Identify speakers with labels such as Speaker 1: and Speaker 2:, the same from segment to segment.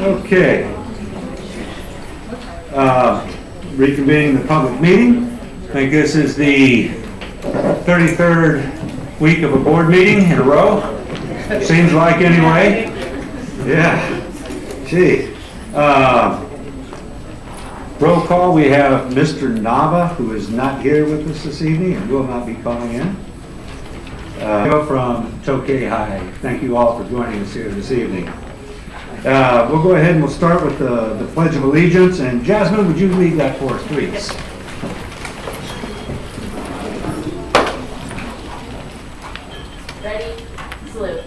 Speaker 1: Okay. Reconvening the public meeting. I think this is the 33rd week of a board meeting in a row. Seems like anyway. Yeah. Gee. Roll call, we have Mr. Nava, who is not here with us this evening and will not be calling in. From Tokay High. Thank you all for joining us here this evening. We'll go ahead and we'll start with the Pledge of Allegiance. And Jasmine, would you lead that for us, please?
Speaker 2: Ready? Salute.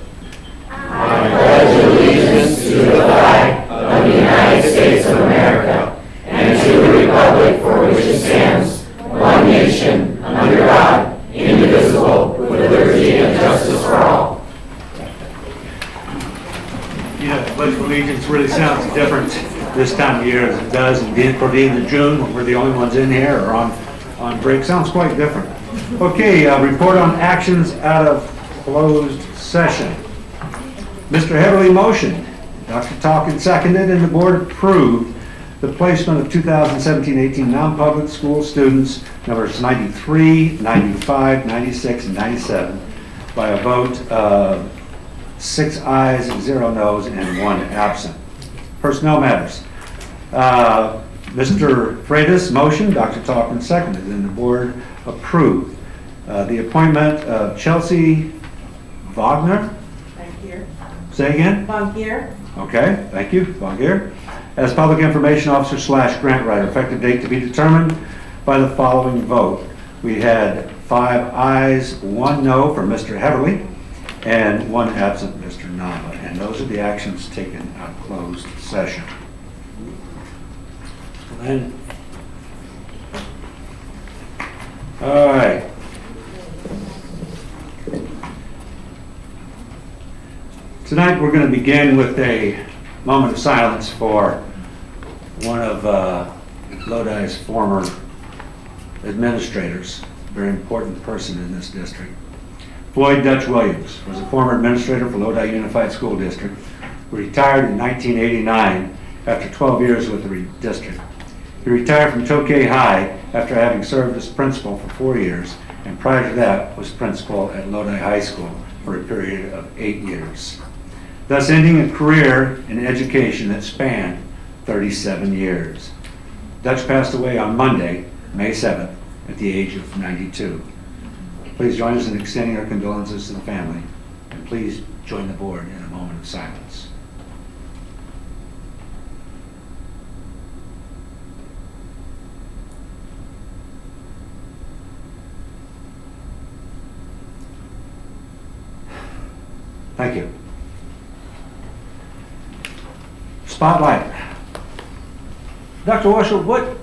Speaker 3: I pledge allegiance to the flag of the United States of America and to the republic for which it stands, one nation, under God, indivisible, with liberty and justice for all.
Speaker 1: You know, the Pledge of Allegiance really sounds different this time of year as it does for the end of June, when we're the only ones in here or on break. Sounds quite different. Okay, report on actions out of closed session. Mr. Heavily motioned, Dr. Talkin seconded, and the board approved the placement of 2017-18 non-public school students numbers 93, 95, 96, and 97 by a vote of 6 ayes, 0 noes, and 1 absent. Personnel matters. Mr. Freitas motioned, Dr. Talkin seconded, and the board approved the appointment of Chelsea Wagner. Say again?
Speaker 4: Von Gier.
Speaker 1: Okay, thank you, Von Gier. As Public Information Officer / Grant Writer, effective date to be determined by the following vote. We had 5 ayes, 1 no for Mr. Heverly, and 1 absent, Mr. Nava. And those are the actions taken out of closed session. Then, all right. Tonight we're going to begin with a moment of silence for one of Lodi's former administrators, a very important person in this district. Floyd Dutch Williams was a former administrator for Lodi Unified School District, who retired in 1989 after 12 years with the district. He retired from Tokay High after having served as principal for 4 years, and prior to that was principal at Lodi High School for a period of 8 years. Thus ending a career in education that spanned 37 years. Dutch passed away on Monday, May 7th, at the age of 92. Please join us in extending our condolences to the family, and please join the board in a moment of silence. Thank you. Spotlight. Dr. Washer, what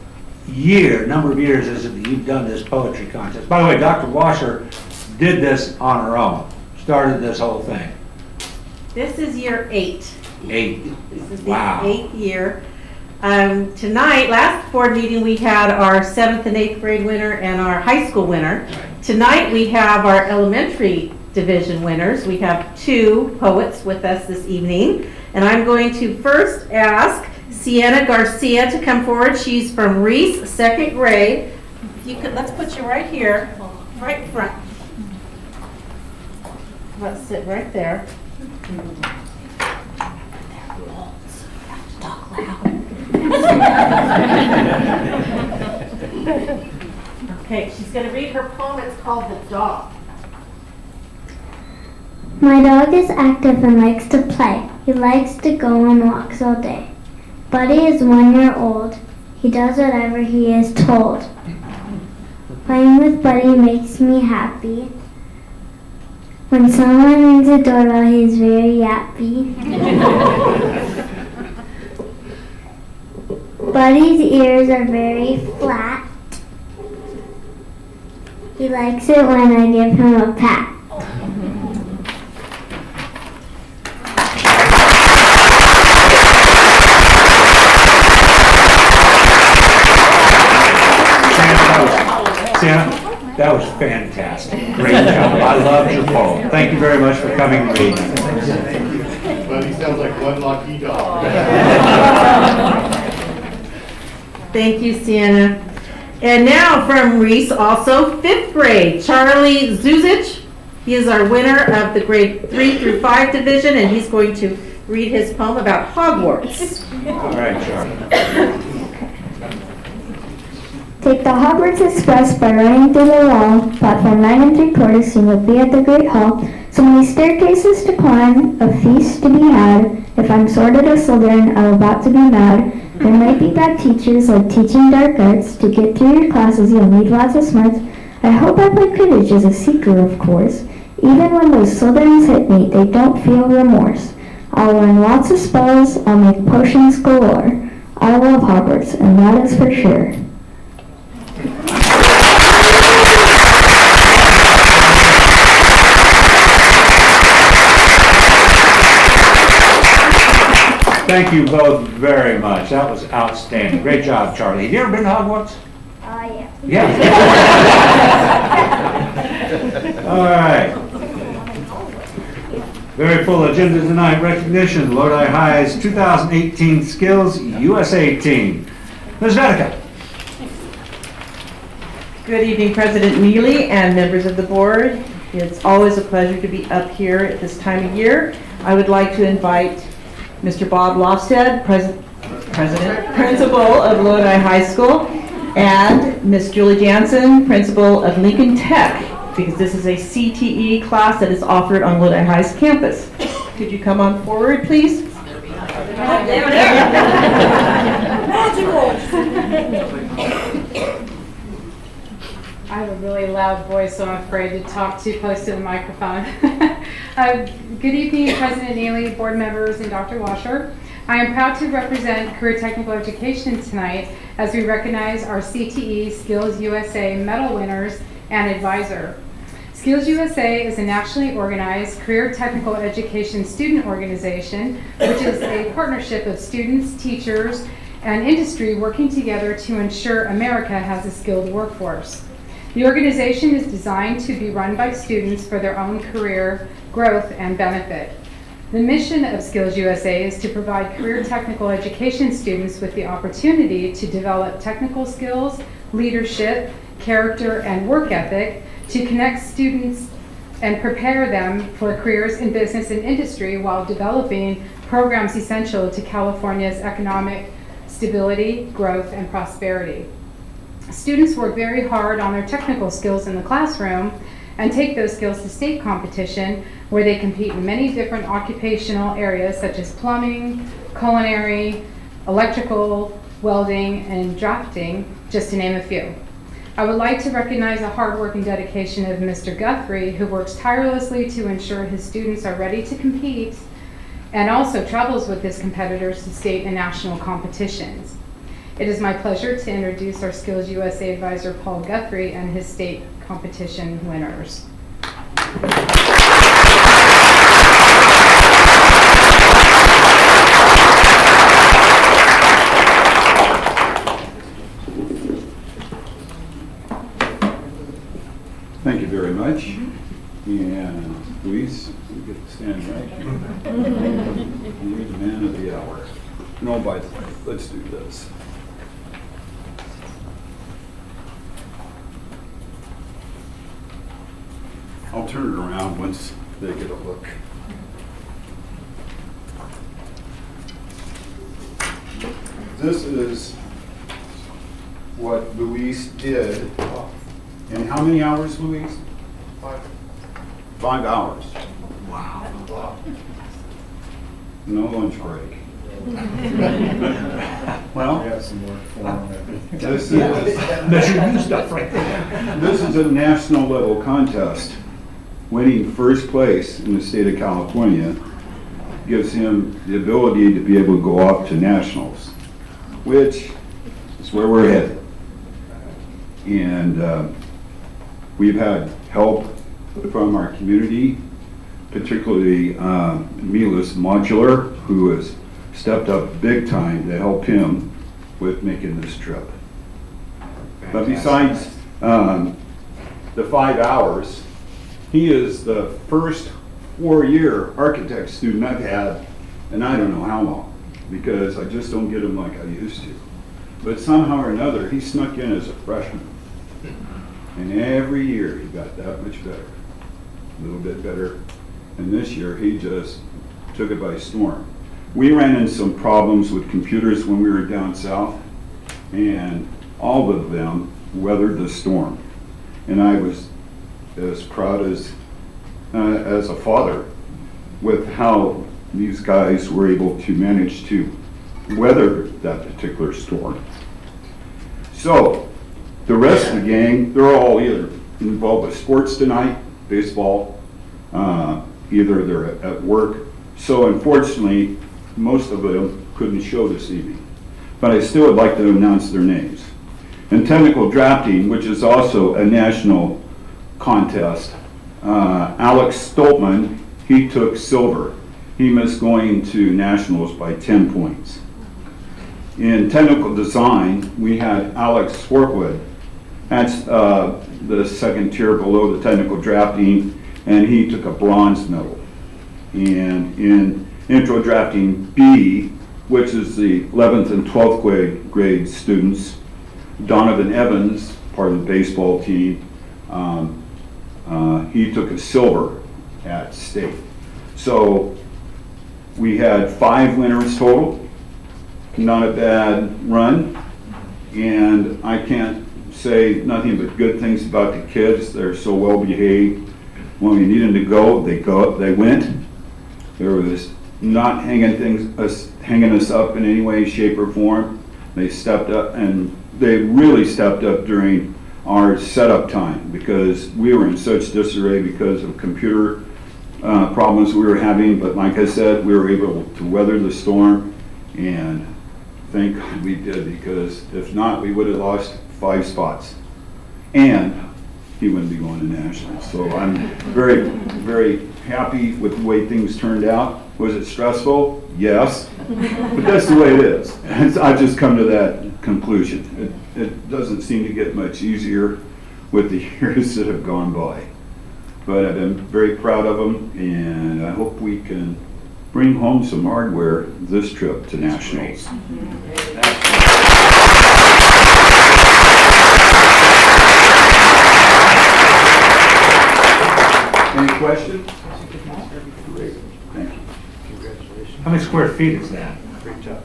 Speaker 1: number of years is it that you've done this poetry contest? By the way, Dr. Washer did this on her own, started this whole thing.
Speaker 4: This is year 8.
Speaker 1: 8.
Speaker 4: This is
Speaker 1: Wow.
Speaker 4: the 8th year. Tonight, last board meeting, we had our 7th and 8th grade winner and our high school winner. Tonight, we have our elementary division winners. We have 2 poets with us this evening. And I'm going to first ask Sienna Garcia to come forward. She's from Reese, 2nd grade. You could, let's put you right here, right front. Let's sit right there. Talk loud. Okay, she's going to read her poem. It's called The Dog.
Speaker 5: My dog is active and likes to play. He likes to go on walks all day. Buddy is 1 year old. He does whatever he is told. Playing with Buddy makes me happy. When someone rings the doorbell, he's very yappy. Buddy's ears are very flat. He likes it when I give him a pat.
Speaker 1: Sienna, that was fantastic. Great job. I loved your poem. Thank you very much for coming and reading.
Speaker 3: sounds like one lucky dog.
Speaker 4: Thank you, Sienna. And now from Reese, also 5th grade, Charlie Zuzich. He is our winner of the grade 3 through 5 division, and he's going to read his poem about Hogwarts.
Speaker 1: All right, Charlie.
Speaker 5: Take the Hogwarts Express by running through the wall. Platform 9 3/4, soon you'll be at the Great Hall. So many staircases to climb, a feast to be had. If I'm sorted a Slytherin, I'm about to be mad. There might be bad teachers like teaching dark arts. To get through your classes, you'll need lots of smarts. I hope I play Quidditch as a seeker, of course. Even when those Slytherins hit me, they don't feel remorse. I'll learn lots of spells, I'll make potions galore. I love Hogwarts, and that is for sure.
Speaker 1: Thank you both very much. That was outstanding. Great job, Charlie. Have you ever been to Hogwarts?
Speaker 5: Yeah.
Speaker 1: Yeah. All right. Very full agenda tonight. Recognition, Lodi High's 2018 Skills USA team. Ms. Vedeka.
Speaker 2: Good evening, President Neely and members of the board. It's always a pleasure to be up here at this time of year. I would like to invite Mr. Bob Lofstead, Principal of Lodi High School, and Miss Julie Jansen, Principal of Lincoln Tech, because this is a CTE class that is offered on Lodi High's campus. Could you come on forward, please?
Speaker 6: I have a really loud voice, so I'm afraid to talk too close to the microphone. Good evening, President Neely, board members, and Dr. Washer. I am proud to represent Career Technical Education tonight as we recognize our CTE Skills USA medal winners and advisor. Skills USA is a nationally organized career technical education student organization, which is a partnership of students, teachers, and industry working together to ensure America has a skilled workforce. The organization is designed to be run by students for their own career growth and benefit. The mission of Skills USA is to provide career technical education students with the opportunity to develop technical skills, leadership, character, and work ethic to connect students and prepare them for careers in business and industry while developing programs essential to California's economic stability, growth, and prosperity. Students work very hard on their technical skills in the classroom and take those skills to state competition where they compete in many different occupational areas such as plumbing, culinary, electrical, welding, and drafting, just to name a few. I would like to recognize the hard work and dedication of Mr. Guthrie, who works tirelessly to ensure his students are ready to compete and also travels with his competitors to state and national competitions. It is my pleasure to introduce our Skills USA advisor, Paul Guthrie, and his state competition winners.
Speaker 7: Thank you very much. And please, you get to stand right here. You're the man of the hour. No, by the way, let's do this. I'll turn it around once they get a look. This is what Luis did. In how many hours, Luis? 5 hours. Wow. No lunch break. Well, this is a national level contest. Winning first place in the state of California gives him the ability to be able to go up to nationals, which is where we're headed. And we've had help from our community, particularly Milas Modular, who has stepped up big time to help him with making this trip. Fantastic. But besides the 5 hours, he is the first 4-year architect student I've had and I don't know how long, because I just don't get him like I used to. But somehow or another, he snuck in as a freshman. And every year he got that much better, a little bit better. And this year he just took it by storm. We ran into some problems with computers when we were down south, and all of them weathered the storm. And I was as proud as a father with how these guys were able to manage to weather that particular storm. So the rest of the gang, they're all either involved with sports tonight, baseball, either they're at work. So unfortunately, most of them couldn't show this evening. But I still would like to announce their names. In technical drafting, which is also a national contest, Alex Stoltman, he took silver. He missed going to nationals by 10 points. In technical design, we had Alex Swartwood. That's the second tier below the technical drafting, and he took a bronze medal. And in intro drafting B, which is the 11th and 12th grade students, Donovan Evans, part of the baseball team, he took a silver at state. So we had 5 winners total. Not a bad run, and I can't say nothing but good things about the kids. They're so well behaved. When we needed them to go, they went. There was not hanging us up in any way, shape, or form. They stepped up, and they really stepped up during our setup time, because we were in such disarray because of computer problems we were having. But like I said, we were able to weather the storm, and thank God we did, because if not, we would have lost 5 spots. And he wouldn't be going to nationals. So I'm very, very happy with the way things turned out. Was it stressful? Yes. But that's the way it is. I've just come to that conclusion. It doesn't seem to get much easier with the years that have gone by. But I've been very proud of them, and I hope we can bring home some hardware this trip to nationals. Any questions? Great, thank you.
Speaker 1: How many square feet is that? Great job.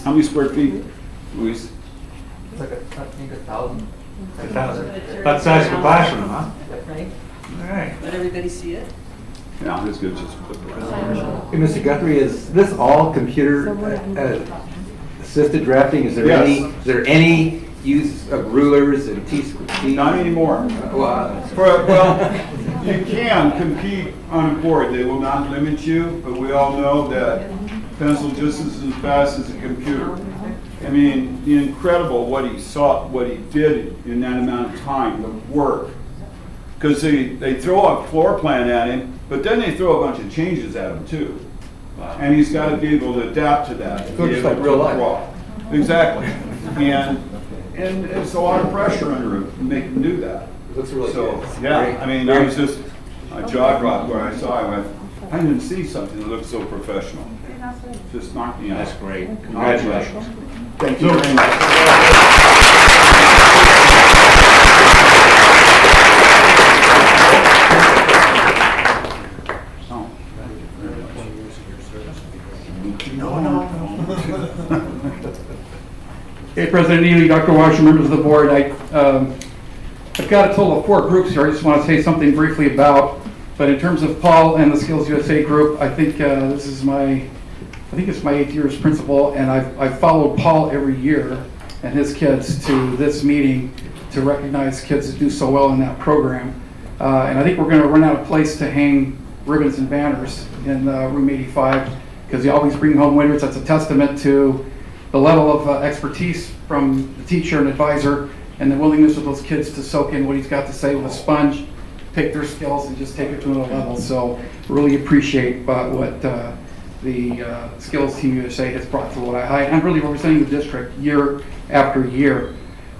Speaker 7: How many square feet, Luis?
Speaker 8: It's like I think 1,000.
Speaker 1: 1,000. About the size of a classroom, huh?
Speaker 8: Right.
Speaker 1: All right.
Speaker 8: Let everybody see it.
Speaker 7: Yeah, it's good just to put the rest.
Speaker 9: Hey, Mr. Guthrie, is this all computer assisted drafting? Is there any use of rulers and T?
Speaker 7: Not anymore. Well, you can compete on a board. They will not limit you, but we all know that pencil just is as fast as a computer. I mean, incredible what he did in that amount of time, the work. Because they throw a floor plan at him, but then they throw a bunch of changes at him too. And he's got to be able to adapt to that.
Speaker 9: So just like real life.
Speaker 7: Exactly. And it's a lot of pressure under him to make him do that.
Speaker 9: Looks really
Speaker 7: So,
Speaker 9: good.
Speaker 7: yeah, I mean, I was just, my jaw dropped where I saw it. I went, I didn't see something that looked so professional. Just knocked me out.
Speaker 1: That's great. Congratulations.
Speaker 7: Thank you very much.
Speaker 10: Hey, President Neely, Dr. Washer, members of the board, I've got a total of 4 groups here I just want to say something briefly about. But in terms of Paul and the Skills USA group, I think this is I think it's my 8th year as principal, and I've followed Paul every year and his kids to this meeting to recognize kids that do so well in that program. And I think we're going to run out of place to hang ribbons and banners in room 85, because you always bring home winners. That's a testament to the level of expertise from the teacher and advisor, and the willingness of those kids to soak in what he's got to say with a sponge, take their skills and just take it to another level. So really appreciate what the Skills Team USA has brought to Lodi High. I'm really representing the district year after year.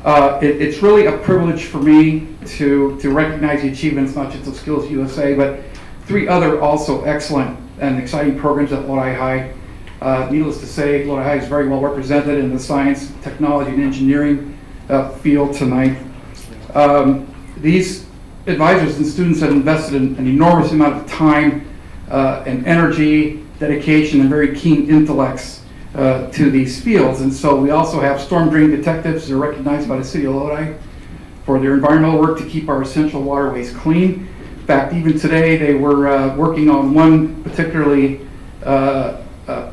Speaker 10: It's really a privilege for me to recognize the achievements, not just of Skills USA, but 3 other also excellent and exciting programs at Lodi High. Needless to say, Lodi High is very well represented in the science, technology, and engineering field tonight. These advisors and students have invested an enormous amount of time and energy, dedication, and very keen intellects to these fields. And so we also have storm drain detectives who are recognized by the City of Lodi for their environmental work to keep our essential waterways clean. In fact, even today they were working on one particularly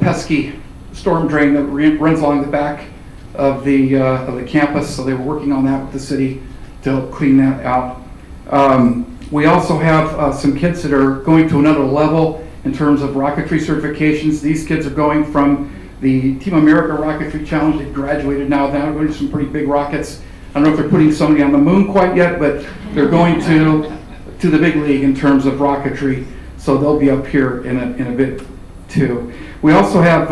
Speaker 10: pesky storm drain that runs along the back of the campus. So they were working on that with the city to help clean that out. We also have some kids that are going to another level in terms of rocketry certifications. These kids are going from the Team America Rocketry Challenge. They've graduated now. They're going to some pretty big rockets. I don't know if they're putting somebody on the moon quite yet, but they're going to the big league in terms of rocketry. So they'll be up here in a bit too. We also have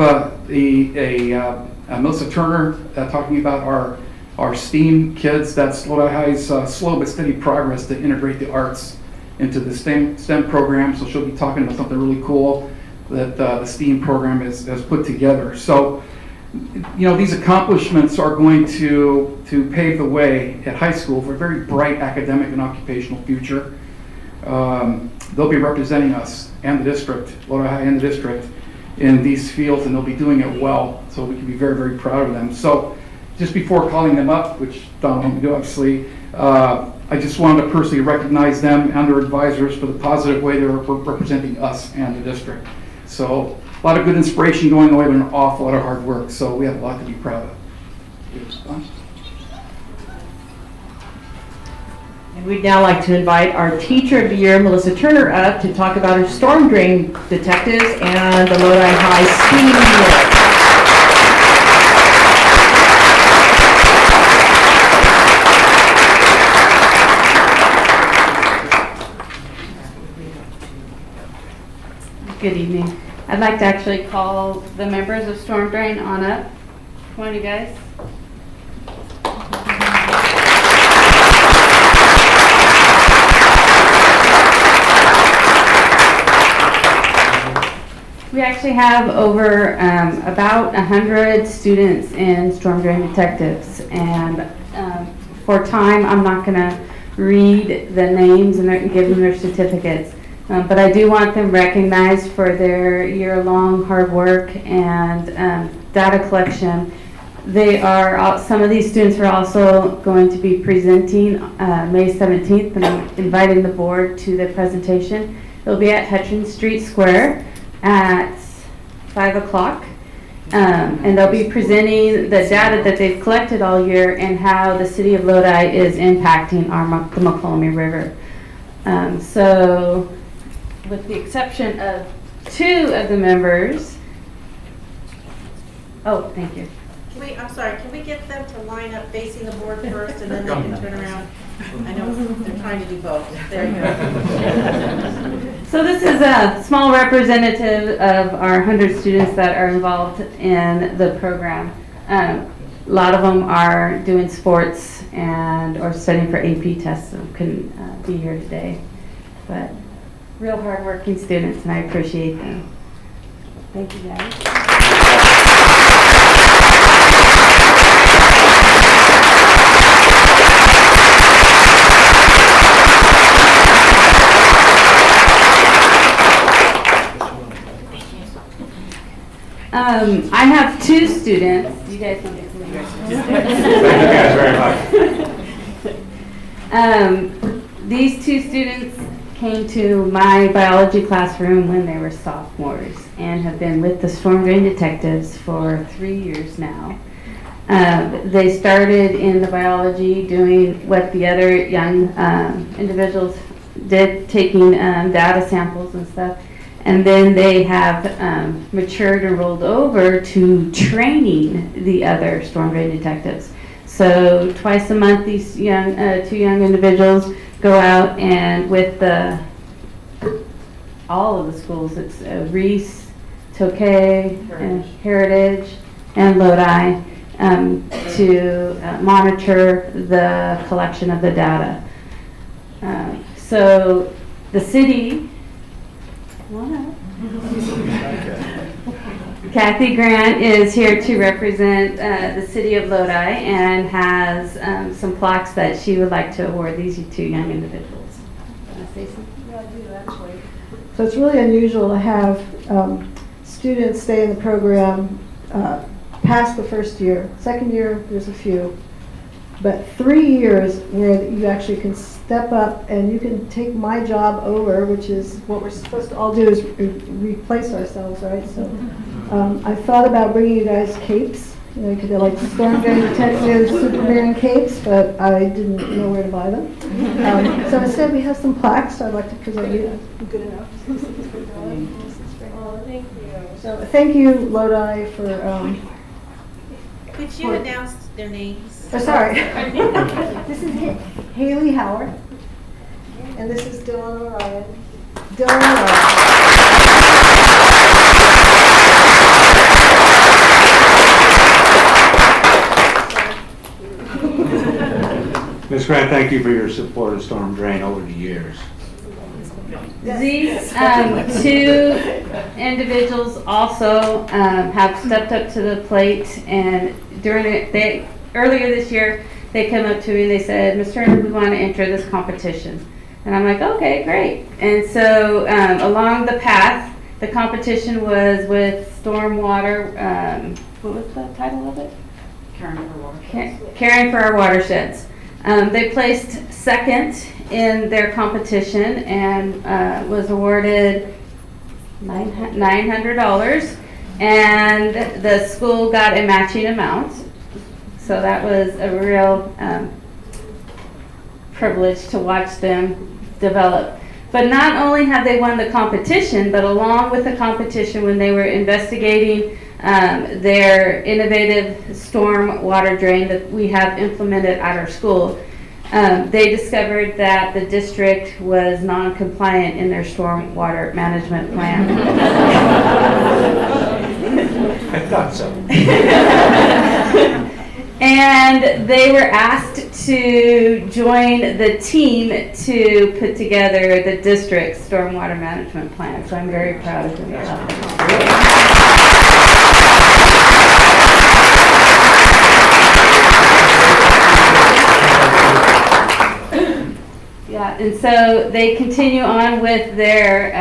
Speaker 10: Melissa Turner talking about our STEAM kids. That's Lodi High's slow but steady progress to integrate the arts into the STEM program. So she'll be talking about something really cool that the STEAM program has put together. So, you know, these accomplishments are going to pave the way at high school for a very bright academic and occupational future. They'll be representing us and the district, Lodi High and the district, in these fields, and they'll be doing it well. So we can be very, very proud of them. So just before calling them up, which Don will do obviously, I just wanted to personally recognize them and their advisors for the positive way they're representing us and the district. So a lot of good inspiration going away, but an awful lot of hard work. So we have a lot to be proud of.
Speaker 2: And we'd now like to invite our Teacher of the Year, Melissa Turner, up to talk about her storm drain detectives and the Lodi High STEAM year.
Speaker 11: Good evening. I'd like to actually call the members of Storm Drain on up. Come on, you guys. We actually have over about 100 students in Storm Drain Detectives, and for time I'm not going to read the names and give them their certificates, but I do want them recognized for their year-long hard work and data collection. They are, some of these students are also going to be presenting May 17th, and I'm inviting the board to the presentation. It'll be at Hutchins Street Square at 5 o'clock. And they'll be presenting the data that they've collected all year and how the city of Lodi is impacting the Mokelumne River. So with the exception of 2 of the members, oh, thank you.
Speaker 4: I'm sorry, can we get them to line up facing the board first and then they can turn around? I know they're trying to do both. There you go.
Speaker 11: So this is a small representative of our 100 students that are involved in the program. A lot of them are doing sports and or studying for AP tests, so couldn't be here today. But real hardworking students, and I appreciate them. Thank you, guys. I have 2 students. You guys want to come here?
Speaker 1: Thank you guys very much.
Speaker 11: These 2 students came to my biology classroom when they were sophomores and have been with the Storm Drain Detectives for 3 years now. They started in the biology doing what the other young individuals did, taking data samples and stuff. And then they have matured and rolled over to training the other storm drain detectives. So twice a month, these 2 young individuals go out and with all of the schools, it's Reese, Tokay, and Heritage, and Lodi, to monitor the collection of the data. So the city, Kathy Grant is here to represent the city of Lodi and has some plaques that she would like to award these two young individuals. Want to say something?
Speaker 12: Yeah, I do actually. So it's really unusual to have students stay in the program past the first year. Second year, there's a few. But 3 years where you actually can step up and you can take my job over, which is what we're supposed to all do is replace ourselves, right? So I thought about bringing you guys capes, you know, because they're like storm drain detective, Superman capes, but I didn't know where to buy them. So instead we have some plaques, so I'd like to present you. Good enough. Thank you. So thank you, Lodi, for
Speaker 4: Could you announce their names?
Speaker 12: oh, sorry. This is Haley Howard, and this is Dylan Orion. Dylan
Speaker 1: Ms. Grant, thank you for your support of storm drain over the years.
Speaker 11: These two individuals also have stepped up to the plate, and earlier this year, they came up to me and they said, "Ms. Turner, we want to enter this competition." And I'm like, okay, great. And so along the path, the competition was with stormwater, what was the title of it? Caring for our watersheds. They placed second in their competition and was awarded $900, and the school got a matching amount. So that was a real privilege to watch them develop. But not only have they won the competition, but along with the competition, when they were investigating their innovative storm water drain that we have implemented at our school, they discovered that the district was non-compliant in their storm water management plan.
Speaker 1: I thought so.
Speaker 11: And they were asked to join the team to put together the district's stormwater management plan. So I'm very proud of them. Yeah, and so they continue on with their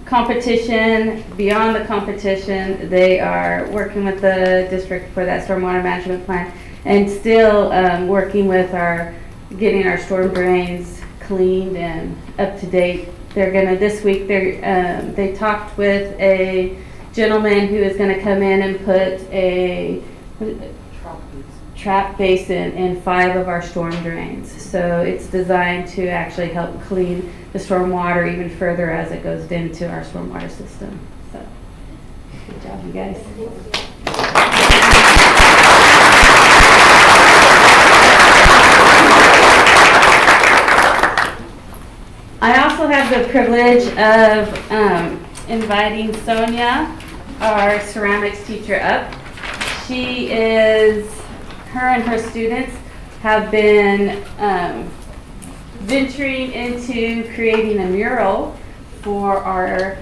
Speaker 11: competition. Beyond the competition, they are working with the district for that stormwater management plan, and still working with getting our storm drains cleaned and up to date. They're gonna, this week, they talked with a gentleman who is gonna come in and put a trap basin in 5 of our storm drains. So it's designed to actually help clean the storm water even further as it goes into our stormwater system. So, good job, you guys. I also have the privilege of inviting Sonia, our ceramics teacher, up. Her and her students have been venturing into creating a mural for our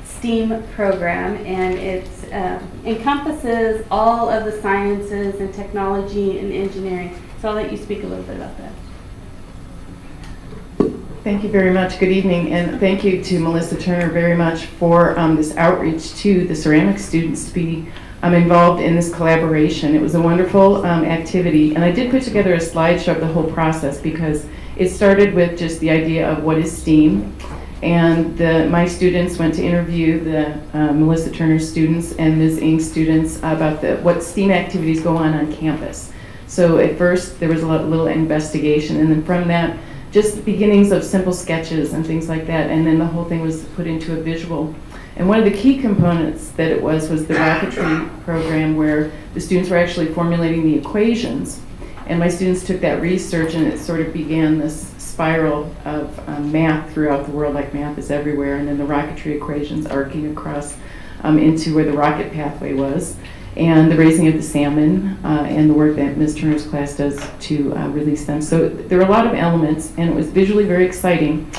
Speaker 11: STEAM program, and it encompasses all of the sciences and technology and engineering. So I'll let you speak a little bit about that.
Speaker 2: Thank you very much. Good evening, and thank you to Melissa Turner very much for this outreach to the ceramics students to be involved in this collaboration. It was a wonderful activity, and I did put together a slideshow of the whole process because it started with just the idea of what is STEAM, and my students went to interview the Melissa Turner students and Ms. Ng students about what STEAM activities go on campus. So at first there was a little investigation, and then from that, just beginnings of simple sketches and things like that, and then the whole thing was put into a visual. And one of the key components that it was the rocketry program, where the students were actually formulating the equations, and my students took that research and it sort of began this spiral of math throughout the world, like math is everywhere, and then the rocketry equations arcing across into where the rocket pathway was, and the raising of the salmon, and the work that Ms. Turner's class does to release them. So there are a lot of elements, and it was visually very exciting.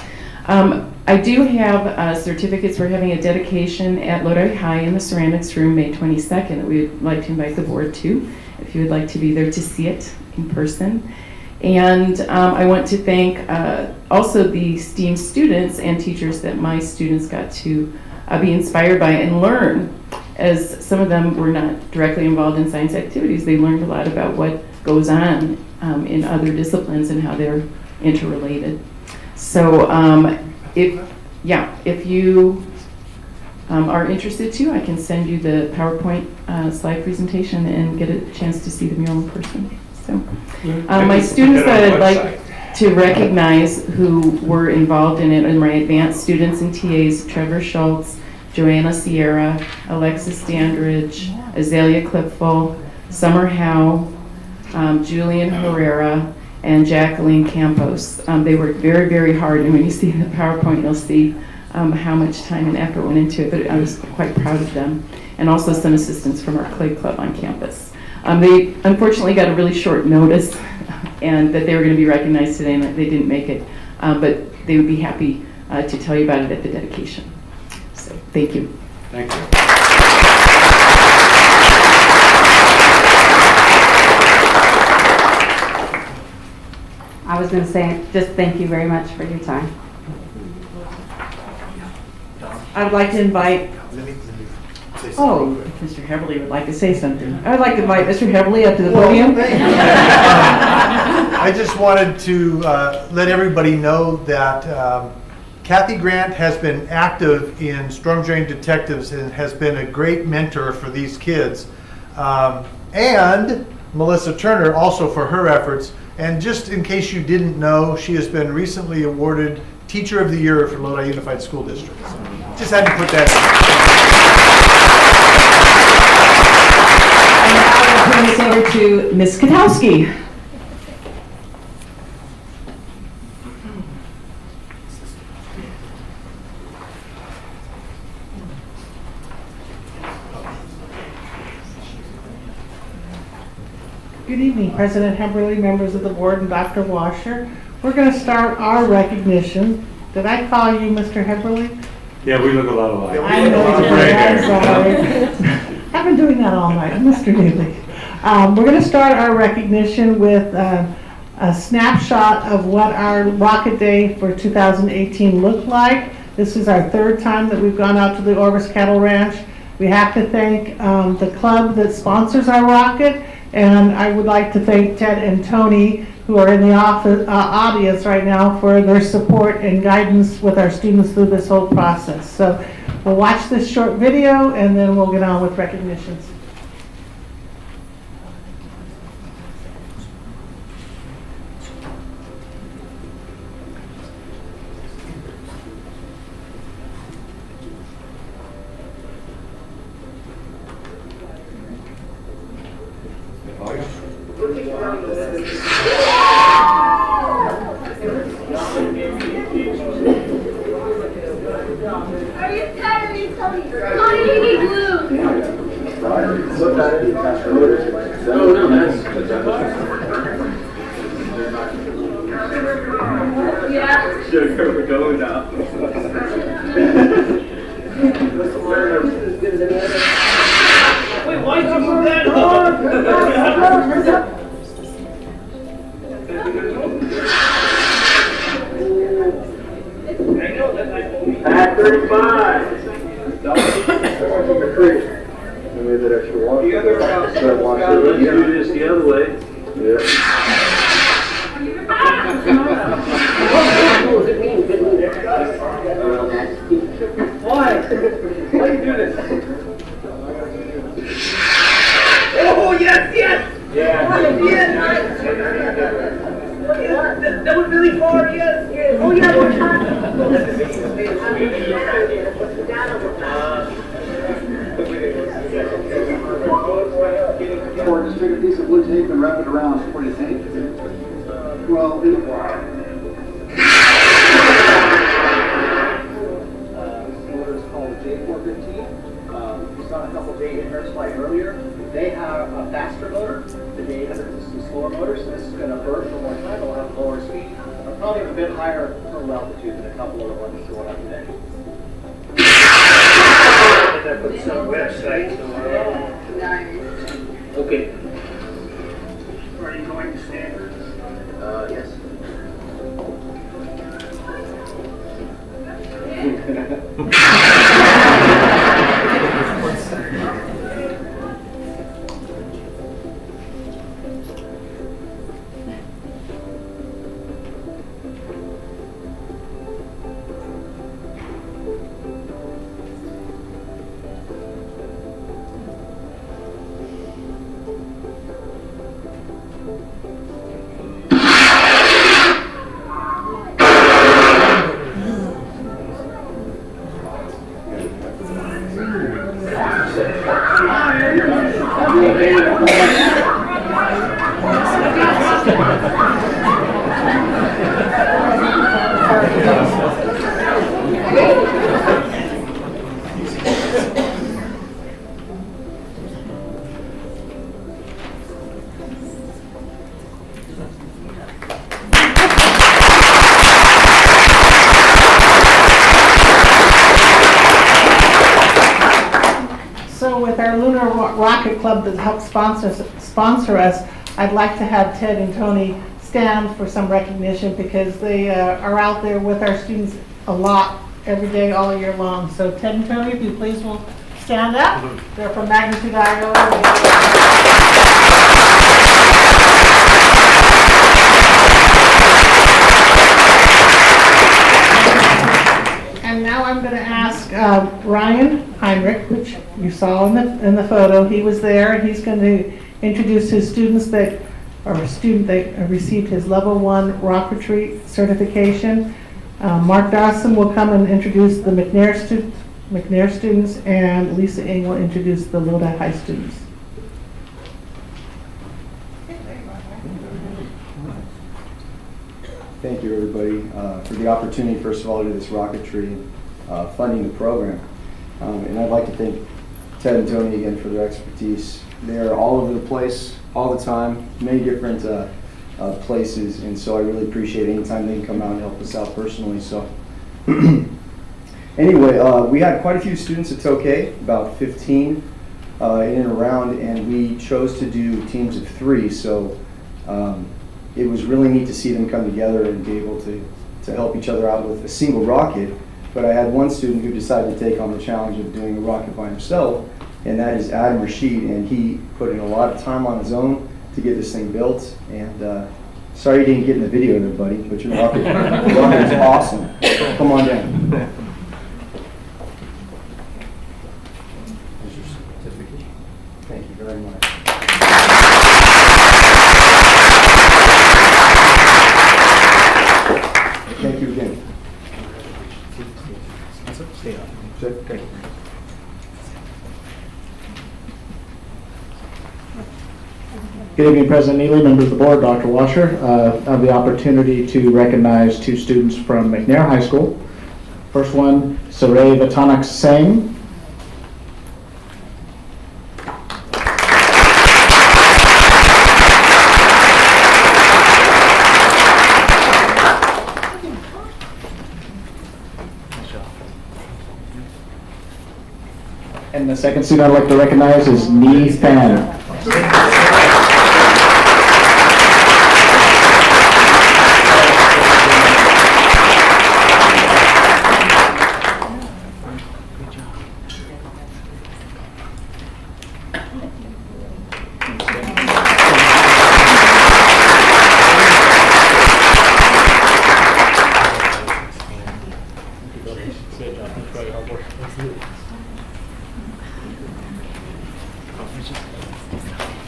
Speaker 2: I I do have certificates. We're having a dedication at Lodi High in the ceramics room May 22nd that we would like to invite the board to, if you would like to be there to see it in person. And I want to thank also the STEAM students and teachers that my students got to be inspired by and learn, as some of them were not directly involved in science activities. They learned a lot about what goes on in other disciplines and how they're interrelated. So if you are interested too, I can send you the PowerPoint slide presentation and get a chance to see the mural in person. So my students that I'd like to recognize who were involved in it are my advanced students and TAs, Trevor Schultz, Joanna Sierra, Alexis Dandridge, Azalea Clipful, Summer Howe, Julian Herrera, and Jacqueline Campos. They worked very, very hard, and when you see the PowerPoint, you'll see how much time and effort went into it, but I was quite proud of them. And also some assistance from our Clay Club on campus. They unfortunately got a really short notice and that they were going to be recognized today, and they didn't make it, but they would be happy to tell you about it at the dedication. So, thank you.
Speaker 1: Thank you.
Speaker 11: I was going to say, just thank you very much for your time.
Speaker 2: I would like to invite, oh, Mr. Heverly would like to say something. I would like to invite Mr. Heverly up to the podium.
Speaker 13: I just wanted to let everybody know that Kathy Grant has been active in Storm Drain Detectives and has been a great mentor for these kids. And Melissa Turner also for her efforts. And just in case you didn't know, she has been recently awarded Teacher of the Year for Lodi Unified School District. So just had to put that
Speaker 2: And now I'll turn this over to Ms. Katowski.
Speaker 14: Good evening, President Heberly, members of the board, and Dr. Washer. We're going to start our recognition. Did I call you Mr. Heberly?
Speaker 1: Yeah, we look a lot alike.
Speaker 14: I know you did. I'm sorry. I've been doing that all night, Mr. Daly. We're going to start our recognition with a snapshot of what our Rocket Day for 2018 looked like. This is our third time that we've gone out to the Orvis Cattle Ranch. We have to thank the club that sponsors our rocket. And I would like to thank Ted and Tony, who are in the audience right now, for their support and guidance with our students through this whole process. So we'll watch this short video and then we'll get on with recognitions.
Speaker 3: Pack 35. Maybe that extra water. You do this the other way. Yeah. Why? Why do you do this? Oh, yes, yes! Yeah. Yes! That was really far, yes, yes. Oh, yeah, one time.
Speaker 15: Or just take a piece of blue tape and wrap it around. What do you think? Well,
Speaker 3: Motor is called J415. We saw a couple of J800s fly earlier. They have a faster motor. The J800 is a slower motor, so this is going to burn for more time. It'll have lower speed.
Speaker 15: probably a bit higher total altitude than a couple of the ones going up today. And I put some websites on. Okay. Are you going to standard? Yes.
Speaker 14: So with our Lunar Rocket Club that helps sponsor us, I'd like to have Ted and Tony stand for some recognition because they are out there with our students a lot, every day, all year long. So Ted and Tony, if you please will stand up. They're from Magnitude Iowa. And now I'm going to ask Ryan Heinrich, which you saw in the photo. He was there. He's going to introduce his students that received his level 1 rocketry certification. Mark Dawson will come and introduce the McNair students, and Lisa Ng will introduce the Lodi High students.
Speaker 16: Thank you, everybody, for the opportunity, first of all, to do this rocketry funding the program. And I'd like to thank Ted and Tony again for their expertise. They're all over the place, all the time, many different places, and so I really appreciate any time they can come out and help us out personally. So anyway, we had quite a few students at Tokay, about 15 in and around, and we chose to do teams of 3. So it was really neat to see them come together and be able to help each other out with a single rocket. But I had one student who decided to take on the challenge of doing a rocket by himself, and that is Adam Rashid, and he put in a lot of time on his own to get this thing built. And sorry you didn't get in the video there, buddy, but your rocket is awesome. Come on down. Here's your certificate. Thank you very much. Thank you again. Stay up. Thank you.
Speaker 17: Good evening, President Neely, members of the board, Dr. Washer. I have the opportunity to recognize 2 students from McNair High School. First one, Saray Vatanak Singh. And the second student I'd like to recognize is Nee Fan.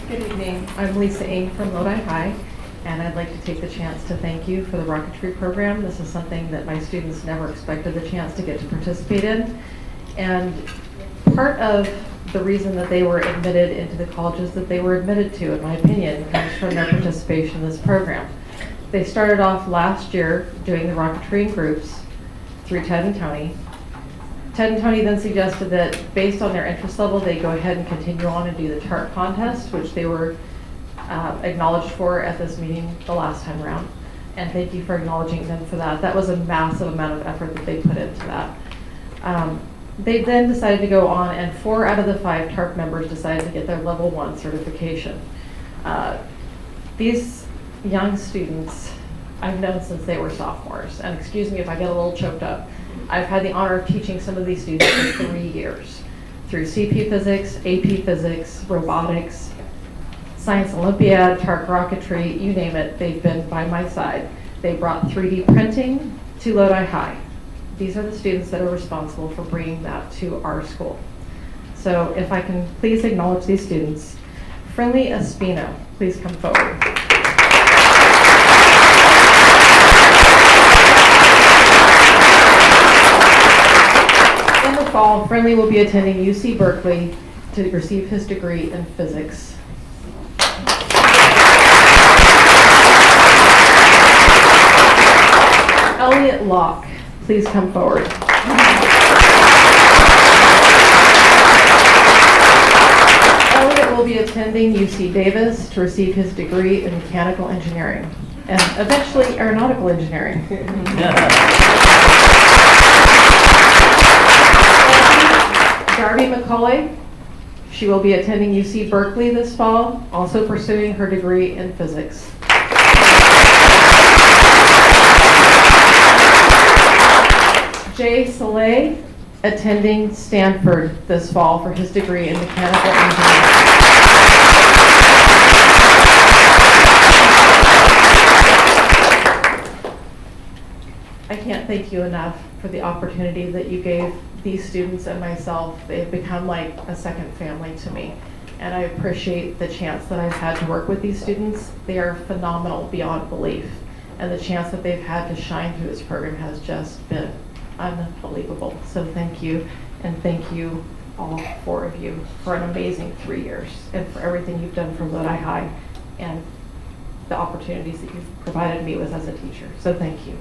Speaker 18: Good evening. I'm Lisa Ng from Lodi High, and I'd like to take the chance to thank you for the rocketry program. This is something that my students never expected the chance to get to participate in. And part of the reason that they were admitted into the colleges that they were admitted to, in my opinion, comes from their participation in this program. They started off last year doing the rocketry in groups through Ted and Tony. Ted and Tony then suggested that based on their interest level, they go ahead and continue on and do the chart contest, which they were acknowledged for at this meeting the last time around. And thank you for acknowledging them for that. That was a massive amount of effort that they put into that. They then decided to go on, and 4 out of the 5 TARP members decided to get their level 1 certification. These young students I've known since they were sophomores, and excuse me if I get a little choked up. I've had the honor of teaching some of these students for 3 years through CP Physics, AP Physics, Robotics, Science Olympiad, TARC Rocketry, you name it, they've been by my side. They brought 3D printing to Lodi High. These are the students that are responsible for bringing that to our school. So if I can please acknowledge these students. Friendly Espino, please come forward. In the fall, Friendly will be attending UC Berkeley to receive his degree in physics. Elliot Locke, please come forward. Elliot will be attending UC Davis to receive his degree in mechanical engineering and eventually aeronautical engineering. Darby McCauley, she will be attending UC Berkeley this fall, also pursuing her degree in physics. Jay Soleil, attending Stanford this fall for his degree in mechanical engineering. I can't thank you enough for the opportunity that you gave these students and myself. They've become like a second family to me. And I appreciate the chance that I've had to work with these students. They are phenomenal beyond belief. And the chance that they've had to shine through this program has just been unbelievable. So thank you, and thank you, all 4 of you, for an amazing 3 years, and for everything you've done for Lodi High, and the opportunities that you've provided me with as a teacher. So thank you.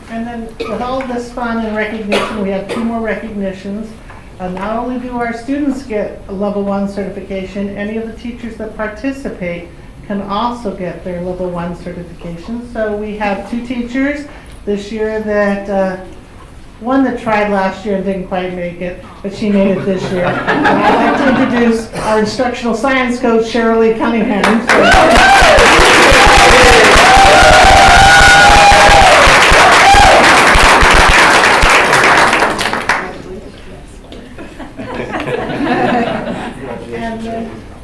Speaker 14: And then with all this fun and recognition, we have 2 more recognitions. Not only do our students get a level 1 certification, any of the teachers that participate can also get their level 1 certification. So we have 2 teachers this year that, one that tried last year and didn't quite make it, but she made it this year. And I'd like to introduce our instructional science coach, Shirley Cunningham.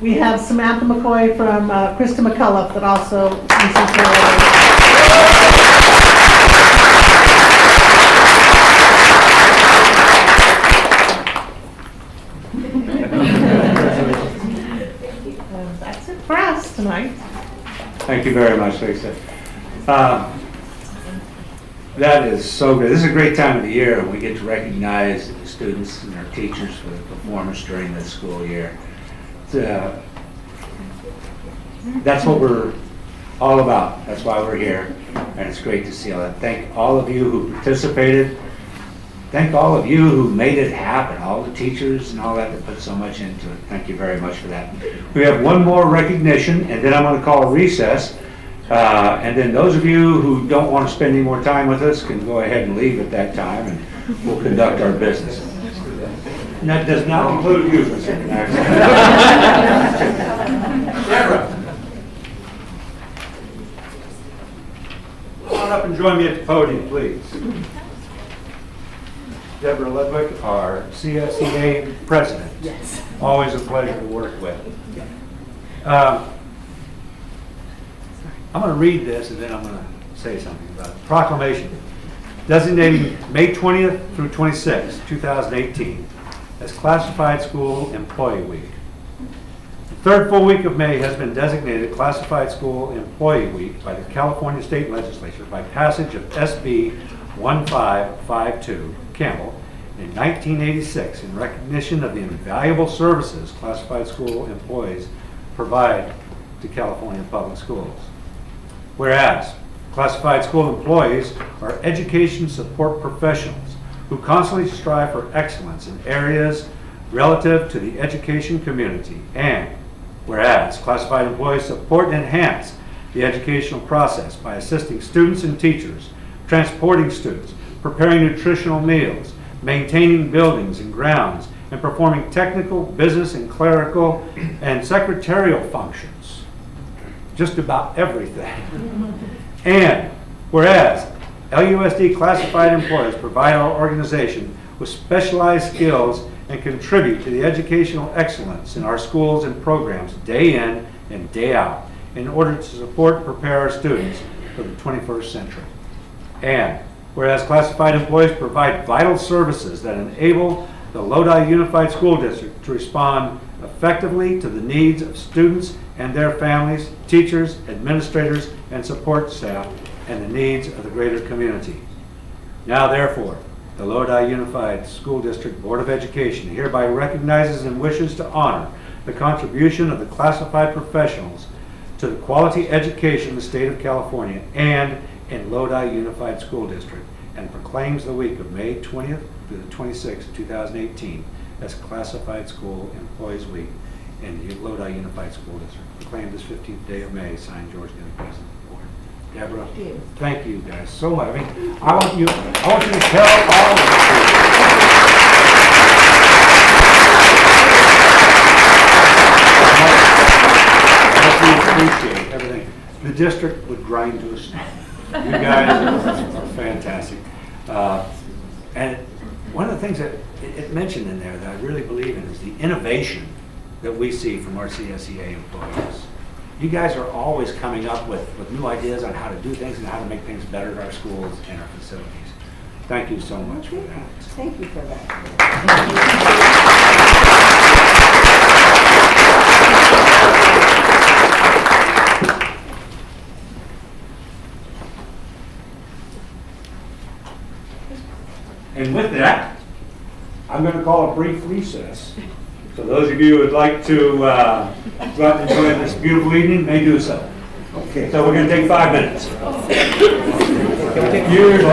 Speaker 14: We have Samantha McCoy from Krista McCullough that also that's it for us tonight.
Speaker 1: Thank you very much, Lisa. That is so good. This is a great time of the year, and we get to recognize the students and our teachers for the performance during this school year. That's what we're all about. That's why we're here, and it's great to see all that. Thank all of you who participated. Thank all of you who made it happen, all the teachers and all that put so much into it. Thank you very much for that. We have one more recognition, and then I'm going to call a recess. And then those of you who don't want to spend any more time with us can go ahead and leave at that time, and we'll conduct our business. And that does not include you, Mr. Deborah. Come on up and join me at the podium, please. Deborah Ludwig, our CSEA president.
Speaker 2: Yes.
Speaker 1: Always a pleasure to work with. I'm going to read this and then I'm going to say something about it. Proclamation designating May 20th through 26th, 2018 as Classified School Employee Week. The third full week of May has been designated Classified School Employee Week by the California State Legislature by passage of SB 1552 Campbell in 1986 in recognition of the invaluable services classified school employees provide to California public schools. Whereas classified school employees are education support professionals who constantly strive for excellence in areas relative to the education community. And whereas classified employees support and enhance the educational process by assisting students and teachers, transporting students, preparing nutritional meals, maintaining buildings and grounds, and performing technical, business, and clerical and secretarial functions. Just about everything. And whereas LUSD classified employees provide our organization with specialized skills and contribute to the educational excellence in our schools and programs day in and day out in order to support and prepare our students for the 21st century. And whereas classified employees provide vital services that enable the Lodi Unified School District to respond effectively to the needs of students and their families, teachers, administrators, and support staff, and the needs of the greater community. Now therefore, the Lodi Unified School District Board of Education hereby recognizes and wishes to honor the contribution of the classified professionals to the quality education in the state of California and in Lodi Unified School District, and proclaims the week of May 20th through the 26th, 2018 as Classified School Employees Week in the Lodi Unified School District. Proclaimed this 15th day of May, signed George Denny, President of the Board. Deborah, thank you guys so much. I mean, I want you to tell all of us. I appreciate everything. The district would grind to a stop. You guys are fantastic. And one of the things that it mentioned in there that I really believe in is the innovation that we see from our CSEA employees. You guys are always coming up with new ideas on how to do things and how to make things better at our schools and our facilities. Thank you so much for that.
Speaker 12: Thank you for that.
Speaker 1: And with that, I'm going to call a brief recess. So those of you who would like to go out and enjoy this beautiful evening may do so. Okay. So we're going to take 5 minutes. Years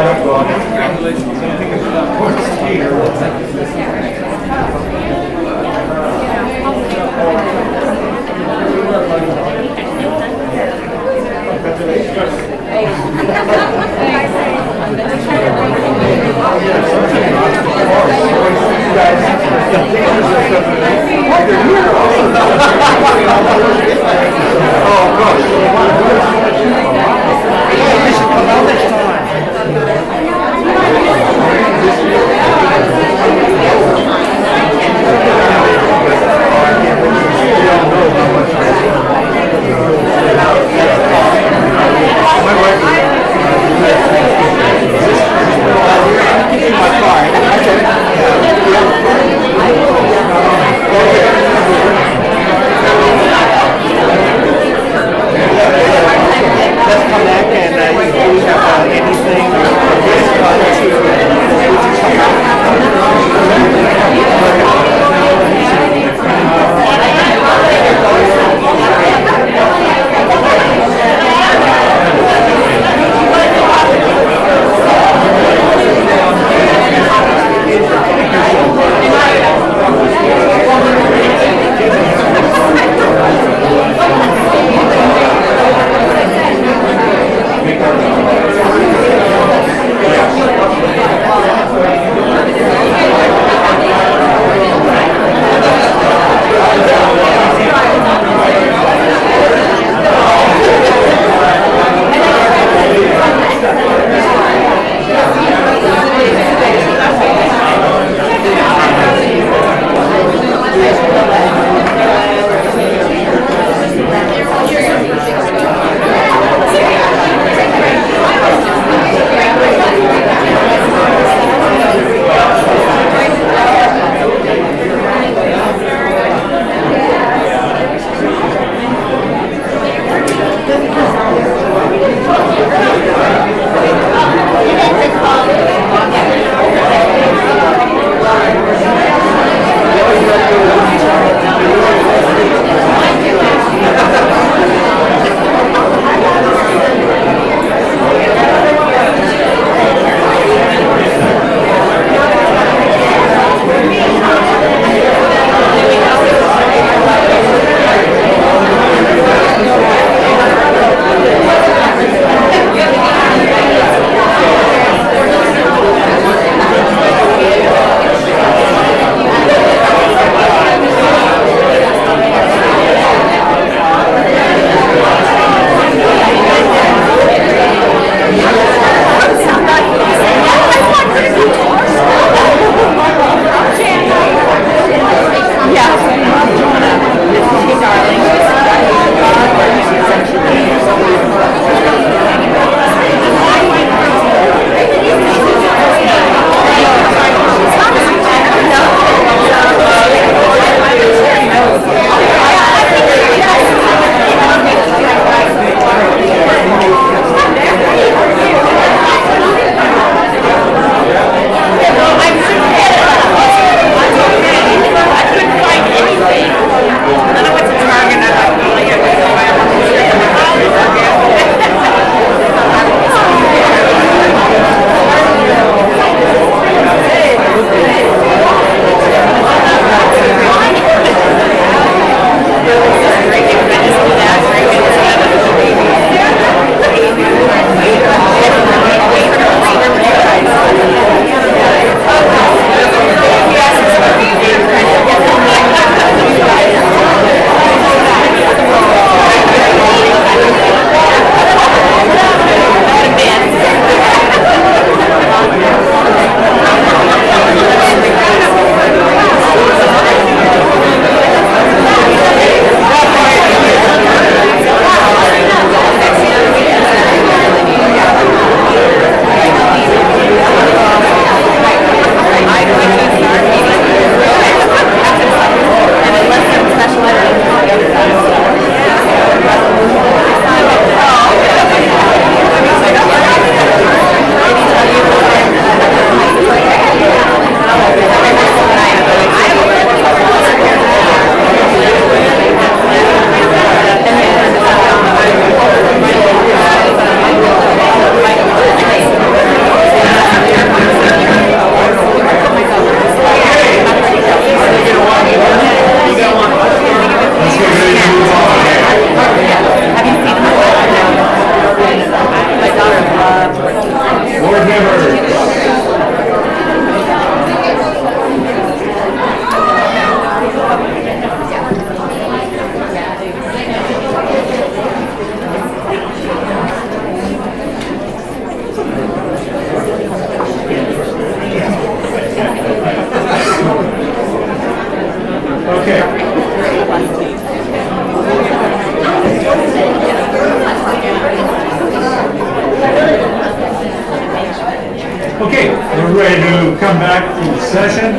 Speaker 1: come back to the session.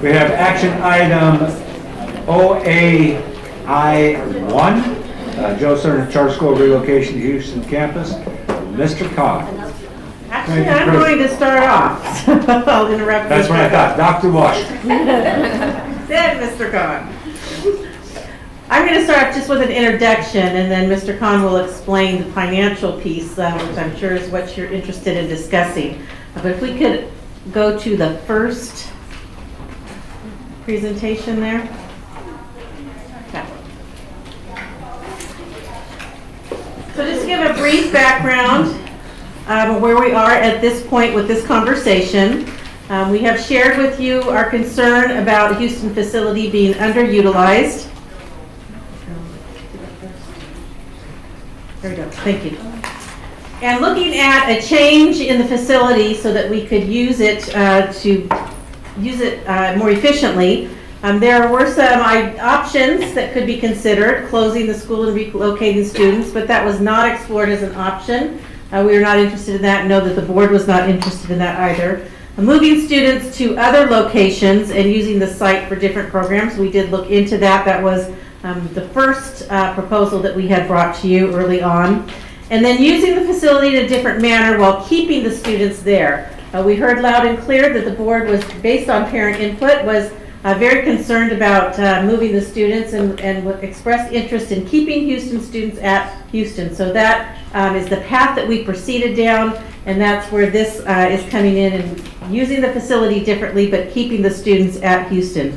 Speaker 1: We have action item OAI1, Joe Cerner Charter School relocation to Houston campus. Mr. Cobb.
Speaker 4: Actually, I'm going to start off. I'll interrupt.
Speaker 1: That's what I thought. Dr. Wash.
Speaker 4: Then Mr. Khan. I'm going to start off just with an introduction, and then Mr. Khan will explain the financial piece, which I'm sure is what you're interested in discussing. But if we could go to the first presentation there. Okay. So just to give a brief background where we are at this point with this conversation. We have shared with you our concern about Houston facility being underutilized. There we go, thank you. And looking at a change in the facility so that we could use it more efficiently. There were some options that could be considered, closing the school and relocating students, but that was not explored as an option. We were not interested in that. Know that the board was not interested in that either. Moving students to other locations and using the site for different programs, we did look into that. That was the first proposal that we had brought to you early on. And then using the facility in a different manner while keeping the students there. We heard loud and clear that the board was, based on parent input, was very concerned about moving the students and expressed interest in keeping Houston students at Houston. So that is the path that we proceeded down, and that's where this is coming in and using the facility differently but keeping the students at Houston.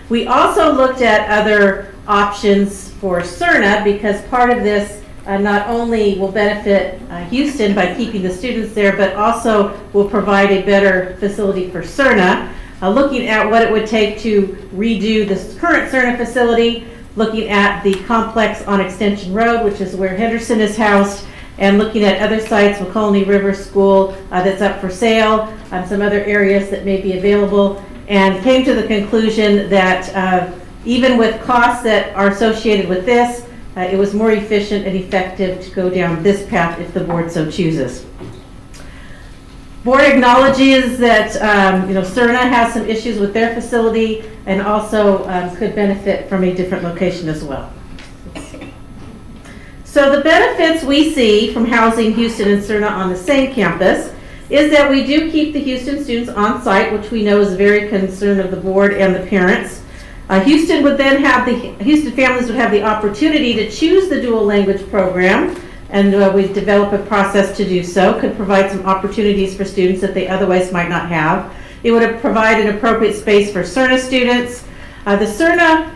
Speaker 4: We also looked at other options for Cerna because part of this not only will benefit Houston by keeping the students there, but also will provide a better facility for Cerna. Looking at what it would take to redo this current Cerna facility, looking at the complex on Extension Road, which is where Henderson is housed, and looking at other sites, McColney River School that's up for sale, some other areas that may be available, and came to the conclusion that even with costs that are associated with this, it was more efficient and effective to go down this path if the board so chooses. Board acknowledges that Cerna has some issues with their facility and also could benefit from a different location as well. So the benefits we see from housing Houston and Cerna on the same campus is that we do keep the Houston students on site, which we know is a very concern of the board and the parents. Houston families would have the opportunity to choose the dual language program, and we've developed a process to do so. Could provide some opportunities for students that they otherwise might not have. It would provide an appropriate space for Cerna students. The Cerna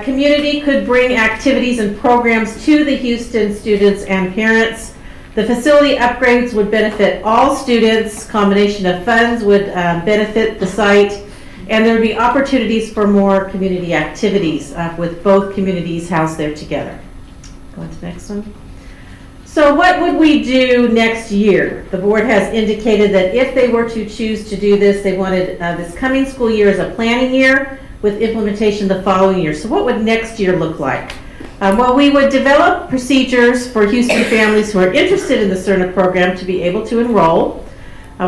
Speaker 4: community could bring activities and programs to the Houston students and parents. The facility upgrades would benefit all students. Combination of funds would benefit the site. And there would be opportunities for more community activities with both communities housed there together. Go on to the next one. So what would we do next year? The board has indicated that if they were to choose to do this, they wanted this coming school year as a planning year with implementation the following year. So what would next year look like? Well, we would develop procedures for Houston families who are interested in the Cerna program to be able to enroll.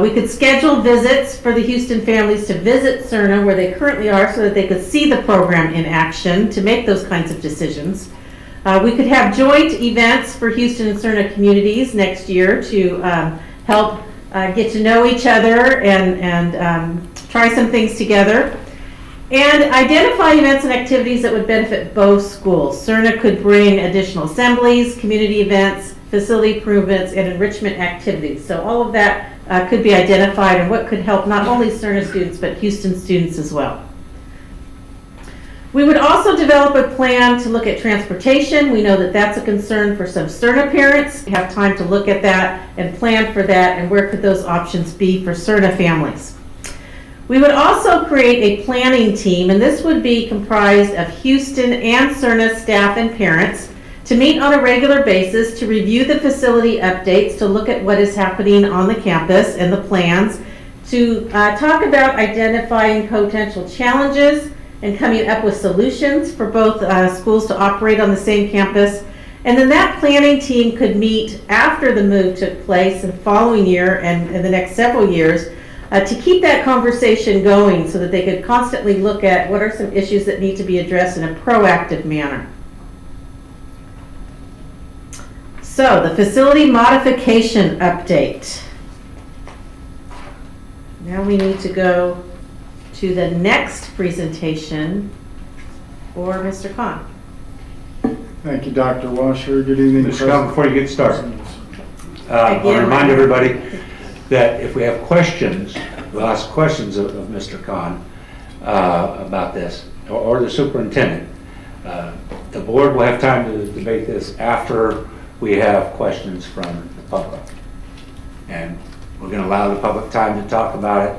Speaker 4: We could schedule visits for the Houston families to visit Cerna where they currently are so that they could see the program in action to make those kinds of decisions. We could have joint events for Houston and Cerna communities next year to help get to know each other and try some things together. And identify events and activities that would benefit both schools. Cerna could bring additional assemblies, community events, facility improvements, and enrichment activities. So all of that could be identified and what could help not only Cerna students, but Houston students as well. We would also develop a plan to look at transportation. We know that that's a concern for some Cerna parents. We have time to look at that and plan for that and where could those options be for Cerna families. We would also create a planning team, and this would be comprised of Houston and Cerna staff and parents to meet on a regular basis to review the facility updates, to look at what is happening on the campus and the plans, to talk about identifying potential challenges and coming up with solutions for both schools to operate on the same campus. And then that planning team could meet after the move took place the following year and in the next several years to keep that conversation going so that they could constantly look at what are some issues that need to be addressed in a proactive manner. So the facility modification update. Now we need to go to the next presentation for Mr. Khan.
Speaker 19: Thank you, Dr. Washer. Good evening.
Speaker 1: Mr. Khan, before you get started, I'll remind everybody that if we have questions, we'll ask questions of Mr. Khan about this, or the superintendent. The board will have time to debate this after we have questions from the public. And we're going to allow the public time to talk about it.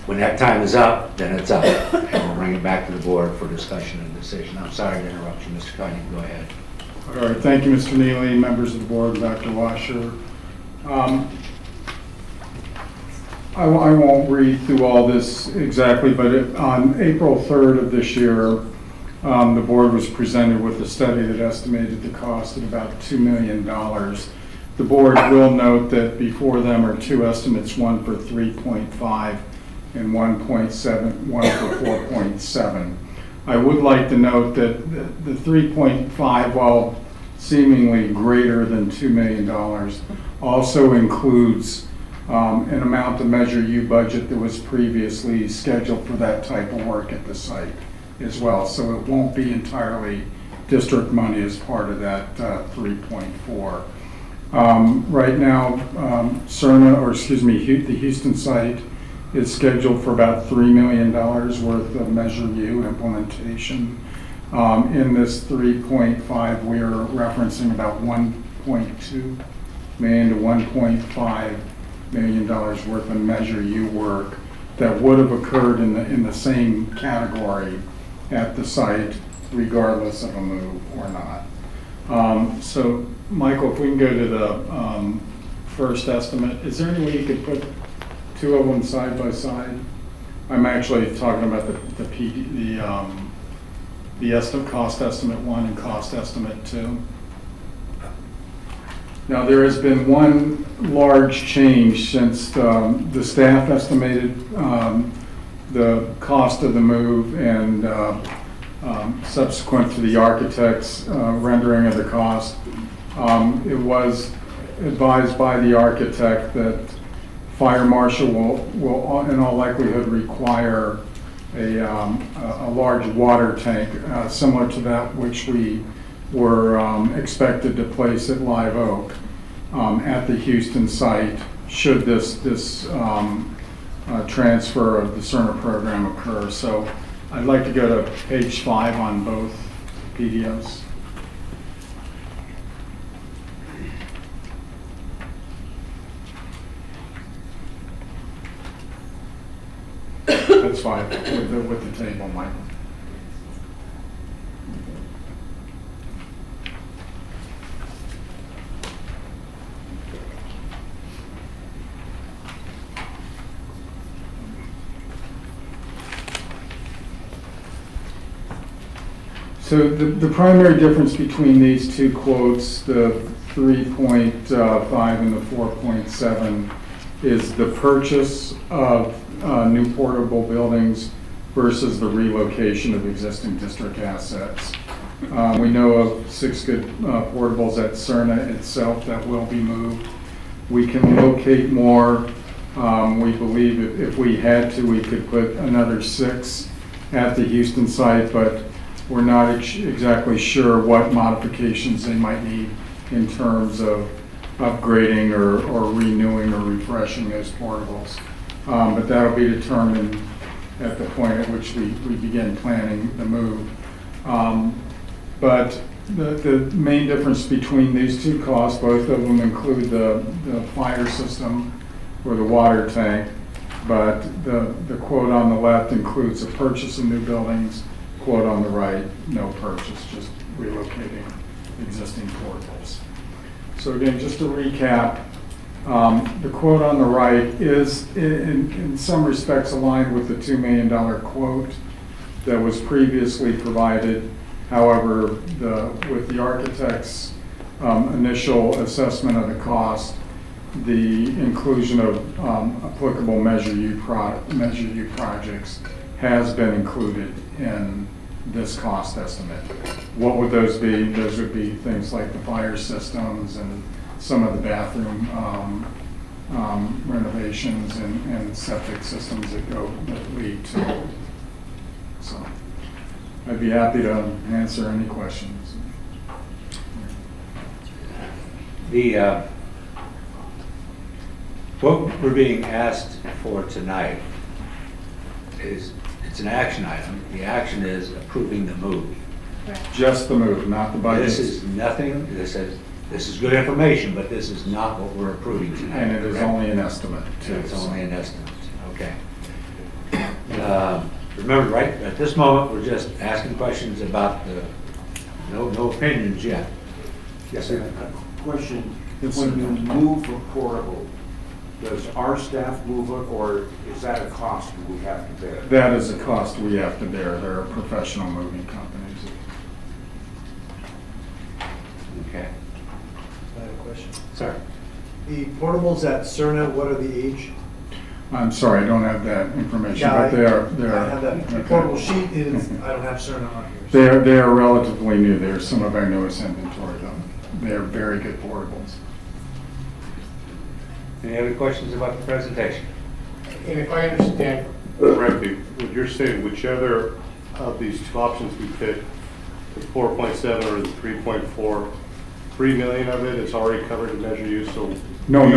Speaker 1: When that time is up, then it's up. And we'll bring it back to the board for discussion and decision. I'm sorry to interrupt you, Mr. Khan. You can go ahead.
Speaker 19: All right, thank you, Mr. Neely, members of the board, Dr. Washer. I won't read through all this exactly, but on April 3rd of this year, the board was presented with a study that estimated the cost at about $2 million. The board will note that before them are two estimates, one for 3.5 and 1.7, one for 4.7. I would like to note that the 3.5, while seemingly greater than $2 million, also includes an amount of Measure U budget that was previously scheduled for that type of work at the site as well. So it won't be entirely district money as part of that 3.4. Right now, the Houston site is scheduled for about $3 million worth of Measure U implementation. In this 3.5, we are referencing about $1.2 million to $1.5 million worth of Measure U work that would have occurred in the same category at the site, regardless of a move or not. So, Michael, if we can go to the first estimate, is there any way you could put two of them side by side? I'm actually talking about the cost estimate 1 and cost estimate 2. Now, there has been one large change since the staff estimated the cost of the move and subsequent to the architect's rendering of the cost. It was advised by the architect that fire marshal will in all likelihood require a large water tank similar to that which we were expected to place at Live Oak at the Houston site should this transfer of the Cerner program occur. So I'd like to go to page 5 on both PDFs. That's fine, with the table, Michael. So the primary difference between these two quotes, the 3.5 and the 4.7, is the purchase of new portable buildings versus the relocation of existing district assets. We know of 6 good portables at Cerna itself that will be moved. We can locate more. We believe if we had to, we could put another 6 at the Houston site, but we're not exactly sure what modifications they might need in terms of upgrading or renewing or refreshing those portables. But that'll be determined at the point at which we begin planning the move. But the main difference between these two costs, both of them include the fire system or the water tank, but the quote on the left includes the purchase of new buildings, quote on the right, no purchase, just relocating existing portables. So again, just to recap, the quote on the right is in some respects aligned with the $2 million quote that was previously provided. However, with the architect's initial assessment of the cost, the inclusion of applicable Measure U projects has been included in this cost estimate. What would those be? Those would be things like the fire systems and some of the bathroom renovations and septic systems that lead to it. So I'd be happy to answer any questions.
Speaker 1: What we're being asked for tonight is, it's an action item. The action is approving the move.
Speaker 19: Just the move, not the budget.
Speaker 1: This is nothing, this is good information, but this is not what we're approving tonight.
Speaker 19: And it is
Speaker 1: correct?
Speaker 19: only an estimate, too.
Speaker 1: It's only an estimate, okay. Remember, right, at this moment, we're just asking questions about no opinions yet. Yes, sir.
Speaker 20: Question,
Speaker 19: Yes,
Speaker 20: when
Speaker 19: sir.
Speaker 20: you move a portable, does our staff move it, or is that a cost we have to bear?
Speaker 19: That is a cost we have to bear. There are professional moving companies.
Speaker 1: Okay.
Speaker 13: I have a question.
Speaker 1: Sir.
Speaker 13: The portables at Cerna, what are the age?
Speaker 19: I'm sorry, I don't have that information,
Speaker 13: Yeah,
Speaker 19: but they are.
Speaker 13: I have that
Speaker 19: okay.
Speaker 13: portable sheet, I don't have Cerna on here.
Speaker 19: They are relatively new. They're some of our newest inventory, though. They are very good portables.
Speaker 1: Any other questions about the presentation?
Speaker 21: And if I understand correctly, what you're saying, whichever of these two options we pick, the 4.7 or the 3.4, 3 million of it is already covered in Measure U, so.
Speaker 19: No,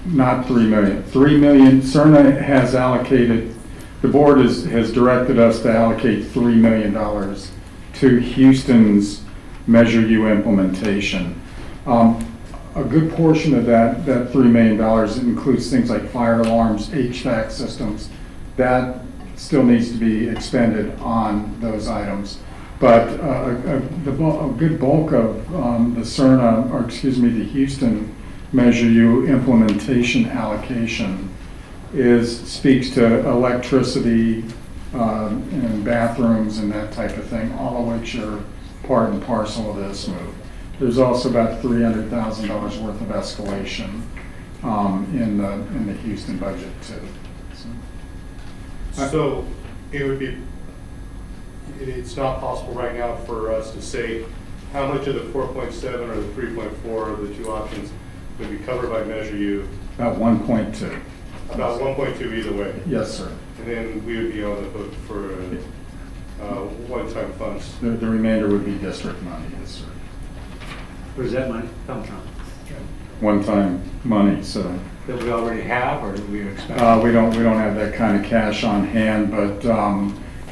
Speaker 19: not 3 million. 3 million, CERNA has allocated, the board has directed us to allocate $3 million to Houston's Measure U implementation. A good portion of that $3 million includes things like fire alarms, HVAC systems. That still needs to be expended on those items. But a good bulk of the CERNA, or excuse me, the Houston Measure U implementation allocation speaks to electricity and bathrooms and that type of thing, all of which are part and parcel of this move. There's also about $300,000 worth of escalation in the Houston budget too.
Speaker 21: So it would be, it's not possible right now for us to say how much of the 4.7 or the 3.4 of the two options would be covered by Measure U.
Speaker 19: About 1.2.
Speaker 21: About 1.2 either way.
Speaker 19: Yes, sir.
Speaker 21: And then we would be on the hook for one-time funds.
Speaker 19: The remainder would be district money, yes, sir.
Speaker 1: Where does that money come from?
Speaker 19: One-time money, so.
Speaker 1: That we already have, or do we expect?
Speaker 19: We don't have that kind of cash on hand, but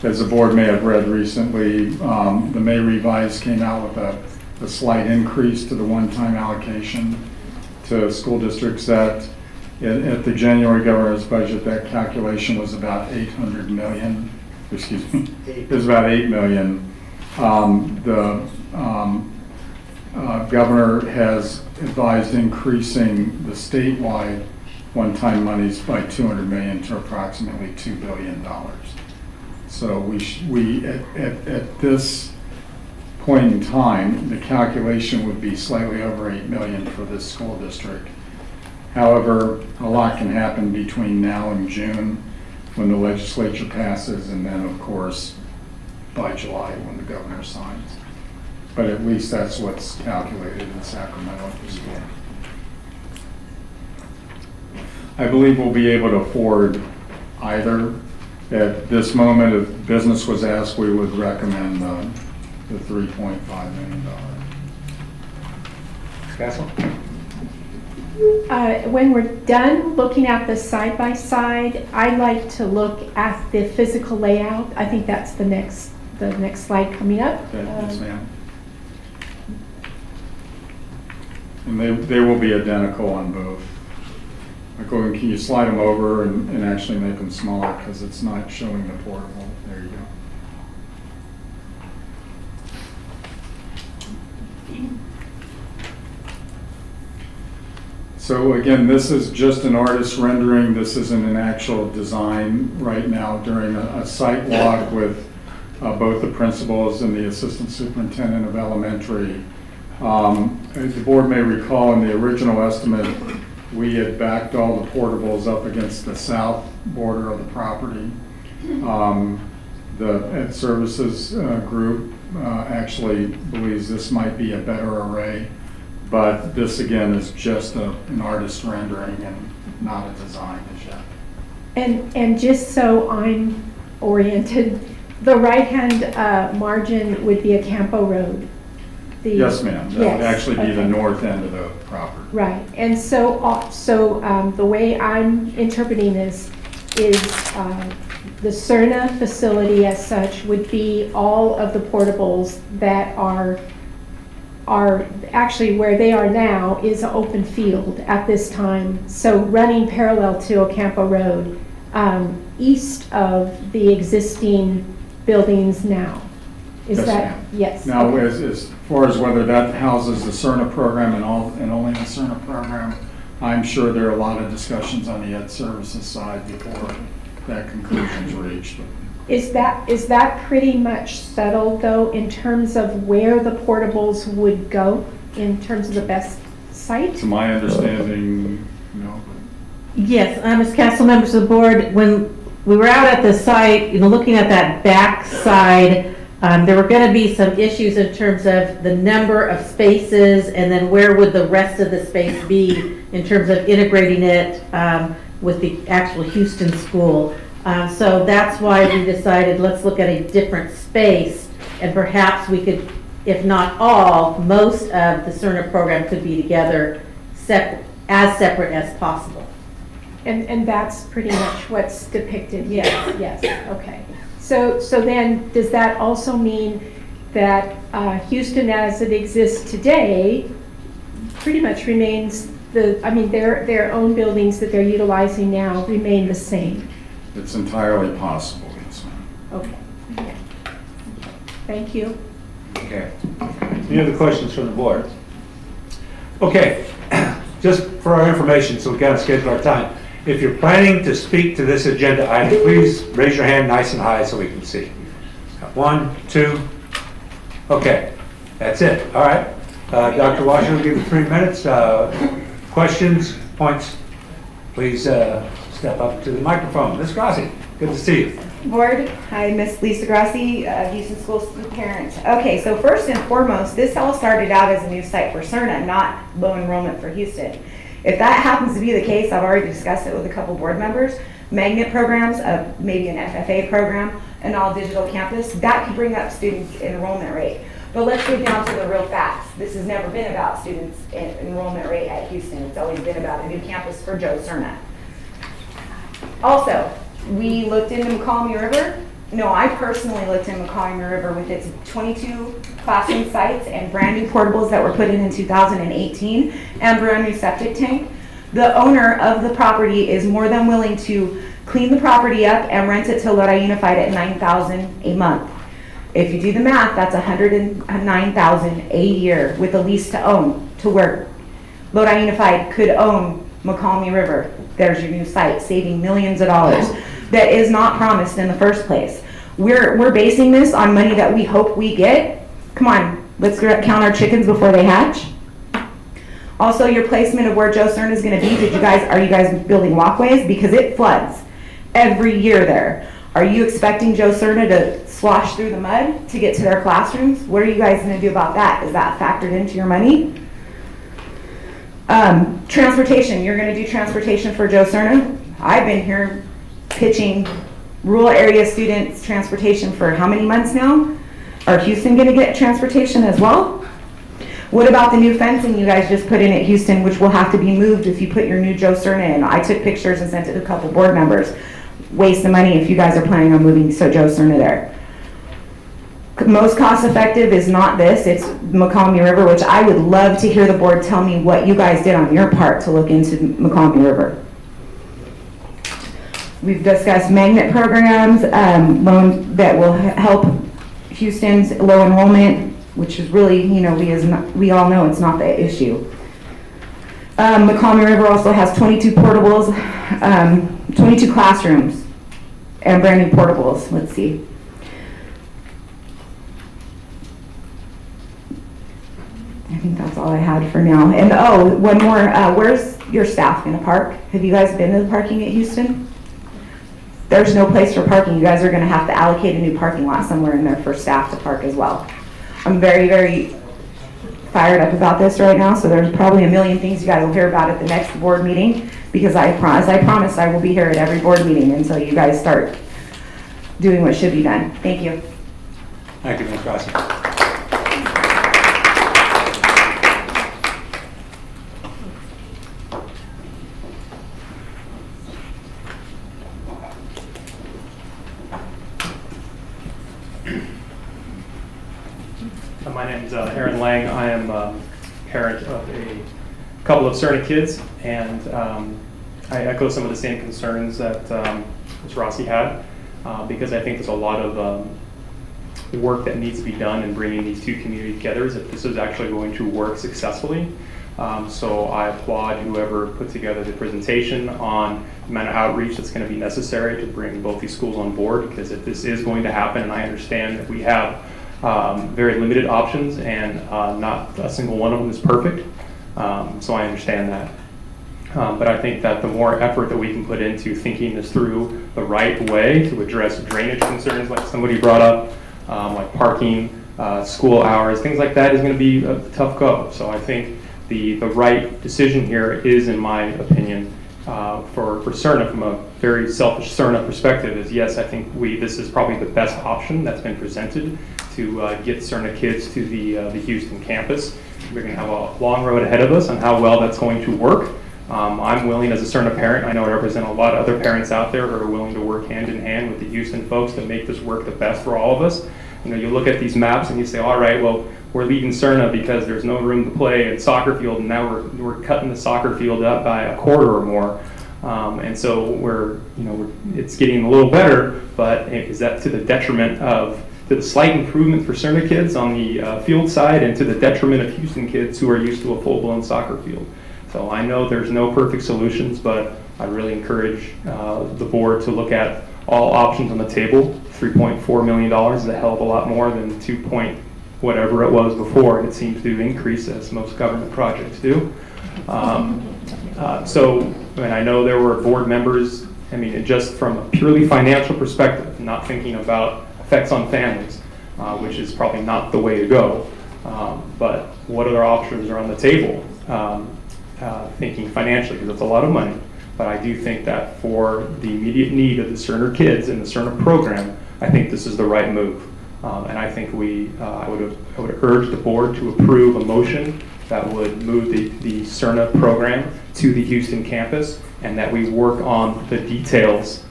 Speaker 19: as the board may have read recently, the May revise came out with a slight increase to the one-time allocation to school districts. That at the January governor's budget, that calculation was about 800 million. Excuse me, it was about 8 million. The governor has advised increasing the statewide one-time monies by 200 million to approximately $2 billion. So we at this point in time, the calculation would be slightly over 8 million for this school district. However, a lot can happen between now and June when the legislature passes, and then of course by July when the governor signs. But at least that's what's calculated in Sacramento at this point. I believe we'll be able to afford either. At this moment, if business was asked, we would recommend the $3.5 million.
Speaker 1: Castle?
Speaker 22: When we're done looking at the side-by-side, I'd like to look at the physical layout. I think that's the next slide coming up.
Speaker 19: Yes, ma'am. And they will be identical on both. Can you slide them over and actually make them smaller, because it's not showing the portable. There you go. So again, this is just an artist's rendering. This isn't an actual design right now. During a site walk with both the principals and the assistant superintendent of elementary, the board may recall in the original estimate, we had backed all the portables up against the south border of the property. The Ed Services group actually believes this might be a better array, but this again is just an artist rendering and not a design as yet.
Speaker 22: And just so I'm oriented, the right-hand margin would be a Campo Road.
Speaker 19: Yes, ma'am. That would
Speaker 22: Yes,
Speaker 19: actually be the
Speaker 22: okay.
Speaker 19: north end of the property.
Speaker 22: Right, and so the way I'm interpreting this is the CERNA facility as such would be all of the portables that are actually where they are now is an open field at this time. So running parallel to Ocampo Road, east of the existing buildings now. Is
Speaker 19: Yes,
Speaker 22: that?
Speaker 19: ma'am.
Speaker 22: Yes.
Speaker 19: Now,
Speaker 22: okay.
Speaker 19: as far as whether that houses the CERNA program and only the CERNA program, I'm sure there are a lot of discussions on the Ed Services side before that conclusion's reached.
Speaker 22: Is that pretty much settled, though, in terms of where the portables would go, in terms of the best site?
Speaker 19: To my understanding, no.
Speaker 4: Yes, as council members of the board, when we were out at the site, looking at that back side, there were going to be some issues in terms of the number of spaces and then where would the rest of the space be in terms of integrating it with the actual Houston school. So that's why we decided let's look at a different space and perhaps we could, if not all, most of the CERNA program could be together as separate as possible.
Speaker 22: And that's pretty much what's depicted here?
Speaker 4: Yes.
Speaker 22: Yes, okay. So then, does that also mean that Houston as it exists today pretty much remains their own buildings that they're utilizing now remain the same?
Speaker 19: It's entirely possible, yes, ma'am.
Speaker 22: Okay. Thank you.
Speaker 1: Okay. Any other questions from the board? Okay, just for our information, so we kind of schedule our time. If you're planning to speak to this agenda item, please raise your hand nice and high so we can see. 1, 2, okay, that's it, all right. Dr. Washer will give you 3 minutes. Questions, points, please step up to the microphone. Ms. Grassi, good to see you.
Speaker 5: Board, hi, Miss Lisa Grassi, Houston School parent. Okay, so first and foremost, this all started out as a new site for CERNA, not low enrollment for Houston. If that happens to be the case, I've already discussed it with a couple board members, magnet programs, maybe an FFA program, an all digital campus, that could bring up students' enrollment rate. But let's get down to the real facts. This has never been about students' enrollment rate at Houston. It's always been about a new campus for Joe CERNA. Also, we looked into McCallum River. No, I personally looked in McCallum River with its 22 classroom sites and brand new portables that were put in 2018 and brand new septic tank. The owner of the property is more than willing to clean the property up and rent it to Lodi Unified at $9,000 a month. If you do the math, that's $109,000 a year with a lease to own, to where Lodi Unified could own McCallum River. There's your new site, saving millions of dollars that is not promised in the first place. We're basing this on money that we hope we get. Come on, let's count our chickens before they hatch. Also, your placement of where Joe CERN is going to be. Are you guys building walkways? Because it floods every year there. Are you expecting Joe CERN to slosh through the mud to get to their classrooms? What are you guys going to do about that? Is that factored into your money? Transportation. You're going to do transportation for Joe CERN? I've been here pitching rural area students transportation for how many months now? Are Houston going to get transportation as well? What about the new fencing you guys just put in at Houston, which will have to be moved if you put your new Joe CERN in? I took pictures and sent it to a couple board members. Waste of money if you guys are planning on moving Joe CERN there. Most cost effective is not this, it's McCallum River, which I would love to hear the board tell me what you guys did on your part to look into McCallum River. We've discussed magnet programs, loans that will help Houston's low enrollment, which is really, we all know it's not the issue. McCallum River also has 22 portables, 22 classrooms, and brand new portables. Let's see. I think that's all I had for now. And oh, one more, where's your staff gonna park? Have you guys been to the parking at Houston? There's no place for parking. You guys are gonna have to allocate a new parking lot somewhere in there for staff to park as well. I'm very, very fired up about this right now, so there's probably a million things you guys will hear about at the next board meeting, because I promised I will be here at every board meeting until you guys start doing what should be done. Thank you.
Speaker 1: Thank you, Ms. Rossi.
Speaker 6: My name is Aaron Lang. I am a parent of a couple of CERNA kids, and I echo some of the same concerns that Ms. Rossi had, because I think there's a lot of work that needs to be done in bringing these two communities together if this is actually going to work successfully. So I applaud whoever put together the presentation on the amount of outreach that's going to be necessary to bring both these schools on board, because if this is going to happen, and I understand that we have very limited options, and not a single one of them is perfect. So I understand that. But I think that the more effort that we can put into thinking this through the right way to address drainage concerns like somebody brought up, like parking, school hours, things like that, is going to be a tough go. So I think the right decision here is, in my opinion, for CERNA, from a very selfish CERNA perspective, is yes, I think this is probably the best option that's been presented to get CERNA kids to the Houston campus. We're going to have a long road ahead of us on how well that's going to work. I'm willing, as a CERNA parent, I know I represent a lot of other parents out there who are willing to work hand in hand with the Houston folks to make this work the best for all of us. You know, you look at these maps and you say, all right, well, we're leaving CERNA because there's no room to play in soccer field, and now we're cutting the soccer field up by a quarter or more. And so it's getting a little better, but is that to the detriment to the slight improvement for CERNA kids on the field side, and to the detriment of Houston kids who are used to a full-blown soccer field? So I know there's no perfect solutions, but I really encourage the board to look at all options on the table. $3.4 million is a hell of a lot more than 2 point whatever it was before, and it seems to increase as most government projects do. And I know there were board members, I mean, just from a purely financial perspective, not thinking about effects on families, which is probably not the way to go. But what other options are on the table? Thinking financially, because it's a lot of money. But I do think that for the immediate need of the CERNA kids and the CERNA program, I think this is the right move. And I think I would urge the board to approve a motion that would move the CERNA program to the Houston campus, and that we work on the details,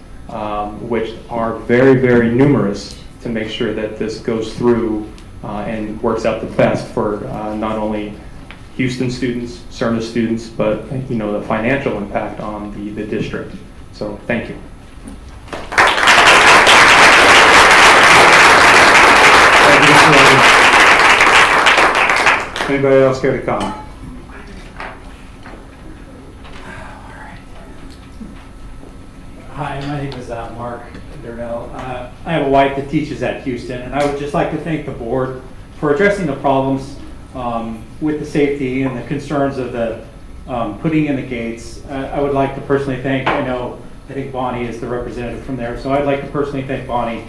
Speaker 6: which are very, very numerous, to make sure that this goes through and works out the best for not only Houston students, CERNA students, but the financial impact on the district. So thank you.
Speaker 1: Anybody else care to comment?
Speaker 8: Hi, my name is Mark Darnell. I have a wife that teaches at Houston, and I would just like to thank the board for addressing the problems with the safety and the concerns of the putting in the gates. I would like to personally thank, I think Bonnie is the representative from there, so I'd like to personally thank Bonnie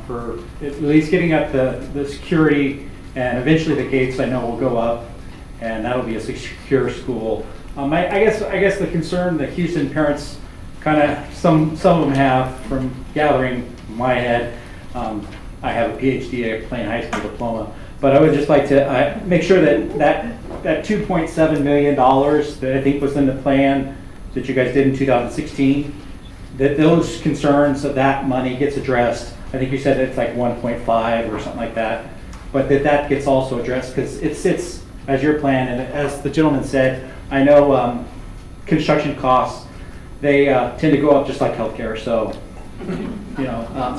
Speaker 8: for at least getting up the security, and eventually the gates I know will go up, and that'll be a secure school. I guess the concern that Houston parents kind of, some of them have, from gathering my head, I have a PhD, a plain high school diploma, but I would just like to make sure that $2.7 million that I think was in the plan that you guys did in 2016, that those concerns of that money gets addressed. I think you said it's like 1.5 or something like that, but that gets also addressed, because it sits as your plan. And as the gentleman said, I know construction costs, they tend to go up just like healthcare. So,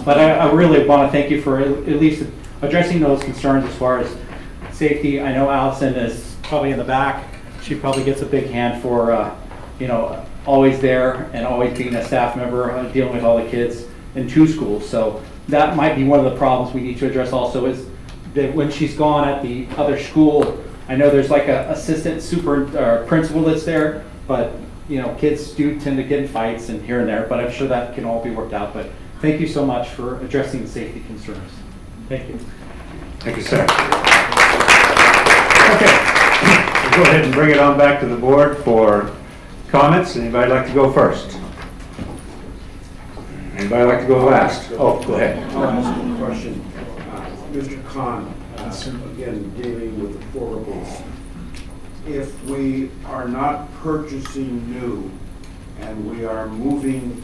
Speaker 8: but I really want to thank you for at least addressing those concerns as far as safety. I know Allison is probably in the back. She probably gets a big hand for, always there and always being a staff member, dealing with all the kids in 2 schools. So that might be one of the problems we need to address also, is that when she's gone at the other school, I know there's like a assistant principal that's there, but kids do tend to get in fights and here and there, but I'm sure that can all be worked out. But thank you so much for addressing the safety concerns. Thank you.
Speaker 1: Thank you, sir. Okay, we'll go ahead and bring it on back to the board for comments. Anybody like to go first? Anybody like to go last? Oh, go ahead.
Speaker 20: I'll ask a question. Mr. Khan, again, dealing with the portables. If we are not purchasing new and we are moving,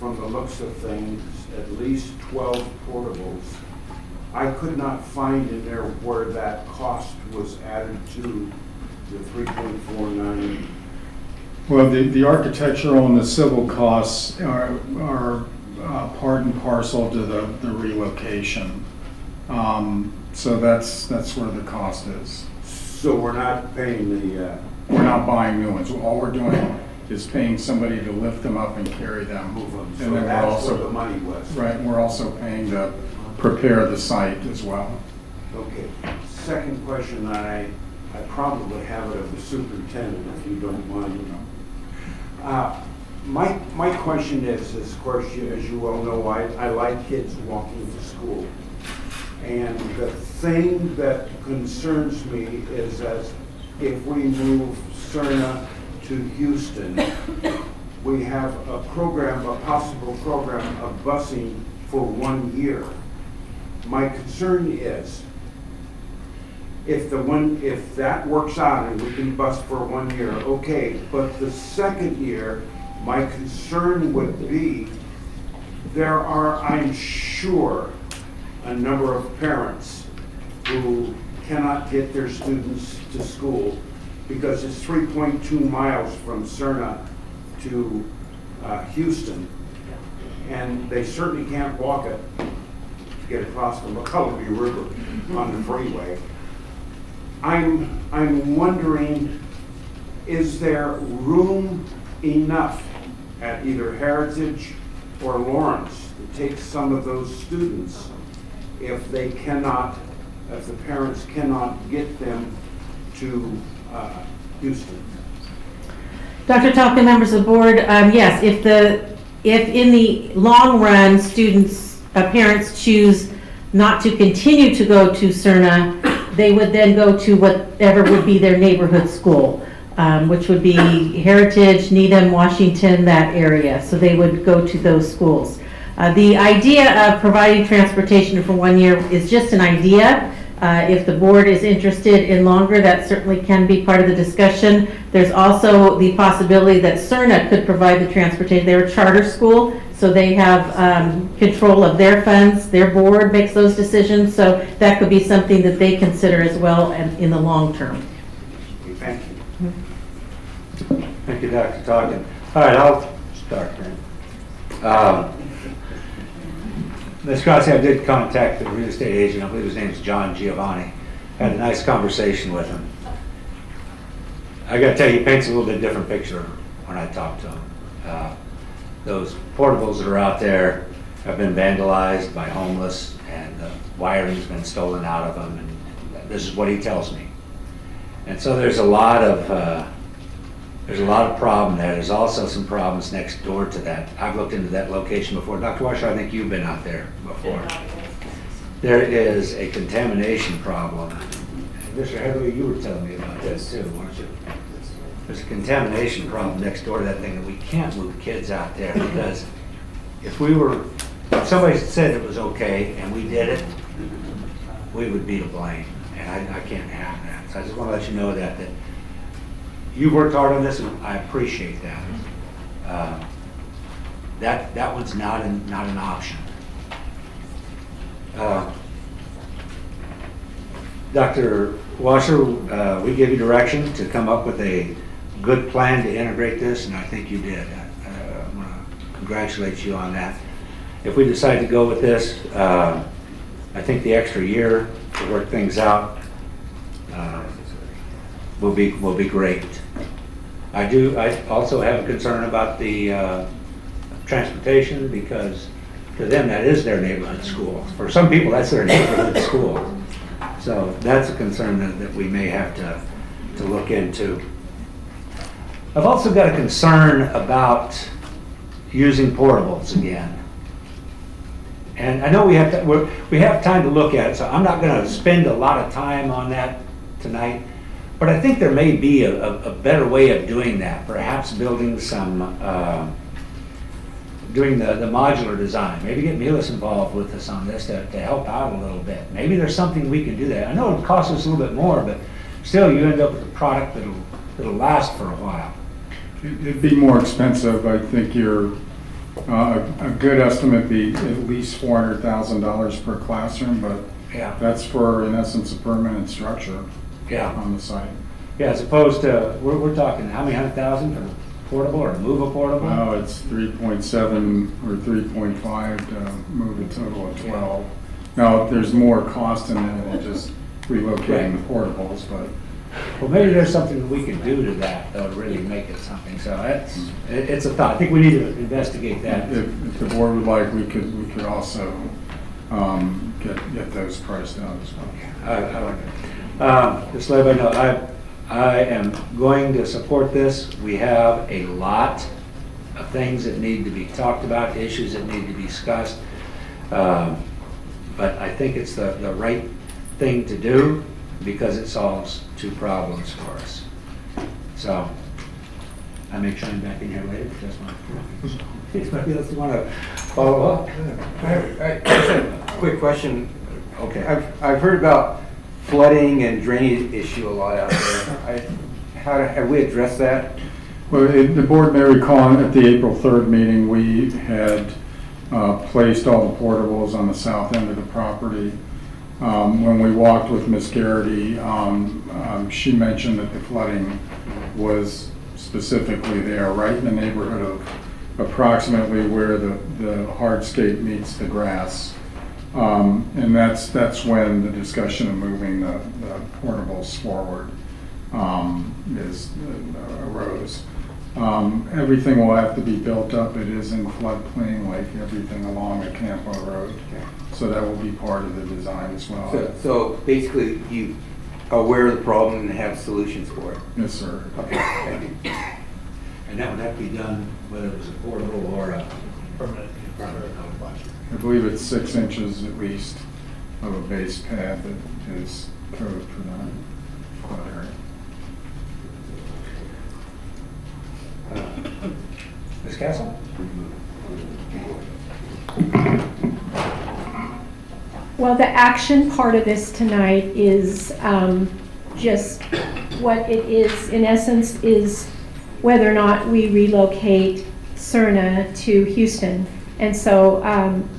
Speaker 20: from the looks of things, at least 12 portables, I could not find in there where that cost was added to the 3.49.
Speaker 19: Well, the architectural and the civil costs are part and parcel to the relocation. So that's where the cost is.
Speaker 20: So we're not paying the...
Speaker 19: We're not buying new ones. All we're doing is paying somebody to lift them up and carry them.
Speaker 20: Move them.
Speaker 19: So
Speaker 20: So
Speaker 19: then
Speaker 20: that's
Speaker 19: we're also,
Speaker 20: where the money was.
Speaker 19: right, we're also paying to prepare the site as well.
Speaker 20: Okay. Second question, I probably have it of the superintendent, if you don't mind. My question is, of course, as you well know, I like kids walking to school. And the thing that concerns me is that if we move Cerna to Houston, we have a program, a possible program of busing for 1 year. My concern is, if that works out and we can bus for 1 year, okay, but the second year, my concern would be, there are, I'm sure, a number of parents who cannot get their students to school because it's 3.2 miles from Cerna to Houston, and they certainly can't walk it to get across the McCullough River on the freeway. I'm wondering, is there room enough at either Heritage or Lawrence to take some of those students if the parents cannot get them to Houston?
Speaker 4: Dr. Talkin, members of the board, yes, if in the long run, parents choose not to continue to go to Cerna, they would then go to whatever would be their neighborhood school, which would be Heritage, Needham, Washington, that area. So they would go to those schools. The idea of providing transportation for 1 year is just an idea. If the board is interested in longer, that certainly can be part of the discussion. There's also the possibility that Cerna could provide the transportation. They're a charter school, so they have control of their funds. Their board makes those decisions, so that could be something that they consider as well in the long term.
Speaker 20: Thank you.
Speaker 1: Thank you, Dr. Talkin. All right, I'll start. Ms. Crosby, I did contact the real estate agent. I believe his name is John Giovanni. Had a nice conversation with him. I got to tell you, he paints a little bit different picture when I talk to him. Those portables that are out there have been vandalized by homeless, and the wiring's been stolen out of them, and this is what he tells me. And so there's a lot of problem there. There's also some problems next door to that. I've looked into that location before. Dr. Washer, I think you've been out there before. There is a contamination problem. Mr. Headley, you were telling me about this too, weren't you? There's a contamination problem next door to that thing, and we can't move kids out there because if somebody said it was okay and we did it, we would be to blame, and I can't have that. So I just want to let you know that you've worked hard on this, and I appreciate that. That one's not an option. Dr. Washer, we gave you direction to come up with a good plan to integrate this, and I think you did. I want to congratulate you on that. If we decide to go with this, I think the extra year to work things out will be great. I also have a concern about the transportation, because to them that is their neighborhood school. For some people, that's their neighborhood school. So that's a concern that we may have to look into. I've also got a concern about using portables again. And I know we have time to look at it, so I'm not going to spend a lot of time on that tonight. But I think there may be a better way of doing that, perhaps building some, doing the modular design. Maybe get Milas involved with us on this to help out a little bit. Maybe there's something we can do there. I know it'll cost us a little bit more, but still you end up with a product that'll last for a while.
Speaker 19: It'd be more expensive. I think a good estimate be at least $400,000 per classroom, but
Speaker 1: yeah,
Speaker 19: that's for, in essence, a permanent structure
Speaker 1: on
Speaker 19: the site.
Speaker 1: Yeah, as opposed to, we're talking how many 100,000 for portable or move a portable?
Speaker 19: Oh, it's 3.7 or 3.5 to move a total of 12. Now, there's more cost in that than just relocating the portables, but.
Speaker 1: Well, maybe there's something that we can do to that, though, to really make it something. So it's a thought. I think we need to investigate that.
Speaker 19: If the board would like, we could also get those priced out as well.
Speaker 1: I like it. Just to let everybody know, I am going to support this. We have a lot of things that need to be talked about, issues that need to be discussed. But I think it's the right thing to do because it solves two problems for us. So I may chime back in here later, but just want to, if anybody else want to follow up.
Speaker 7: I just a quick question.
Speaker 1: Okay.
Speaker 7: I've heard about flooding and drainage issue a lot out there. Have we addressed that?
Speaker 19: Well, the board may recall at the April 3rd meeting, we had placed all the portables on the south end of the property. When we walked with Ms. Garrity, she mentioned that the flooding was specifically there, right in the neighborhood of approximately where the hardscape meets the grass. And that's when the discussion of moving the portables forward arose. Everything will have to be built up. It is in floodplain, like everything along the Campo Road. So that will be part of the design as well.
Speaker 7: So basically, you are aware of the problem and have solutions for it?
Speaker 19: Yes, sir.
Speaker 7: Okay, thank you.
Speaker 1: And that would have to be done whether it was a portable or a permanent.
Speaker 19: I believe it's 6 inches at least of a base pad that is code for that area.
Speaker 1: Ms. Castle?
Speaker 22: Well, the action part of this tonight is just what it is, in essence, is whether or not we relocate CERNA to Houston. And so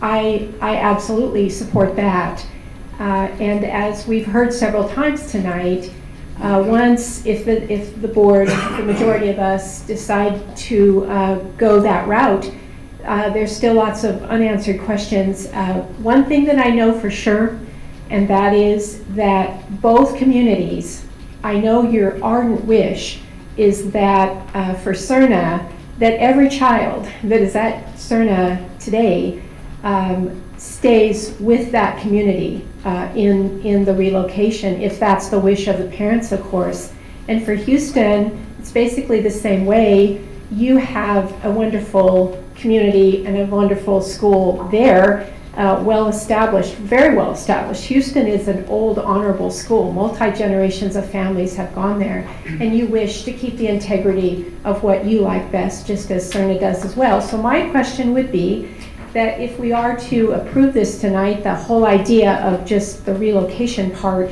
Speaker 22: I absolutely support that. And as we've heard several times tonight, once, if the board, the majority of us decide to go that route, there's still lots of unanswered questions. One thing that I know for sure, and that is that both communities, I know your ardent wish is that for CERNA, that every child that is at CERNA today stays with that community in the relocation, if that's the wish of the parents, of course. And for Houston, it's basically the same way. You have a wonderful community and a wonderful school there, well established, very well established. Houston is an old, honorable school. Multi-generations of families have gone there, and you wish to keep the integrity of what you like best, just as CERNA does as well. So my question would be that if we are to approve this tonight, the whole idea of just the relocation part,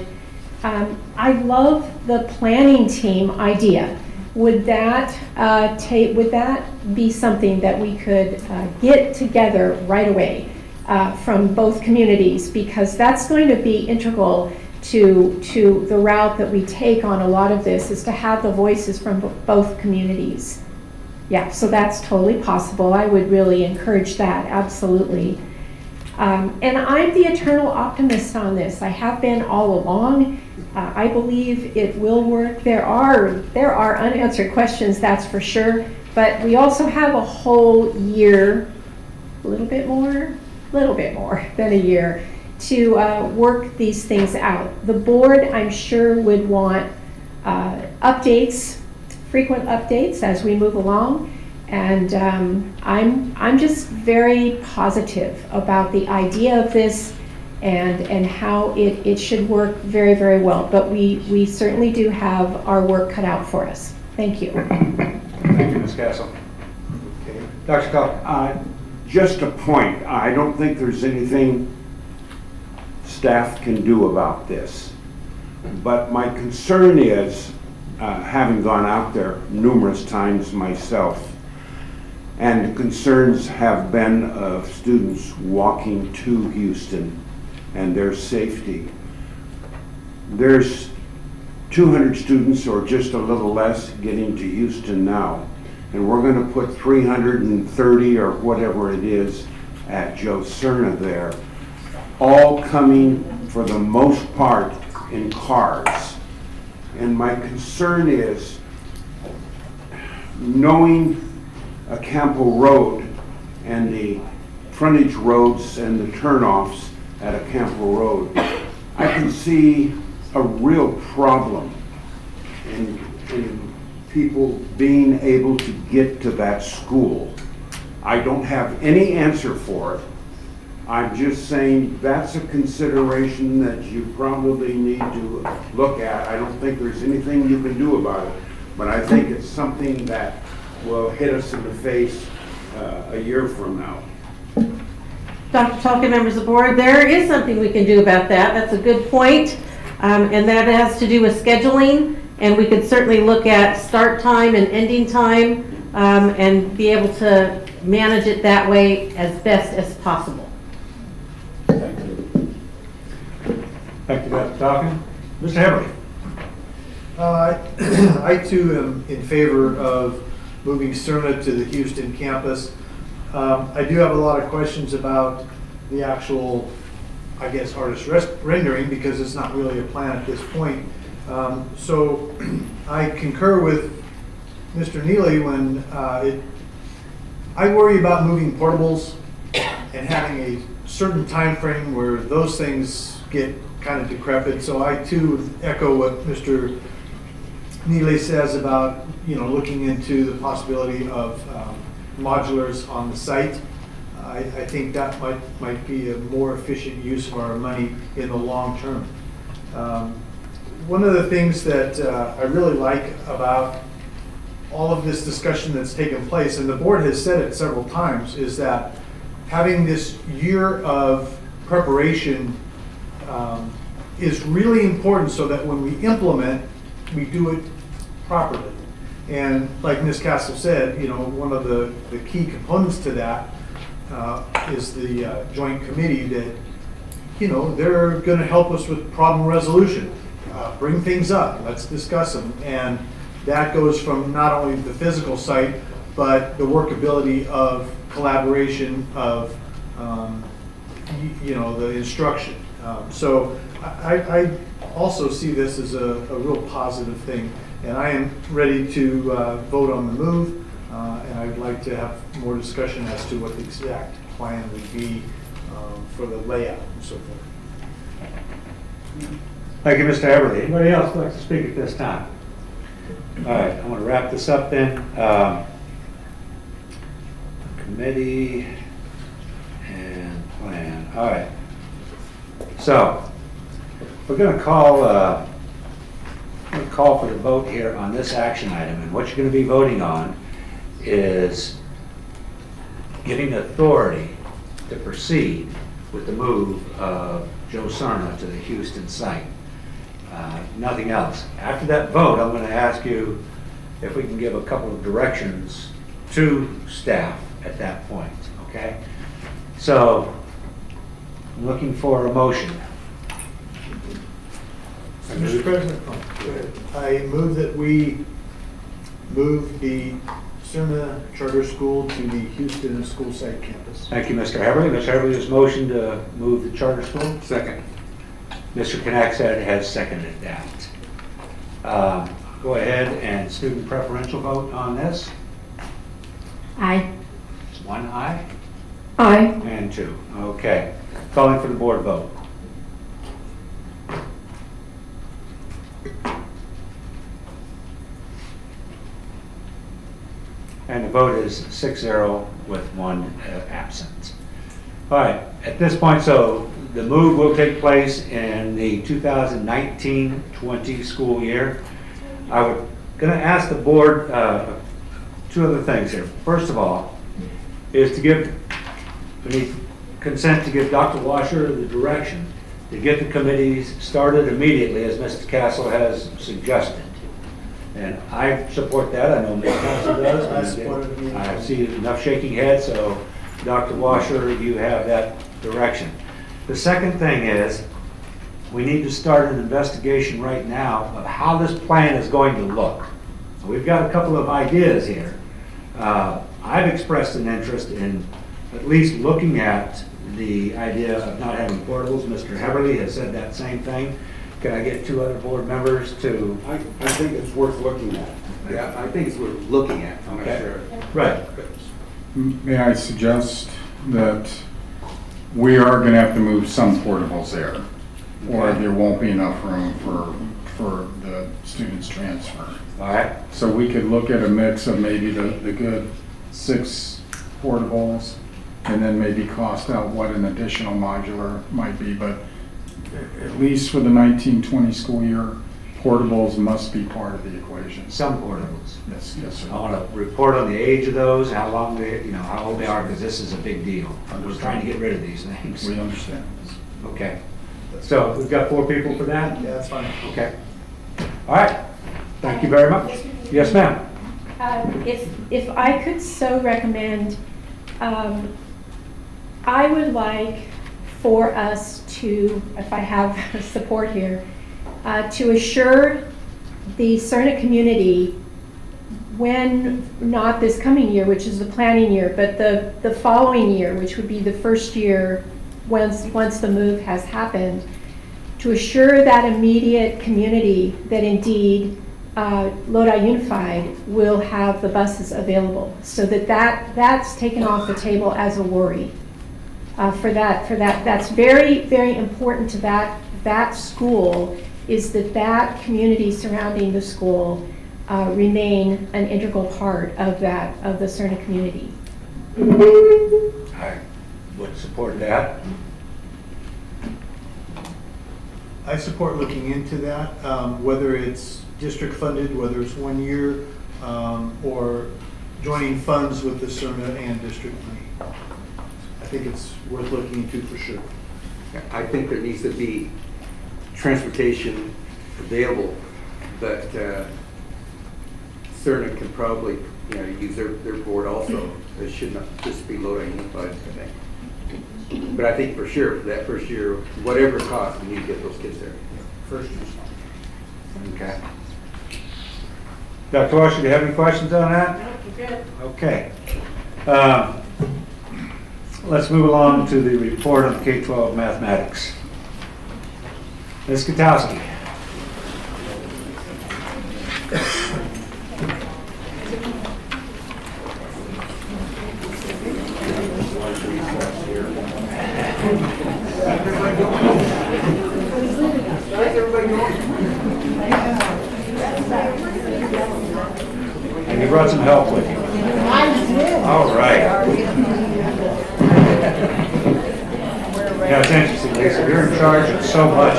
Speaker 22: I love the planning team idea. Would that be something that we could get together right away from both communities? Because that's going to be integral to the route that we take on a lot of this, is to have the voices from both communities. Yeah, so that's totally possible. I would really encourage that, absolutely. And I'm the eternal optimist on this. I have been all along. I believe it will work. There are unanswered questions, that's for sure. But we also have a whole year, a little bit more than a year, to work these things out. The board, I'm sure, would want updates, frequent updates as we move along. And I'm just very positive about the idea of this and how it should work very, very well. But we certainly do have our work cut out for us. Thank you.
Speaker 1: Thank you, Ms. Castle. Okay. Dr. Cobb.
Speaker 9: Just a point. I don't think there's anything staff can do about this. But my concern is, having gone out there numerous times myself, and concerns have been of students walking to Houston and their safety. There's 200 students or just a little less getting to Houston now, and we're going to put 330 or whatever it is at Joe Cerna there, all coming for the most part in cars. And my concern is, knowing a Campo Road and the frontage roads and the turnoffs at a Campo Road, I can see a real problem in people being able to get to that school. I don't have any answer for it. I'm just saying that's a consideration that you probably need to look at. I don't think there's anything you can do about it, but I think it's something that will hit us in the face a year from now.
Speaker 4: Dr. Talkin, members of the board, there is something we can do about that. That's a good point. And that has to do with scheduling. And we could certainly look at start time and ending time and be able to manage it that way as best as possible.
Speaker 1: Thank you. Thank you, Dr. Talkin. Mr. Heberly.
Speaker 13: I too am in favor of moving Cerna to the Houston campus. I do have a lot of questions about the actual, I guess, artist rendering, because it's not really a plan at this point. So I concur with Mr. Neely when I worry about moving portables and having a certain time frame where those things get kind of decrepit. So I too echo what Mr. Neely says about, looking into the possibility of modulars on the site. I think that might be a more efficient use of our money in the long term. One of the things that I really like about all of this discussion that's taken place, and the board has said it several times, is that having this year of preparation is really important so that when we implement, we do it properly. And like Ms. Castle said, one of the key components to that is the joint committee that, they're going to help us with problem resolution. Bring things up, let's discuss them. And that goes from not only the physical site, but the workability of collaboration of, the instruction. So I also see this as a real positive thing. And I am ready to vote on the move, and I'd like to have more discussion as to what the exact plan would be for the layout and so forth.
Speaker 1: Thank you, Mr. Heberly. Anybody else like to speak at this time? All right, I'm going to wrap this up then. Committee and plan. All right. So we're going to call for the vote here on this action item, and what you're going to be voting on is getting authority to proceed with the move of Joe Cerna to the Houston site. Nothing else. After that vote, I'm going to ask you if we can give a couple of directions to staff at that point, okay? So, I'm looking for a motion.
Speaker 13: Mr. President, I move that we move the Cerna Charter School to the Houston school site campus.
Speaker 1: Thank you, Mr. Heberly. Mr. Heberly has motioned to move the charter school. Second. Mr. Knaxhead has seconded that. Go ahead and student preferential vote on this.
Speaker 22: Aye.
Speaker 1: One aye
Speaker 22: Aye.
Speaker 1: and two. Okay. Calling for the board vote. and the vote is 6-0 with 1 absent. All right, at this point, so the move will take place in the 2019-20 school year. I would going to ask the board 2 other things here. First of all, is to give, we need consent to give Dr. Washer the direction to get the committees started immediately, as Mr. Castle has suggested. And I support that. I know Ms. Castle does.
Speaker 13: I support it.
Speaker 1: I see enough shaking heads, so Dr. Washer, you have that direction. The second thing is, we need to start an investigation right now of how this plan is going to look. So we've got a couple of ideas here. I've expressed an interest in at least looking at the idea of not having portables. Mr. Heberly has said that same thing. Can I get 2 other board members to?
Speaker 9: I think it's worth looking at.
Speaker 7: Yeah, I think it's worth looking at, I'm not
Speaker 1: Okay.
Speaker 7: sure.
Speaker 1: Right.
Speaker 19: May I suggest that we are going to have to move some portables there, or
Speaker 1: Okay.
Speaker 19: there won't be enough room for the students' transfer.
Speaker 1: All right.
Speaker 19: So we could look at a mix of maybe the good 6 portables, and then maybe cost out what an additional modular might be, but at least for the 19-20 school year, portables must be part of the equation.
Speaker 1: Some portables.
Speaker 19: Yes, yes, sir.
Speaker 1: I want to report on the age of those, how long they, how old they are, because this is a big deal. We're trying to get rid of these things.
Speaker 19: We understand.
Speaker 1: Okay. So we've got 4 people for that?
Speaker 13: Yeah, that's fine.
Speaker 1: Okay. All right. Thank you very much. Yes, ma'am.
Speaker 22: If I could so recommend, I would like for us to, if I have support here, to assure the Cerna community, when, not this coming year, which is the planning year, but the following year, which would be the first year once the move has happened, to assure that immediate community that indeed Lodi Unified will have the buses available, so that's taken off the table as a worry. That's very, very important to that school, is that community surrounding the school remain an integral part of the Cerna community.
Speaker 1: I would support that.
Speaker 13: I support looking into that, whether it's district funded, whether it's 1 year, or joining funds with the Cerna and district money. I think it's worth looking into for sure.
Speaker 7: I think there needs to be transportation available, but Cerna can probably, use their board also. It should not just be Lodi Unified, I think. But I think for sure, for that first year, whatever it costs, we need to get those kids there.
Speaker 13: First year.
Speaker 1: Okay. Dr. Washer, do you have any questions on that?
Speaker 22: No, you're good.
Speaker 1: Okay. Let's move along to the report on K-12 mathematics. Ms. Katowski. And you brought some help with you. All right. Yeah, it's interesting, Lisa. You're in charge of so much.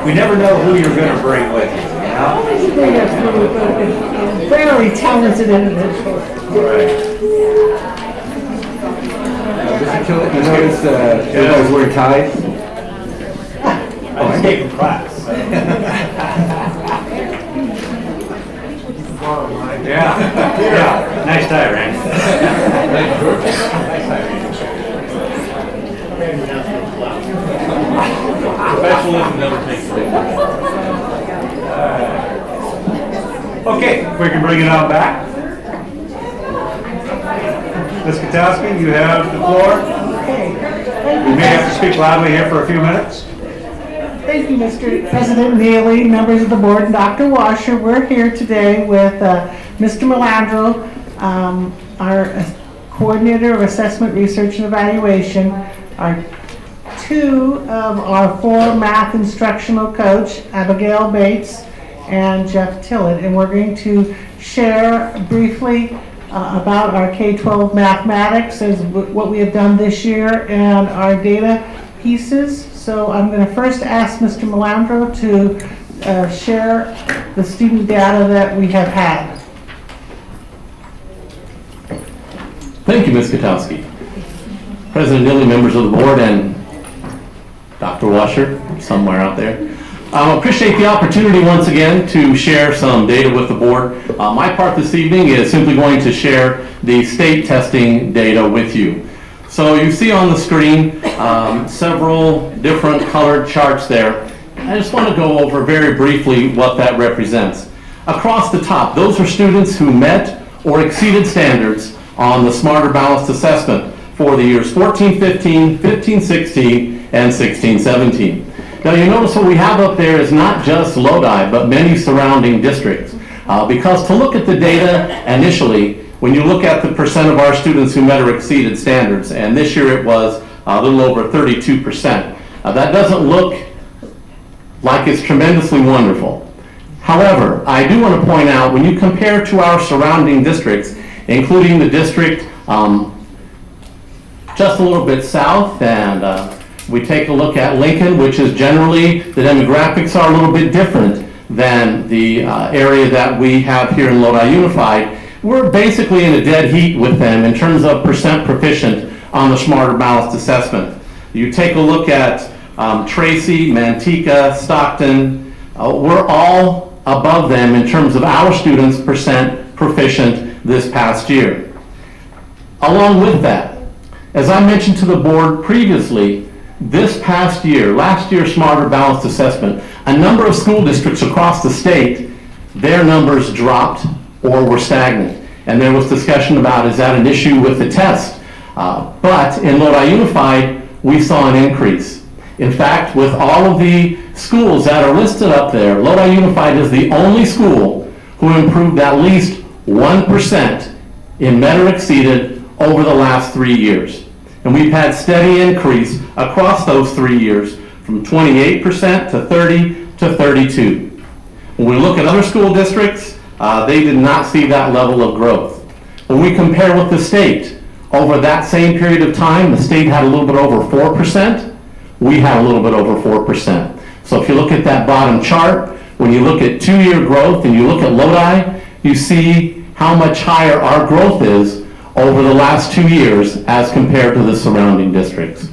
Speaker 1: We never know who you're going to bring with you.
Speaker 14: Very talented individual.
Speaker 1: Right.
Speaker 7: Mr. Tillett, you notice everybody's wearing ties?
Speaker 1: I was taking class. Yeah. Nice tie, Randy.
Speaker 3: Professionalism never takes away.
Speaker 1: Okay, if we can bring it on back. Ms. Katowski, you have the floor. You may have to speak loudly here for a few minutes.
Speaker 14: Thank you, Mr. President Neely, members of the board, and Dr. Washer. We're here today with Mr. Melandro, our coordinator of assessment, research, and evaluation, our 2 of our 4 math instructional coach, Abigail Bates and Jeff Tillett, and we're going to share briefly about our K-12 mathematics as what we have done this year and our data pieces. So I'm going to first ask Mr. Melandro to share the student data that we have had.
Speaker 10: Thank you, Ms. Katowski. President Nilly, members of the board, and Dr. Washer, somewhere out there. I appreciate the opportunity once again to share some data with the board. My part this evening is simply going to share the state testing data with you. So you see on the screen several different colored charts there. I just want to go over very briefly what that represents. Across the top, those are students who met or exceeded standards on the Smarter Balanced Assessment for the years 14-15, 15-16, and 16-17. Now you notice what we have up there is not just Lodi, but many surrounding districts. Because to look at the data initially, when you look at the percent of our students who met or exceeded standards, and this year it was a little over 32%. That doesn't look like it's tremendously wonderful. However, I do want to point out, when you compare to our surrounding districts, including the district just a little bit south, and we take a look at Lincoln, which is generally, the demographics are a little bit different than the area that we have here in Lodi Unified. We're basically in a dead heat with them in terms of percent proficient on the Smarter Balanced Assessment. You take a look at Tracy, Manteca, Stockton, we're all above them in terms of our students' percent proficient this past year. Along with that, as I mentioned to the board previously, this past year, last year's Smarter Balanced Assessment, a number of school districts across the state, their numbers dropped or were stagnant. And there was discussion about, is that an issue with the test? But in Lodi Unified, we saw an increase. In fact, with all of the schools that are listed up there, Lodi Unified is the only school who improved at least 1% in met or exceeded over the last 3 years. And we've had steady increase across those 3 years from 28% to 30 to 32. When we look at other school districts, they did not see that level of growth. When we compare with the state, over that same period of time, the state had a little bit over 4%, we had a little bit over 4%. So if you look at that bottom chart, when you look at 2-year growth and you look at Lodi, you see how much higher our growth is over the last 2 years as compared to the surrounding districts.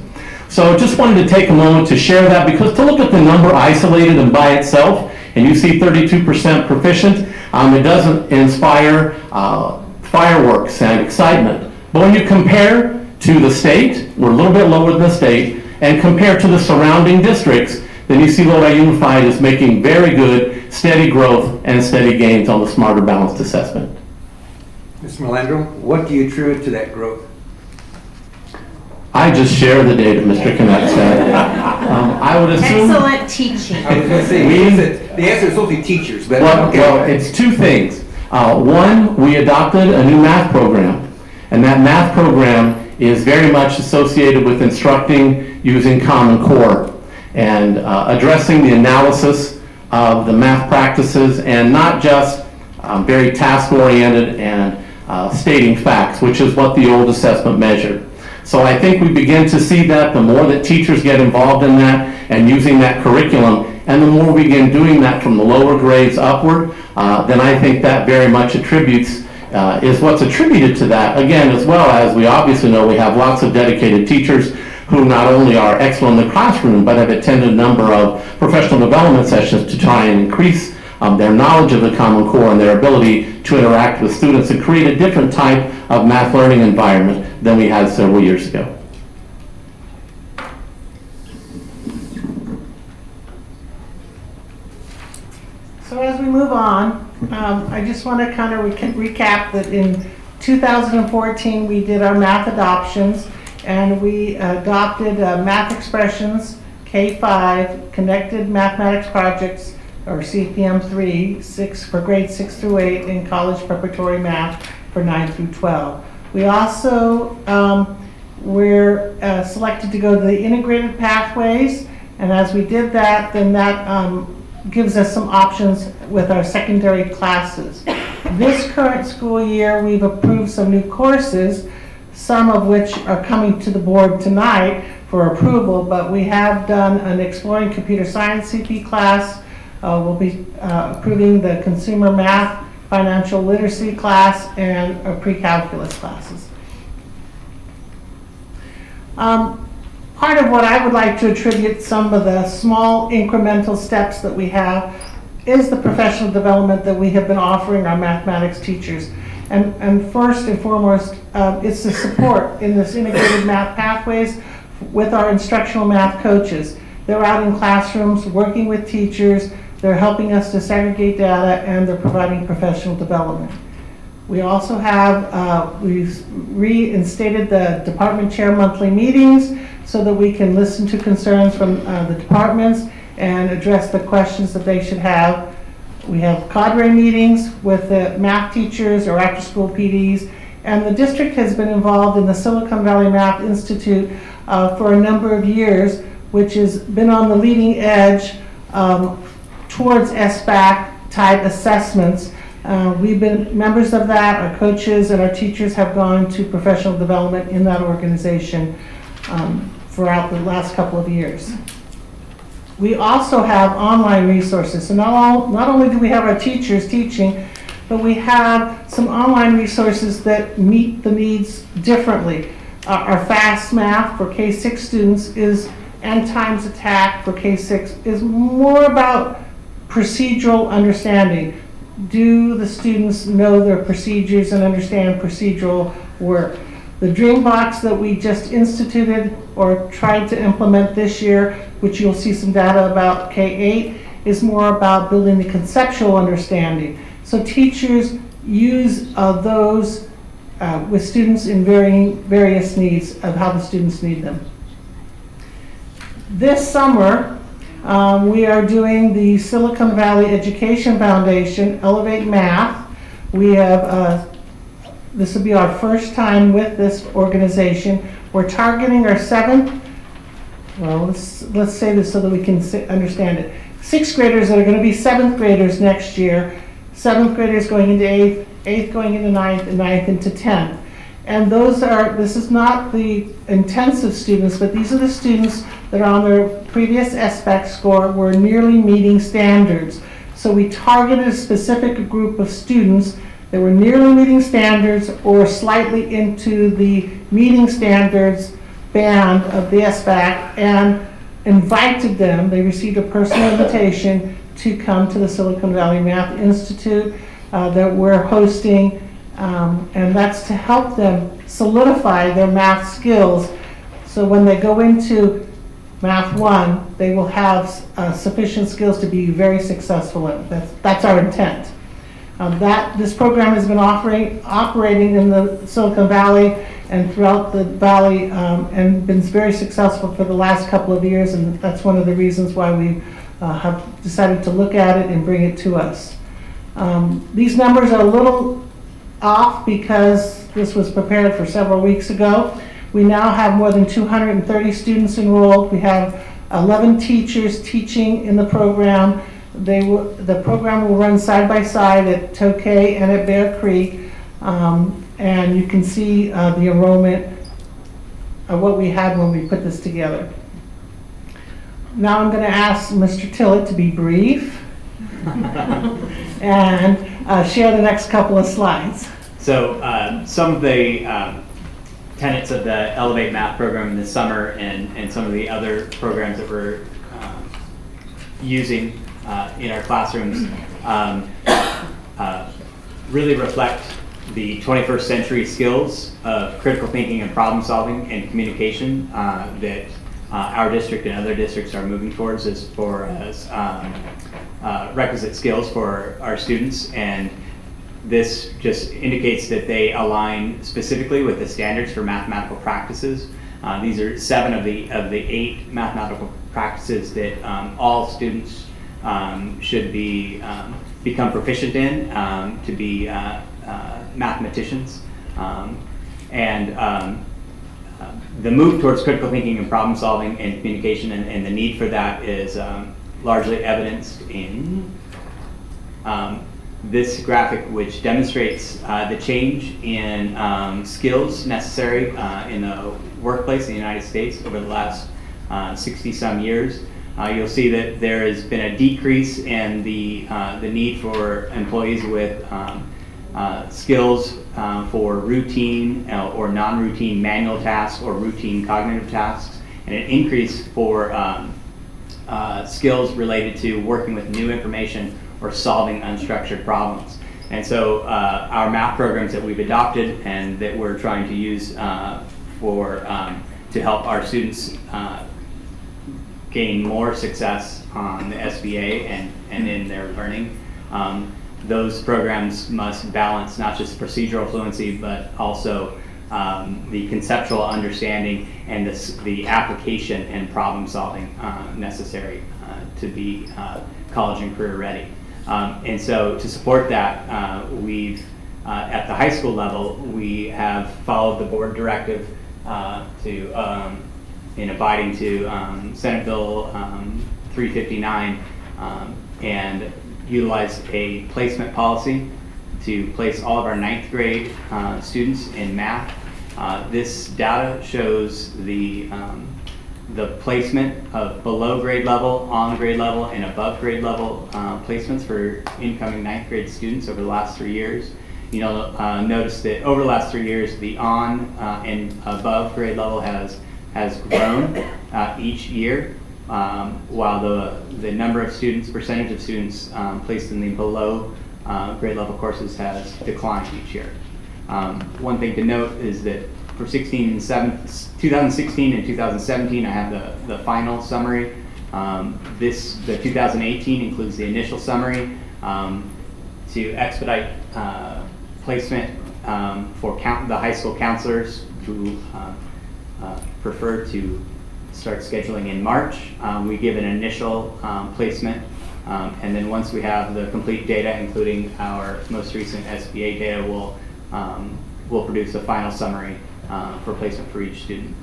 Speaker 10: So just wanted to take a moment to share that, because to look at the number isolated and by itself, and you see 32% proficient, it doesn't inspire fireworks and excitement. But when you compare to the state, we're a little bit lower than the state, and compare to the surrounding districts, then you see Lodi Unified is making very good, steady growth and steady gains on the Smarter Balanced Assessment.
Speaker 7: Mr. Melandro, what do you attribute to that growth?
Speaker 10: I just share the data, Mr. Connect said. I would assume...
Speaker 4: Excellent teaching.
Speaker 7: I was going to say, the answer is mostly teachers, but okay.
Speaker 10: Well, it's two things. One, we adopted a new math program, and that math program is very much associated with instructing using Common Core and addressing the analysis of the math practices, and not just very task-oriented and stating facts, which is what the old assessment measured. So I think we begin to see that the more that teachers get involved in that and using that curriculum, and the more we begin doing that from the lower grades upward, then I think that very much is what's attributed to that. Again, as well as we obviously know we have lots of dedicated teachers who not only are excellent in the classroom, but have attended a number of professional development sessions to try and increase their knowledge of the Common Core and their ability to interact with students and create a different type of math learning environment than we had several years ago.
Speaker 14: So as we move on, I just want to kind of recap that in 2014 we did our math adoptions, and we adopted math expressions, K-5, connected mathematics projects, or CPM 3, for grades 6 through 8 in college preparatory math for 9 through 12. We also were selected to go to the integrated pathways, and as we did that, then that gives us some options with our secondary classes. This current school year, we've approved some new courses, some of which are coming to the board tonight for approval, but we have done an Exploring Computer Science CP class. We'll be approving the Consumer Math, Financial Literacy class, and pre-calculus classes. Part of what I would like to attribute some of the small incremental steps that we have is the professional development that we have been offering our mathematics teachers. And first and foremost, it's the support in this integrated math pathways with our instructional math coaches. They're out in classrooms working with teachers, they're helping us to segregate data, and they're providing professional development. We also have, we've reinstated the department chair monthly meetings so that we can listen to concerns from the departments and address the questions that they should have. We have cadre meetings with the math teachers or after-school PDs, and the district has been involved in the Silicon Valley Math Institute for a number of years, which has been on the leading edge towards SBAC type assessments. We've been members of that. Our coaches and our teachers have gone to professional development in that organization throughout the last couple of years. We also have online resources. So not only do we have our teachers teaching, but we have some online resources that meet the needs differently. Our FAST math for K-6 students is, and times attack for K-6 is more about procedural understanding. Do the students know their procedures and understand procedural work? The dream box that we just instituted or tried to implement this year, which you'll see some data about K-8, is more about building the conceptual understanding. So teachers use those with students in various needs of how the students need them. This summer, we are doing the Silicon Valley Education Foundation Elevate Math. We have, this will be our first time with this organization. We're targeting our let's say this so that we can understand it. 6th graders that are going to be 7th graders next year, 7th graders going into 8th, 8th going into 9th, and 9th into 10th. And this is not the intensive students, but these are the students that are on their previous SBAC score were nearly meeting standards. So we targeted a specific group of students that were nearly meeting standards or slightly into the meeting standards band of the SBAC and invited them, they received a personal invitation to come to the Silicon Valley Math Institute that we're hosting, and that's to help them solidify their math skills. So when they go into Math 1, they will have sufficient skills to be very successful in it. That's our intent. This program has been operating in the Silicon Valley and throughout the valley and been very successful for the last couple of years, and that's one of the reasons why we have decided to look at it and bring it to us. These numbers are a little off because this was prepared for several weeks ago. We now have more than 230 students enrolled. We have 11 teachers teaching in the program. The program will run side by side at Tokay and at Bear Creek, and you can see the enrollment of what we had when we put this together. Now I'm going to ask Mr. Tillett to be brief and share the next couple of slides.
Speaker 11: So some of the tenets of the Elevate Math program this summer and some of the other programs that we're using in our classrooms really reflect the 21st century skills of critical thinking and problem solving and communication that our district and other districts are moving towards as requisite skills for our students. And this just indicates that they align specifically with the standards for mathematical practices. These are 7 of the 8 mathematical practices that all students should become proficient in to be mathematicians. The move towards critical thinking and problem solving and communication and the need for that is largely evidenced in this graphic, which demonstrates the change in skills necessary in the workplace in the United States over the last 60-some years. You'll see that there has been a decrease in the need for employees with skills for routine or non-routine manual tasks or routine cognitive tasks, and an increase for skills related to working with new information or solving unstructured problems. And so our math programs that we've adopted and that we're trying to use to help our students gain more success on the SBA and in their learning, those programs must balance not just procedural fluency, but also the conceptual understanding and the application and problem solving necessary to be college and career ready. And so to support that, we've, at the high school level, we have followed the board directive in abiding to Senate Bill 359 and utilized a placement policy to place all of our 9th grade students in math. This data shows the placement of below grade level, on grade level, and above grade level placements for incoming 9th grade students over the last 3 years. You'll notice that over the last 3 years, the on and above grade level has grown each year, while the number of students, percentage of students placed in the below grade level courses has declined each year. One thing to note is that for 2016 and 2017, I have the final summary. The 2018 includes the initial summary to expedite placement for the high school counselors who prefer to start scheduling in March. We give an initial placement, and then once we have the complete data, including our most recent SBA data, we'll produce a final summary for placement for each student.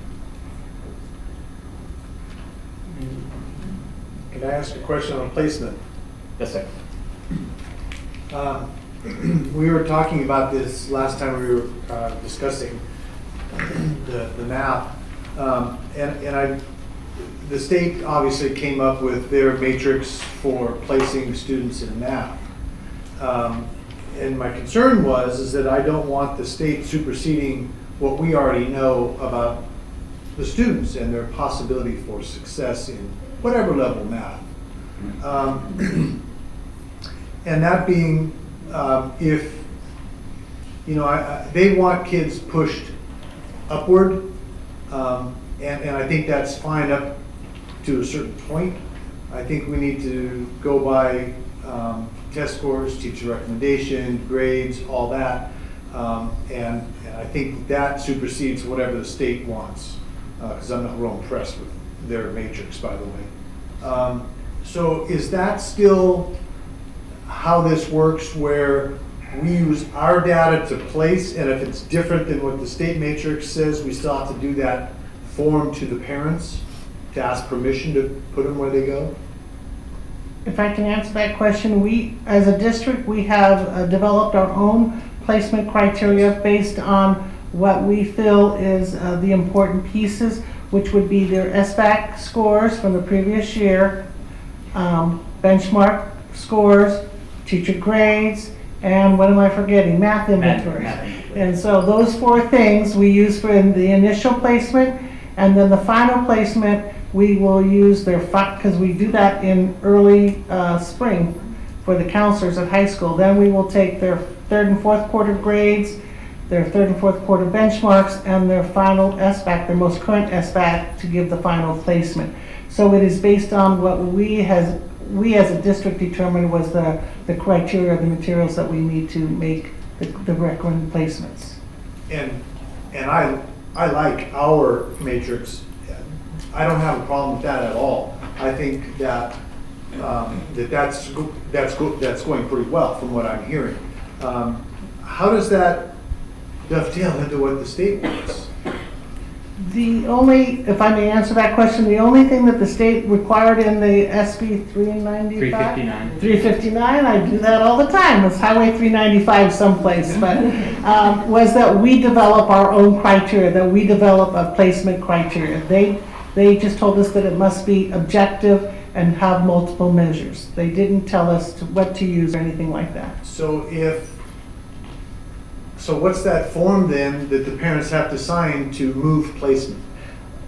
Speaker 13: Can I ask a question on placement?
Speaker 11: Yes, sir.
Speaker 13: We were talking about this last time we were discussing the math, the state obviously came up with their matrix for placing students in math. And my concern is that I don't want the state superseding what we already know about the students and their possibility for success in whatever level math. And that being, if, they want kids pushed upward, and I think that's fine up to a certain point. I think we need to go by test scores, teacher recommendation, grades, all that. And I think that supersedes whatever the state wants, because I'm not real impressed with their matrix, by the way. So is that still how this works, where we use our data to place, and if it's different than what the state matrix says, we still have to do that form to the parents to ask permission to put them where they go?
Speaker 14: If I can answer that question, we, as a district, we have developed our own placement criteria based on what we feel is the important pieces, which would be their SBAC scores from the previous year, benchmark scores, teacher grades, and what am I forgetting? Math inventories. And so those 4 things we use for the initial placement, and then the final placement we will use their, because we do that in early spring for the counselors at high school. Then we will take their 3rd and 4th quarter grades, their 3rd and 4th quarter benchmarks, and their final SBAC, their most current SBAC, to give the final placement. So it is based on what we as a district determined was the criteria, the materials that we need to make the recommended placements.
Speaker 13: And I like our matrix. I don't have a problem with that at all. I think that that's going pretty well from what I'm hearing. How does that dovetail into what the state wants?
Speaker 14: The only, if I may answer that question, the only thing that the state required in the SB 395?
Speaker 11: 359.
Speaker 14: 359, I do that all the time, it's Highway 395 someplace, but was that we develop our own criteria, that we develop a placement criteria. They just told us that it must be objective and have multiple measures. They didn't tell us what to use or anything like that.
Speaker 13: So what's that form then that the parents have to sign to move placement?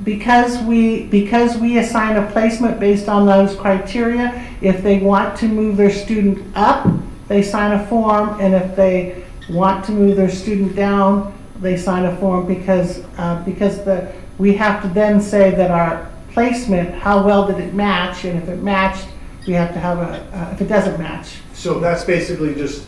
Speaker 14: Because we assign a placement based on those criteria, if they want to move their student up, they sign a form, and if they want to move their student down, they sign a form because we have to then say that our placement, how well did it match, and if it matched, we have to have if it doesn't match.
Speaker 13: So that's basically just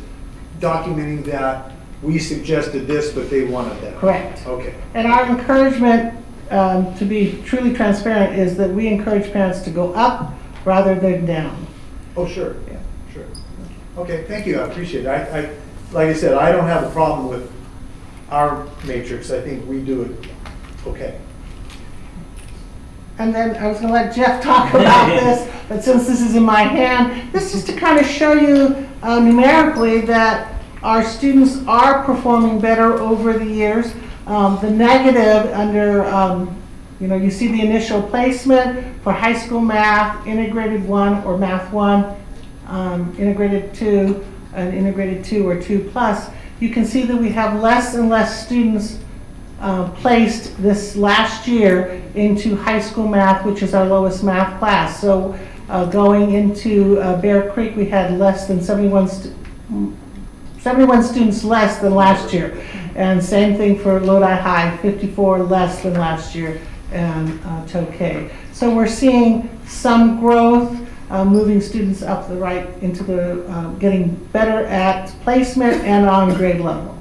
Speaker 13: documenting that we suggested this, but they wanted that.
Speaker 14: Correct.
Speaker 13: Okay.
Speaker 14: And our encouragement, to be truly transparent, is that we encourage parents to go up rather than down.
Speaker 13: Oh, sure. Yeah, sure. Okay, thank you. I appreciate it. I like I said, I don't have a problem with our matrix. I think we do it okay.
Speaker 14: And then I was going to let Jeff talk about this, but since this is in my hand, this is to kind of show you numerically that our students are performing better over the years. The negative under, you see the initial placement for high school math, integrated 1 or math 1, integrated 2, and integrated 2 or 2 plus. You can see that we have less and less students placed this last year into high school math, which is our lowest math class. So going into Bear Creek, we had less than 71 students less than last year. And same thing for Lodi High, 54 less than last year, and Tokay. So we're seeing some growth, moving students up the right into the, getting better at placement and on grade level.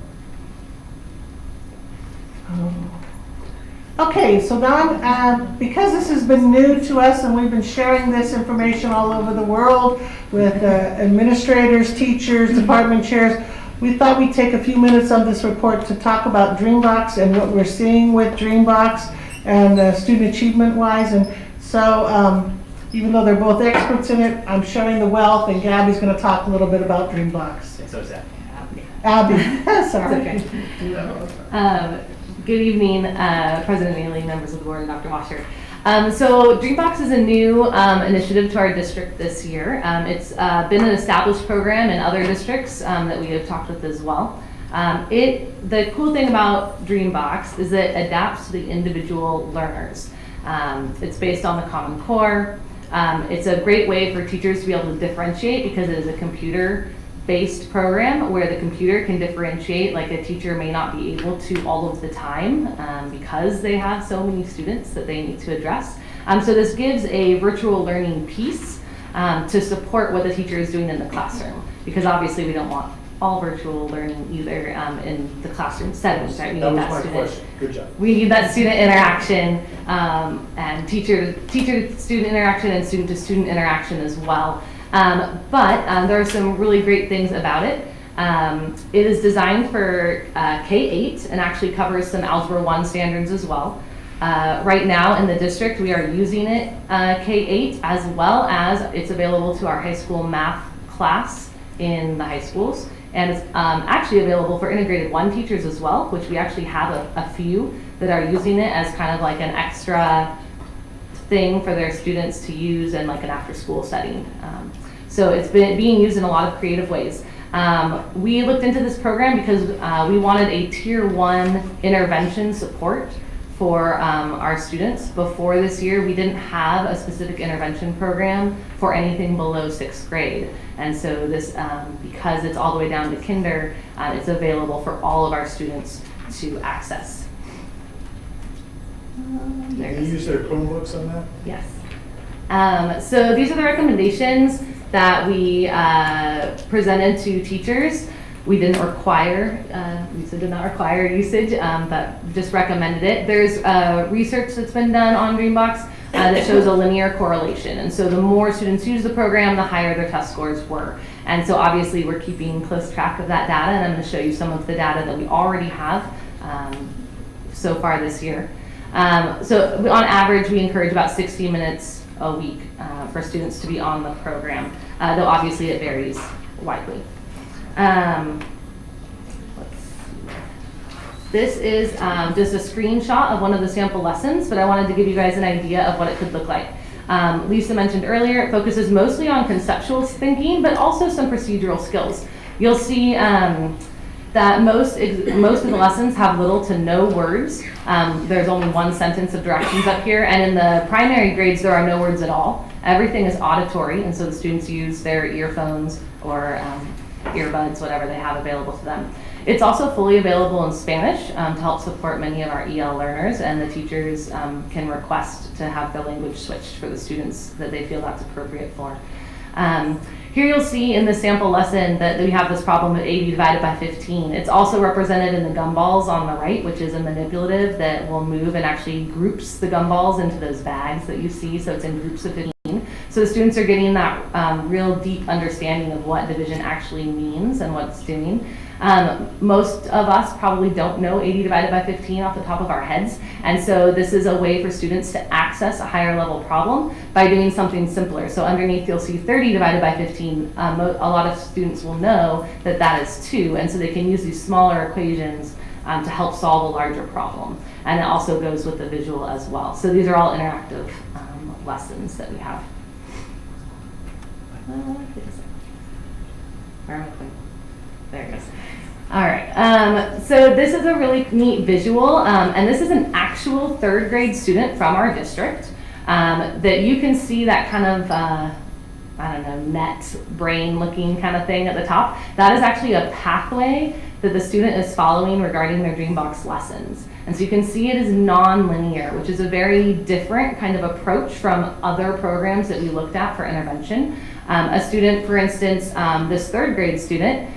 Speaker 14: Okay, so now, because this has been new to us and we've been sharing this information all over the world with administrators, teachers, department chairs, we thought we'd take a few minutes on this report to talk about Dreambox and what we're seeing with Dreambox and student achievement-wise. And so, even though they're both experts in it, I'm showing the wealth, and Gabby's going to talk a little bit about Dreambox.
Speaker 11: And so is that.
Speaker 14: Abby, sorry.
Speaker 15: It's okay. Good evening, President Neely, members of the board, and Dr. Washer. So Dreambox is a new initiative to our district this year. It's been an established program in other districts that we have talked with as well. The cool thing about Dreambox is it adapts to the individual learners. It's based on the Common Core. It's a great way for teachers to be able to differentiate because it is a computer-based program where the computer can differentiate, like a teacher may not be able to all of the time because they have so many students that they need to address. So this gives a virtual learning piece to support what the teacher is doing in the classroom, because obviously we don't want all virtual learning either in the classroom settings, right? We
Speaker 13: That
Speaker 15: need
Speaker 13: was
Speaker 15: that
Speaker 13: my
Speaker 15: student.
Speaker 13: question. Good job.
Speaker 15: We need that student interaction and teacher-to-student interaction and student-to-student interaction as well. But there are some really great things about it. It is designed for K-8 and actually covers some Algebra 1 standards as well. Right now in the district, we are using it K-8 as well as it's available to our high school math class in the high schools. And it's actually available for integrated 1 teachers as well, which we actually have a few that are using it as kind of like an extra thing for their students to use in like an after-school setting. So it's been being used in a lot of creative ways. We looked into this program because we wanted a tier 1 intervention support for our students. Before this year, we didn't have a specific intervention program for anything below 6th grade. And so this, because it's all the way down to kinder, it's available for all of our students to access.
Speaker 13: Do they use their Chromebooks on that?
Speaker 15: Yes. So these are the recommendations that we presented to teachers. We didn't require, Lisa did not require usage, but just recommended it. There's research that's been done on Dreambox that shows a linear correlation. And so the more students use the program, the higher their test scores were. And so obviously we're keeping close track of that data, and I'm going to show you some of the data that we already have so far this year. So on average, we encourage about 60 minutes a week for students to be on the program, though obviously it varies widely. This is just a screenshot of one of the sample lessons, but I wanted to give you guys an idea of what it could look like. Lisa mentioned earlier, it focuses mostly on conceptual thinking, but also some procedural skills. You'll see that most of the lessons have little to no words. There's only one sentence of directions up here, and in the primary grades, there are no words at all. Everything is auditory, and so the students use their earphones or earbuds, whatever they have available to them. It's also fully available in Spanish to help support many of our EL learners, and the teachers can request to have the language switched for the students that they feel that's appropriate for. Here you'll see in the sample lesson that we have this problem of 80 divided by 15. It's also represented in the gumballs on the right, which is a manipulative that will move and actually groups the gumballs into those bags that you see, so it's in groups of 15. So the students are getting that real deep understanding of what division actually means and what it's doing. Most of us probably don't know 80 divided by 15 off the top of our heads, and so this is a way for students to access a higher level problem by doing something simpler. So underneath you'll see 30 divided by 15. A lot of students will know that that is 2, and so they can use these smaller equations to help solve a larger problem. And it also goes with the visual as well. So these are all interactive lessons that we have. Where am I putting? There it goes. All right, so this is a really neat visual, and this is an actual 3rd grade student from our district that you can see that kind of, I don't know, net brain looking kind of thing at the top. That is actually a pathway that the student is following regarding their Dreambox lessons. And so you can see it is non-linear, which is a very different kind of approach from other programs that we looked at for intervention. A student, for instance, this 3rd grade student,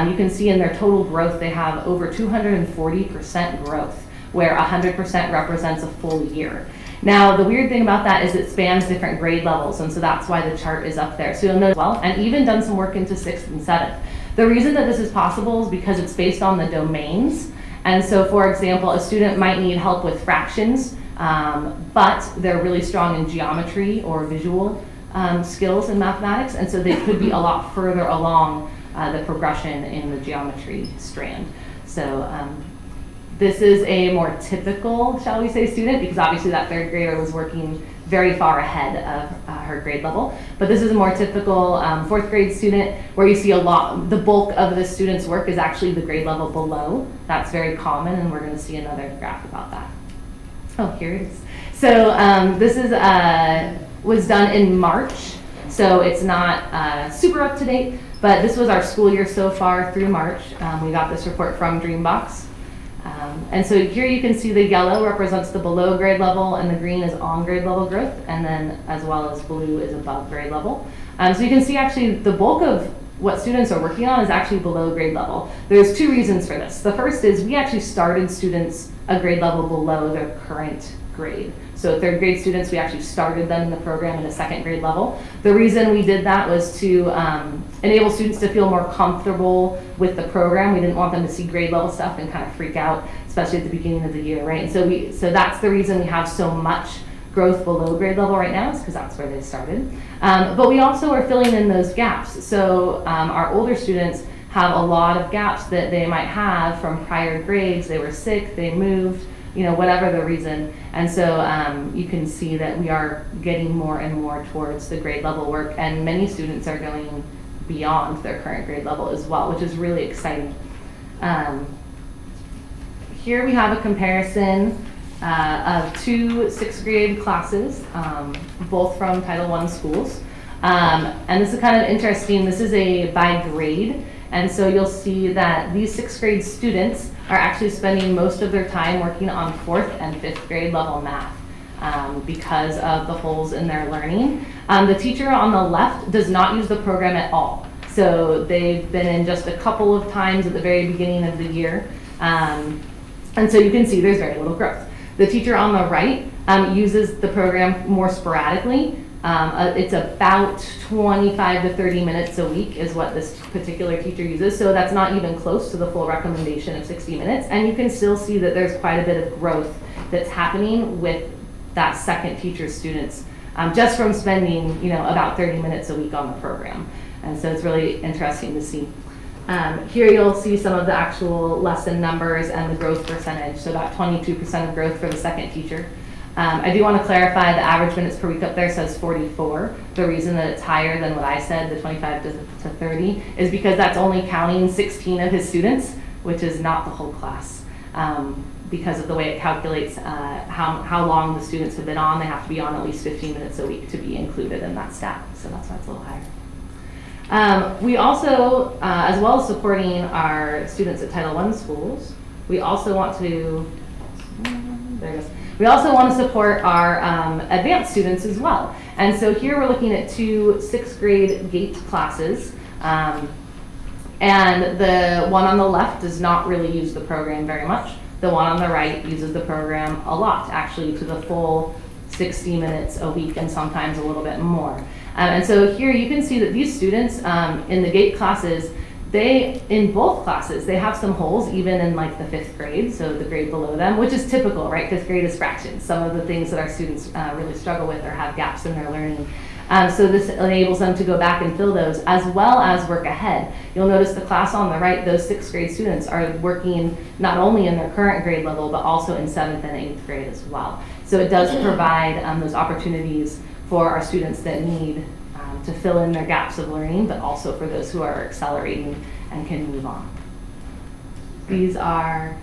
Speaker 15: you can see in their total growth, they have over 240% growth, where 100% represents a full year. Now, the weird thing about that is it spans different grade levels, and so that's why the chart is up there. So you'll know as well, and even done some work into 6th and 7th. The reason that this is possible is because it's based on the domains. And so, for example, a student might need help with fractions, but they're really strong in geometry or visual skills in mathematics, and so they could be a lot further along the progression in the geometry strand. So this is a more typical, shall we say, student, because obviously that 3rd grader was working very far ahead of her grade level. But this is a more typical 4th grade student where you see the bulk of the student's work is actually the grade level below. That's very common, and we're going to see another graph about that. Oh, here it is. So this is was done in March, so it's not super up to date, but this was our school year so far through March. We got this report from Dreambox. And so here you can see the yellow represents the below grade level, and the green is on grade level growth, and then as well as blue is above grade level. So you can see actually the bulk of what students are working on is actually below grade level. There's 2 reasons for this. The first is we actually started students a grade level below their current grade. So 3rd grade students, we actually started them in the program at a 2nd grade level. The reason we did that was to enable students to feel more comfortable with the program. We didn't want them to see grade level stuff and kind of freak out, especially at the beginning of the year, right? And so that's the reason we have so much growth below grade level right now, is because that's where they started. But we also are filling in those gaps. So our older students have a lot of gaps that they might have from prior grades. They were sick, they moved, whatever the reason. And so you can see that we are getting more and more towards the grade level work, and many students are going beyond their current grade level as well, which is really exciting. Here we have a comparison of 2 6th grade classes, both from Title I schools. And this is kind of interesting. This is a by grade. And so you'll see that these 6th grade students are actually spending most of their time working on 4th and 5th grade level math because of the holes in their learning. The teacher on the left does not use the program at all. So they've been in just a couple of times at the very beginning of the year. And so you can see there's very little growth. The teacher on the right uses the program more sporadically. It's about 25 to 30 minutes a week is what this particular teacher uses. So that's not even close to the full recommendation of 60 minutes. And you can still see that there's quite a bit of growth that's happening with that second teacher students, just from spending, about 30 minutes a week on the program. And so it's really interesting to see. Here you'll see some of the actual lesson numbers and the growth percentage. So about 22% of growth for the second teacher. I do want to clarify the average minutes per week up there says 44. The reason that it's higher than what I said, the 25 to 30, is because that's only counting 16 of his students, which is not the whole class. Because of the way it calculates how long the students have been on, they have to be on at least 15 minutes a week to be included in that stat. So that's why it's a little higher. We also, as well as supporting our students at Title I schools, we also want to, there it goes. We also want to support our advanced students as well. And so here we're looking at 2 6th grade GATE classes. And the one on the left does not really use the program very much. The one on the right uses the program a lot, actually to the full 60 minutes a week and sometimes a little bit more. And so here you can see that these students in the GATE classes, in both classes, they have some holes even in like the 5th grade, so the grade below them, which is typical, right? 5th grade is fractions. Some of the things that our students really struggle with or have gaps in their learning. So this enables them to go back and fill those as well as work ahead. You'll notice the class on the right, those 6th grade students are working not only in their current grade level, but also in 7th and 8th grade as well. So it does provide those opportunities for our students that need to fill in their gaps of learning, but also for those who are accelerating and can move on. These are,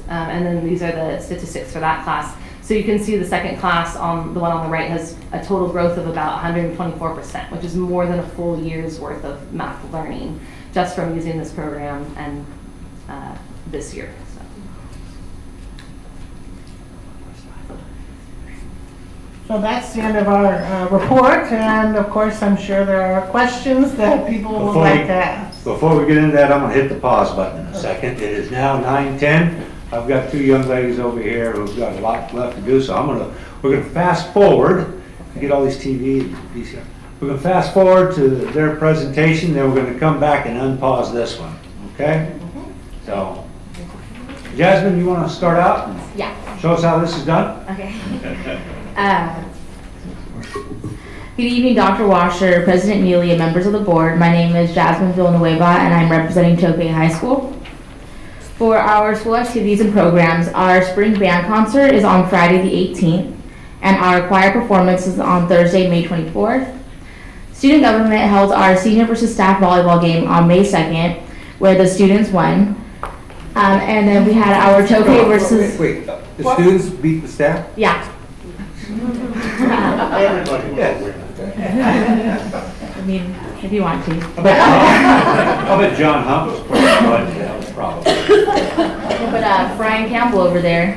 Speaker 15: and then these are the statistics for that class. So you can see the second class, the one on the right, has a total growth of about 124%, which is more than a full year's worth of math learning just from using this program and this year.
Speaker 14: So that's the end of our report, and of course, I'm sure there are questions that people would like to ask.
Speaker 1: Before we get into that, I'm gonna hit the pause button in a second. It is now 9:10. I've got 2 young ladies over here who've got a lot left to do, so we're gonna fast forward, get all these TV and VCR. We're gonna fast forward to their presentation, then we're gonna come back and unpause this one, okay? So, Jasmine, you wanna start out?
Speaker 16: Yeah.
Speaker 1: Show us how this is done?
Speaker 16: Okay. Good evening, Dr. Washer, President Neely, and members of the board. My name is Jasmine Villanueva, and I'm representing Tokay High School. For our school activities and programs, our spring band concert is on Friday the 18th, and our choir performance is on Thursday, May 24th. Student government held our senior versus staff volleyball game on May 2nd, where the students won. And then we had our Tokay versus...
Speaker 7: Wait, the students beat the staff?
Speaker 16: Yeah. I mean, if you want to.
Speaker 1: I bet John Hunt was probably.
Speaker 16: But Brian Campbell over there.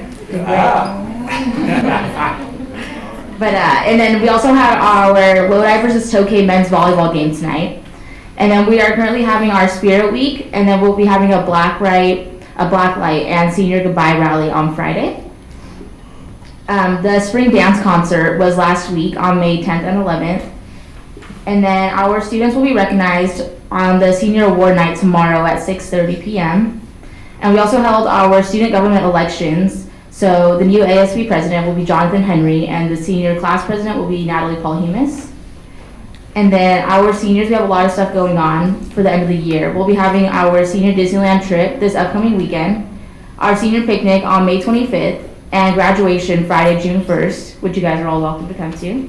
Speaker 16: But and then we also have our Lodi versus Tokay men's volleyball game tonight. And then we are currently having our Spirit Week, and then we'll be having a black light and senior goodbye rally on Friday. The spring dance concert was last week on May 10th and 11th. And then our students will be recognized on the senior award night tomorrow at 6:30 p.m. And we also held our student government elections. So the new ASB president will be Jonathan Henry, and the senior class president will be Natalie Paul-Hemus. And then our seniors, we have a lot of stuff going on for the end of the year. We'll be having our senior Disneyland trip this upcoming weekend, our senior picnic on May 25th, and graduation Friday, June 1st, which you guys are all welcome to come to.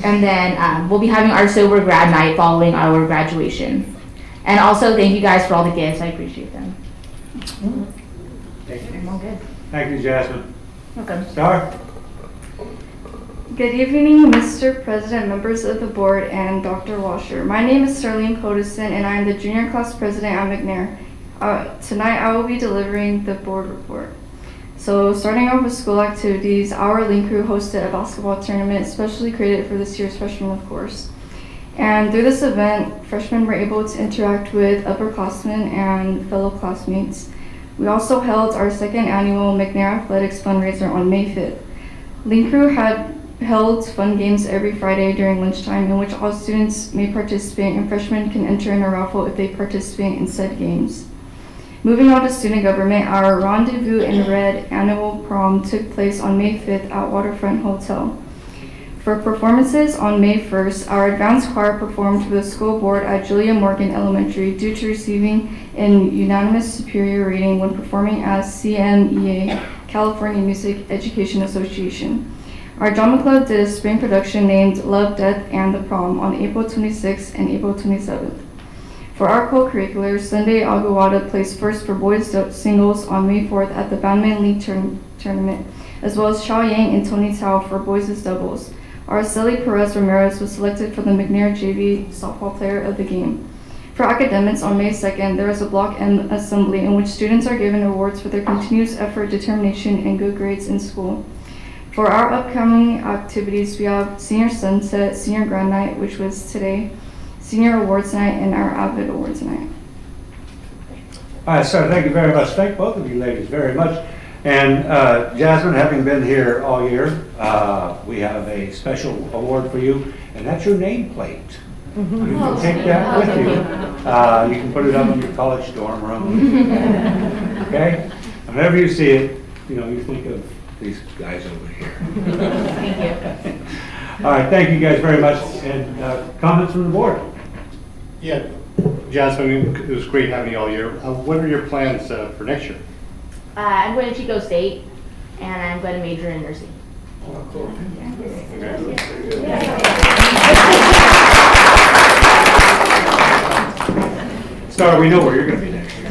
Speaker 16: And then we'll be having our sober grad night following our graduation. And also, thank you guys for all the gifts. I appreciate them.
Speaker 1: Thank you.
Speaker 16: I'm all good.
Speaker 1: Thank you, Jasmine.
Speaker 16: Welcome.
Speaker 1: Star?
Speaker 17: Good evening, Mr. President, members of the board, and Dr. Washer. My name is Starlene Podison, and I am the junior class president at McNair. Tonight, I will be delivering the board report. So, starting off with school activities, our Lean Crew hosted a basketball tournament specially created for this year's freshmen, of course. And through this event, freshmen were able to interact with upperclassmen and fellow classmates. We also held our second annual McNair Athletics fundraiser on May 5th. Lean Crew had held fun games every Friday during lunchtime in which all students may participate, and freshmen can enter in a raffle if they participate in said games. Moving on to student government, our Rendezvous in Red annual prom took place on May 5th at Waterfront Hotel. For performances on May 1st, our advanced choir performed for the school board at Julia Morgan Elementary due to receiving an unanimous superior rating when performing as CMEA, California Music Education Association. Our drama club did a spring production named Love, Death, and the Prom on April 26th and April 27th. For our co-curriculars, Sunday Aguada placed first for boys singles on May 4th at the Bandman League tournament, as well as Chao Yang and Tony Tao for boys' doubles. Araceli Perez Ramirez was selected for the McNair JV softball player of the game. For academics, on May 2nd, there is a block M assembly in which students are given awards for their continuous effort, determination, and good grades in school. For our upcoming activities, we have Senior Sunset, Senior Grand Night, which was today, Senior Awards Night, and our Avid Awards Night.
Speaker 1: All right, sir, thank you very much. Thank both of you ladies very much. And Jasmine, having been here all year, we have a special award for you, and that's your nameplate. You can take that with you. You can put it up in your college dorm room. Okay? And whenever you see it, you think of these guys over here.
Speaker 15: Thank you.
Speaker 1: All right, thank you guys very much. And comments from the board?
Speaker 21: Yeah, Jasmine, it was great having you all year. What are your plans for next year?
Speaker 16: I'm going to Chico State, and I'm going to major in nursing.
Speaker 21: Oh, cool.
Speaker 1: Star, we know where you're going to be next year.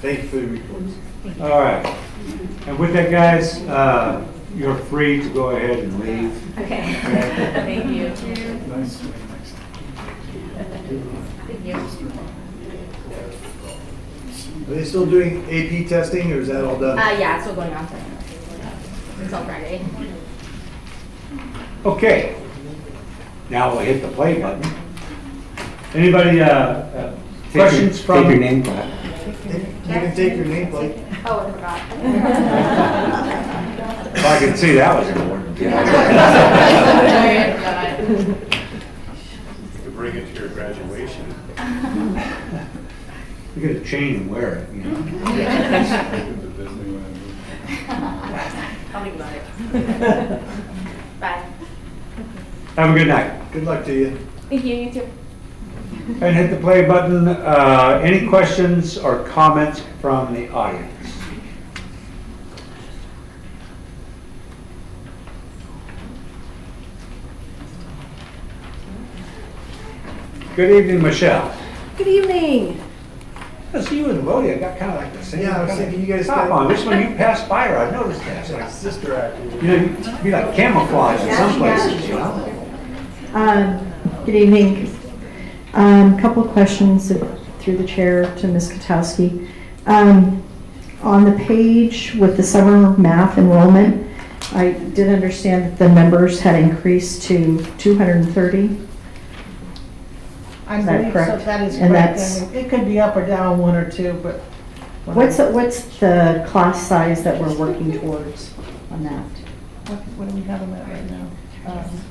Speaker 13: Thank you for the reports.
Speaker 1: All right. And with that, guys, you're free to go ahead and leave.
Speaker 15: Okay. Thank you.
Speaker 13: Nice.
Speaker 15: Thank you.
Speaker 13: Are they still doing AP testing, or is that all done?
Speaker 16: Yeah, it's still going on until Friday.
Speaker 1: Okay. Now we'll hit the play button. Anybody, questions from?
Speaker 7: Take your name plate.
Speaker 13: You can take your name plate.
Speaker 16: Oh, I forgot.
Speaker 1: Well, I can see that was important.
Speaker 21: To bring it to your graduation.
Speaker 1: You get a chain and wear it,
Speaker 15: I'll think about it. Bye.
Speaker 1: Have a good night.
Speaker 13: Good luck to you.
Speaker 15: Thank you, you too.
Speaker 1: And hit the play button. Any questions or comments from the audience? Good evening, Michelle.
Speaker 2: Good evening.
Speaker 1: I see you and Vodia got kind of like the same.
Speaker 13: Yeah, I was thinking you guys
Speaker 1: Top
Speaker 13: got-
Speaker 1: on. Which one you passed by her? I noticed that.
Speaker 13: It's like sister act.
Speaker 1: You'd be like camouflage in some places,
Speaker 2: Good evening. Couple of questions through the chair to Ms. Katowski. On the page with the summer math enrollment, I did understand that the numbers had increased to 230.
Speaker 14: I
Speaker 2: Is that
Speaker 14: believe so,
Speaker 2: correct?
Speaker 14: that is
Speaker 2: And
Speaker 14: correct.
Speaker 2: that's-
Speaker 14: I mean, it could be up or down one or two, but.
Speaker 2: What's the class size that we're working towards on that?
Speaker 14: What do we have on that right now?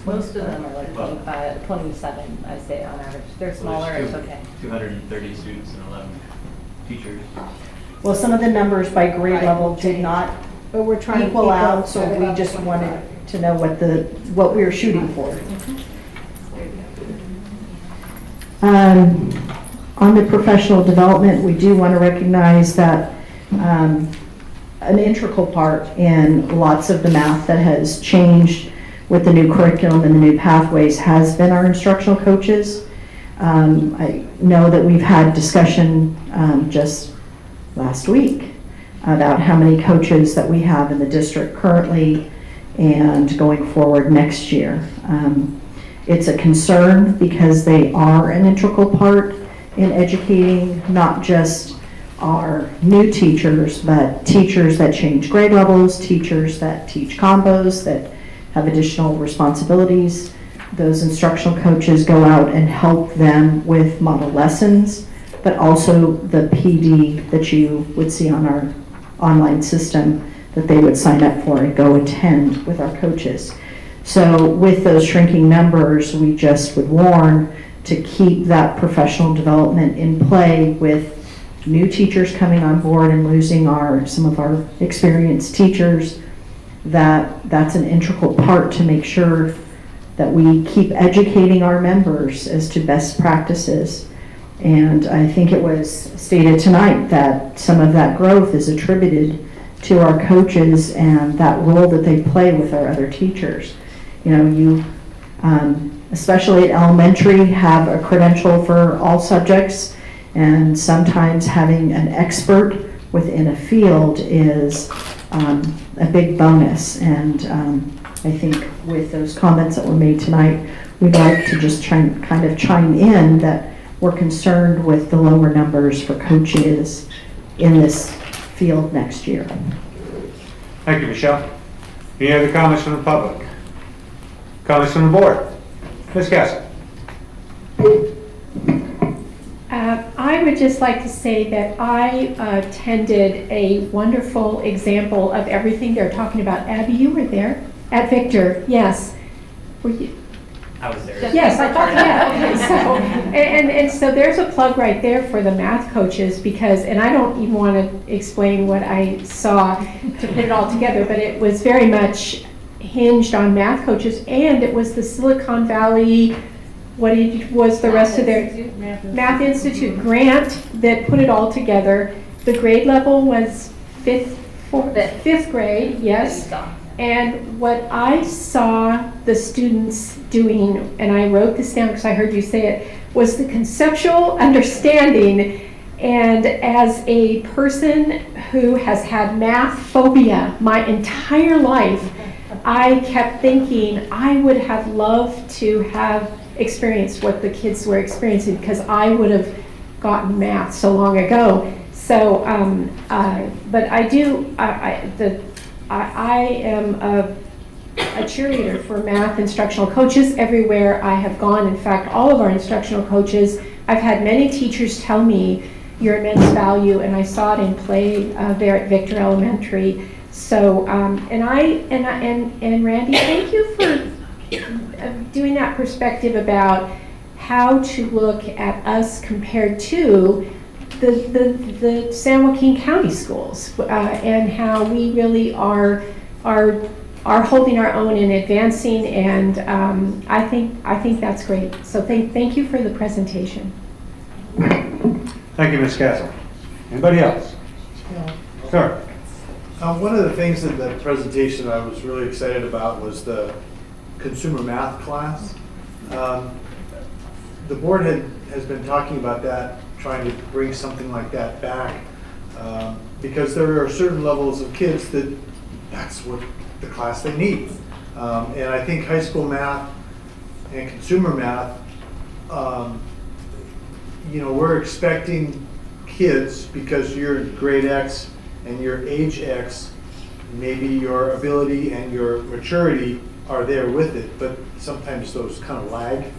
Speaker 15: Most of them are like 25, 27, I say on average. They're smaller, it's okay.
Speaker 11: 230 students and 11 teachers.
Speaker 2: Well, some of the numbers by grade
Speaker 15: Right.
Speaker 2: level did not
Speaker 14: But we're trying to
Speaker 2: equal
Speaker 14: keep
Speaker 2: out,
Speaker 14: them
Speaker 2: so
Speaker 14: at
Speaker 2: we
Speaker 14: about
Speaker 2: just
Speaker 14: 25.
Speaker 2: wanted to know what we were shooting for. On the professional development, we do want to recognize that an integral part in lots of the math that has changed with the new curriculum and the new pathways has been our instructional coaches. I know that we've had discussion just last week about how many coaches that we have in the district currently and going forward next year. It's a concern because they are an integral part in educating not just our new teachers, but teachers that change grade levels, teachers that teach combos, that have additional responsibilities. Those instructional coaches go out and help them with model lessons, but also the PD that you would see on our online system that they would sign up for and go attend with our coaches. So with those shrinking numbers, we just would warn to keep that professional development in play with new teachers coming on board and losing some of our experienced teachers, that's an integral part to make sure that we keep educating our members as to best practices. And I think it was stated tonight that some of that growth is attributed to our coaches and that role that they play with our other teachers. You know, you, especially at elementary, have a credential for all subjects, and sometimes having an expert within a field is a big bonus. And I think with those comments that were made tonight, we'd like to just kind of chime in that we're concerned with the lower numbers for coaches in this field next year.
Speaker 1: Thank you, Michelle. Any other comments from the public? Comments from the board? Ms. Castle.
Speaker 22: I would just like to say that I attended a wonderful example of everything they're talking about. Abby, you were there at Victor, yes. Were you?
Speaker 11: I was there.
Speaker 22: Yes, I thought, yeah, okay, so, and so there's a plug right there for the math coaches because, and I don't even want to explain what I saw to put it all together, but it was very much hinged on math coaches, and it was the Silicon Valley, was the rest of their Math Institute grant that put it all together. The grade level was fifth grade, yes. And what I saw the students doing, and I wrote this down because I heard you say it, was the conceptual understanding. And as a person who has had math phobia my entire life, I kept thinking I would have loved to have experienced what the kids were experiencing because I would have gotten math so long ago. So, but I do, I am a cheerleader for math instructional coaches everywhere I have gone. In fact, all of our instructional coaches, I've had many teachers tell me your immense value, and I saw it in play there at Victor Elementary. So, and Randy, thank you for doing that perspective about how to look at us compared to the San Joaquin County schools, and how we really are holding our own and advancing, and I think that's great. So thank you for the presentation.
Speaker 1: Thank you, Ms. Castle. Anybody else? Sir.
Speaker 13: One of the things in the presentation I was really excited about was the consumer math class. The board has been talking about that, trying to bring something like that back, because there are certain levels of kids that's what the class they need. And I think high school math and consumer math, we're expecting kids, because you're in grade X and your age X, maybe your ability and your maturity are there with it, but sometimes those kind of lag.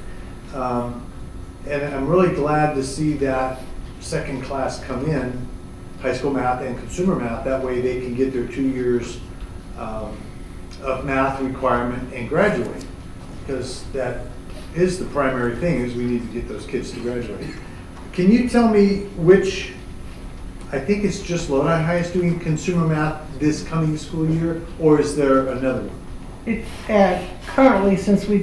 Speaker 13: And I'm really glad to see that second class come in, high school math and consumer math. That way they can get their 2 years of math requirement and graduate, because that is the primary thing, is we need to get those kids to graduate. Can you tell me which, I think it's just Lodi High is doing consumer math this coming school year, or is there another one?
Speaker 14: Currently, since we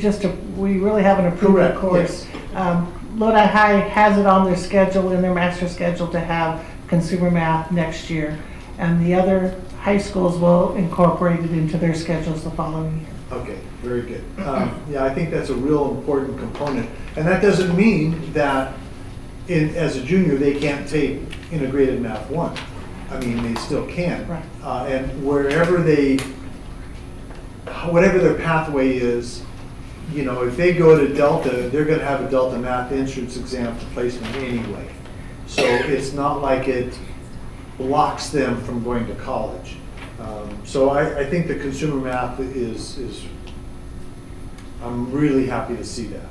Speaker 14: really haven't approved the course,
Speaker 13: yes.
Speaker 14: Lodi High has it on their schedule, in their master schedule, to have consumer math next year, and the other high schools will incorporate it into their schedules the following year.
Speaker 13: Okay, very good. Yeah, I think that's a real important component, and that doesn't mean that as a junior they can't take integrated math 1. I mean, they still can.
Speaker 14: Right.
Speaker 13: And whatever their pathway is, if they go to Delta, they're going to have a Delta math entrance exam for placement anyway. So it's not like it blocks them from going to college. So I think the consumer math is I'm really happy to see that.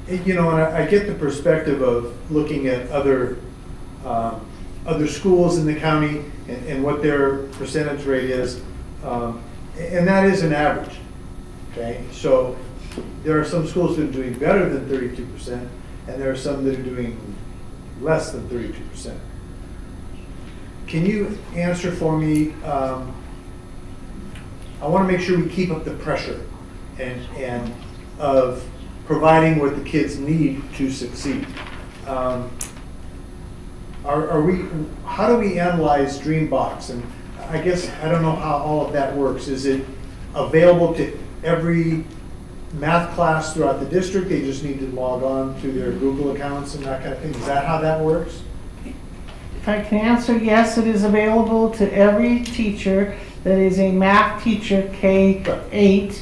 Speaker 13: And I get the perspective of looking at other schools in the county and what their percentage rate is, and that is an average. Okay, so there are some schools that are doing better than 32%, and there are some that are doing less than 32%. Can you answer for me, I want to make sure we keep up the pressure and of providing what the kids need to succeed. How do we analyze Dreambox? And I guess I don't know how all of that works. Is it available to every math class throughout the district? They just need to log on to their Google accounts and that kind of thing. Is that how that works?
Speaker 14: If I can answer, yes, it is available to every teacher that is a math teacher K-8.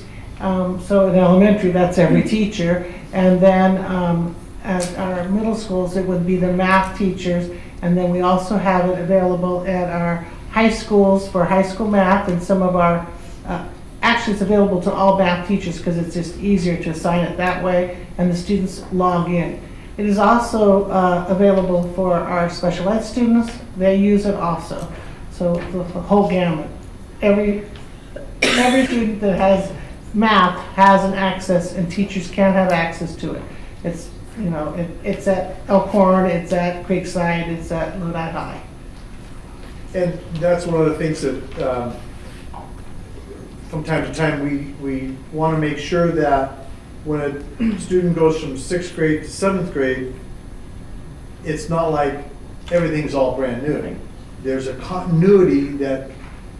Speaker 14: So in elementary, that's every teacher. And then at our middle schools, it would be the math teachers. And then we also have it available at our high schools for high school math, and some of our, actually it's available to all math teachers because it's just easier to assign it that way, and the students log in. It is also available for our special ed students. They use it also. So the whole gamut. Every student that has math has an access, and teachers can have access to it. It's, you know, it's at Elkhorn, it's at Creekside, it's at Lodi High.
Speaker 13: And that's one of the things that from time to time we want to make sure that when a student goes from 6th grade to 7th grade, it's not like everything's all brand new. There's a continuity that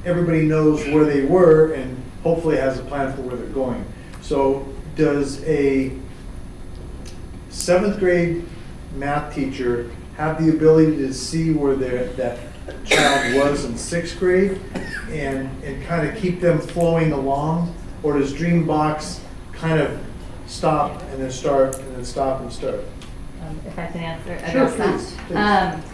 Speaker 13: everybody knows where they were and hopefully has a plan for where they're going. So does a 7th grade math teacher have the ability to see where that child was in 6th grade and kind of keep them flowing along? Or does Dreambox kind of stop and then start and then stop and start?
Speaker 15: If I can address
Speaker 13: Sure,
Speaker 15: that.
Speaker 13: please.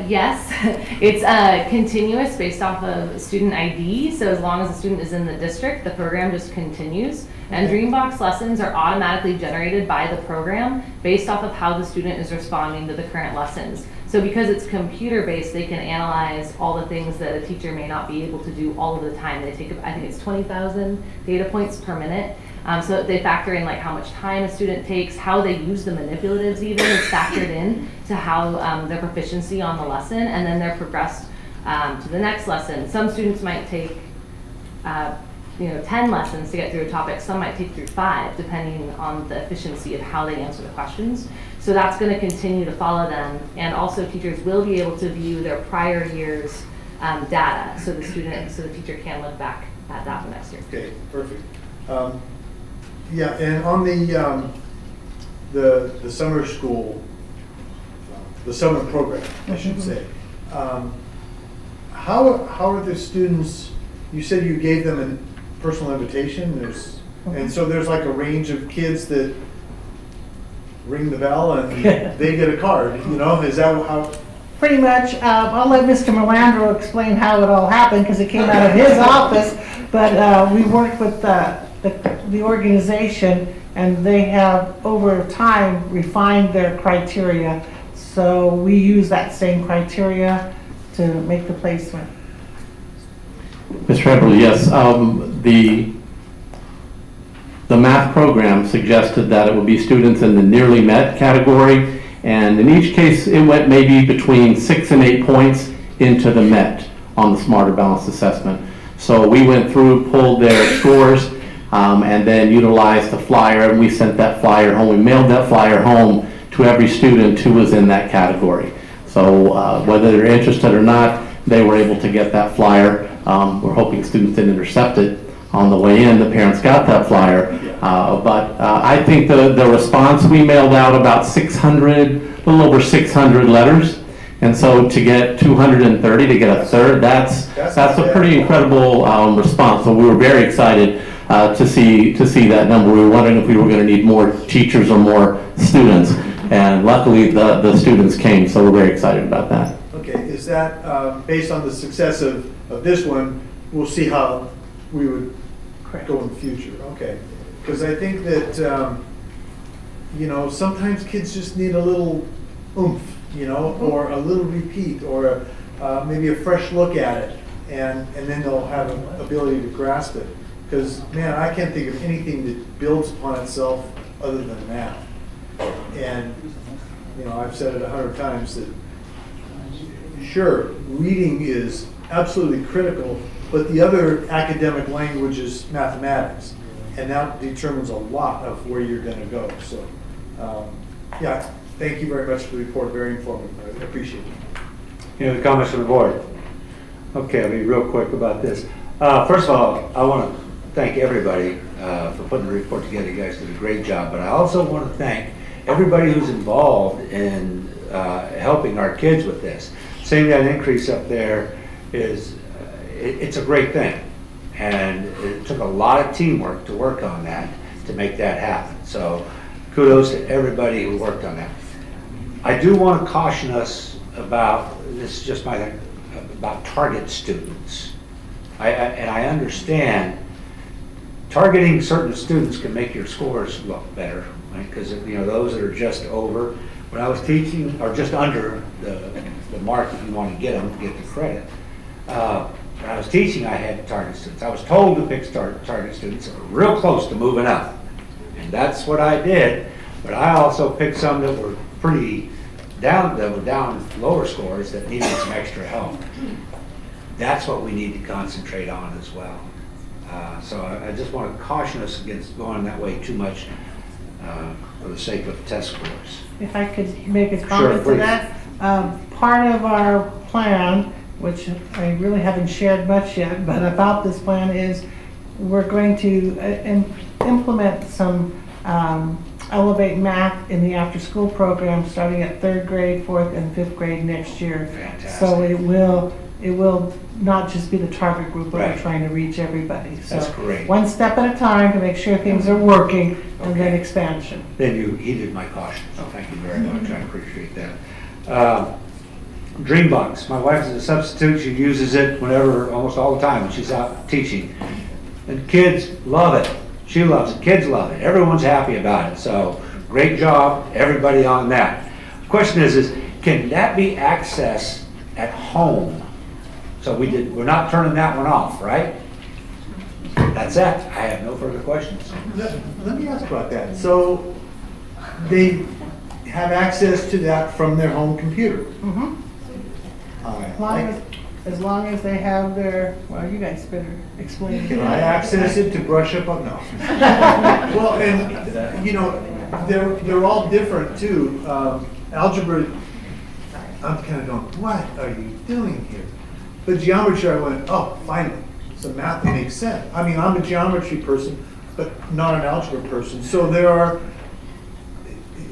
Speaker 15: Yes, it's continuous based off of student ID. So as long as the student is in the district, the program just continues. And Dreambox lessons are automatically generated by the program based off of how the student is responding to the current lessons. So because it's computer based, they can analyze all the things that a teacher may not be able to do all of the time. They take, I think it's 20,000 data points per minute. So they factor in like how much time a student takes, how they use the manipulatives even is factored in to how their proficiency on the lesson, and then they're progressed to the next lesson. Some students might take 10 lessons to get through a topic, some might take through 5, depending on the efficiency of how they answer the questions. So that's going to continue to follow them, and also teachers will be able to view their prior year's data, so the teacher can look back at that the next year.
Speaker 13: Okay, perfect. Yeah, and on the summer school, the summer program, I should say, how are the students? You said you gave them a personal invitation. And so there's like a range of kids that ring the bell and they get a card. You know, is that how?
Speaker 14: Pretty much. I'll let Mr. Melandro explain how it all happened because it came out of his office. But we worked with the organization, and they have over time refined their criteria. So we use that same criteria to make the placement.
Speaker 10: Mr. Everly, yes, the math program suggested that it would be students in the nearly met category, and in each case it went maybe between 6 and 8 points into the met on the Smarter Balanced Assessment. So we went through, pulled their scores, and then utilized the flyer, and we sent that flyer home. We mailed that flyer home to every student who was in that category. So whether they're interested or not, they were able to get that flyer. We're hoping students didn't intercept it on the way in. The parents got that flyer. But I think the response, we mailed out about 600, a little over 600 letters. And so to get 230, to get a third, that's a pretty incredible response. So we were very excited to see that number. We were wondering if we were going to need more teachers or more students. And luckily the students came, so we're very excited about that.
Speaker 13: Okay, is that based on the success of this one, we'll see how we would go in the future? Okay, because I think that, sometimes kids just need a little oomph, or a little repeat, or maybe a fresh look at it, and then they'll have an ability to grasp it. Because, man, I can't think of anything that builds upon itself other than math. And, you know, I've said it 100 times that, sure, reading is absolutely critical, but the other academic language is mathematics. And that determines a lot of where you're going to go. So, yeah, thank you very much for the report. Very informative. I appreciate it.
Speaker 1: Any other comments from the board? Okay, I'll be real quick about this. First of all, I want to thank everybody for putting the report together. You guys did a great job. But I also want to thank everybody who's involved in helping our kids with this. Seeing that increase up there is, it's a great thing. And it took a lot of teamwork to work on that, to make that happen. So kudos to everybody who worked on that. I do want to caution us about, this is just my thing, about target students. And I understand targeting certain students can make your scores look better, right? Because, you know, those that are just over, when I was teaching, or just under the mark that you want to get them to get the credit, when I was teaching, I had target students. I was told to pick target students that were real close to moving up. And that's what I did, but I also picked some that were pretty down, lower scores that needed some extra help. That's what we need to concentrate on as well. So I just want to caution us against going that way too much for the sake of test scores.
Speaker 14: If I could make a comment to that. Part of our plan, which I really haven't shared much yet, but about this plan is we're going to implement some Elevate Math in the after-school program starting at 3rd grade, 4th, and 5th grade next year.
Speaker 1: Fantastic.
Speaker 14: So it will not just be the target group, but we're trying to reach everybody. So
Speaker 1: that's great.
Speaker 14: One step at a time to make sure things are working, and then expansion.
Speaker 1: Then you heeded my caution, so thank you very much. I appreciate that. Dreambox. My wife is a substitute. She uses it whenever, almost all the time when she's out teaching. And kids love it. She loves it. Kids love it. Everyone's happy about it. So great job, everybody on that. The question is can that be accessed at home? So we're not turning that one off, right? That's it. I have no further questions.
Speaker 13: Let me ask about that. So they have access to that from their home computer?
Speaker 14: Mm-hmm. As long as they have their, well, you guys better explain.
Speaker 13: Can I access it to brush up on? No. Well, and you know, they're all different too. Algebra, I'm kind of going, what are you doing here? But geometry, I went, oh, finally, some math that makes sense. I mean, I'm a geometry person, but not an algebra person. So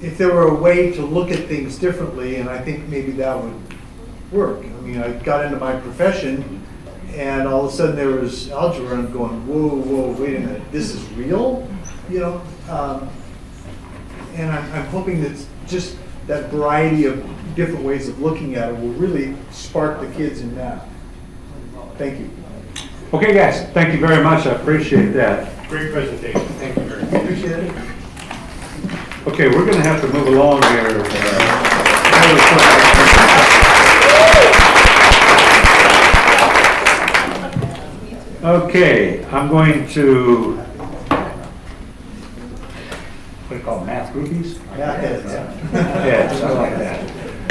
Speaker 13: if there were a way to look at things differently, and I think maybe that would work. I mean, I got into my profession, and all of a sudden there was algebra, and I'm going, whoa, wait a minute, this is real? You know, and I'm hoping that just that variety of different ways of looking at it will really spark the kids in math. Thank you.
Speaker 1: Okay, guys, thank you very much. I appreciate that.
Speaker 21: Great presentation. Thank you very much.
Speaker 13: Appreciate it.
Speaker 1: Okay, we're going to have to move along here. Okay, I'm going to, what do you call them, math groupies?
Speaker 13: Math heads.
Speaker 1: Yeah, I like that.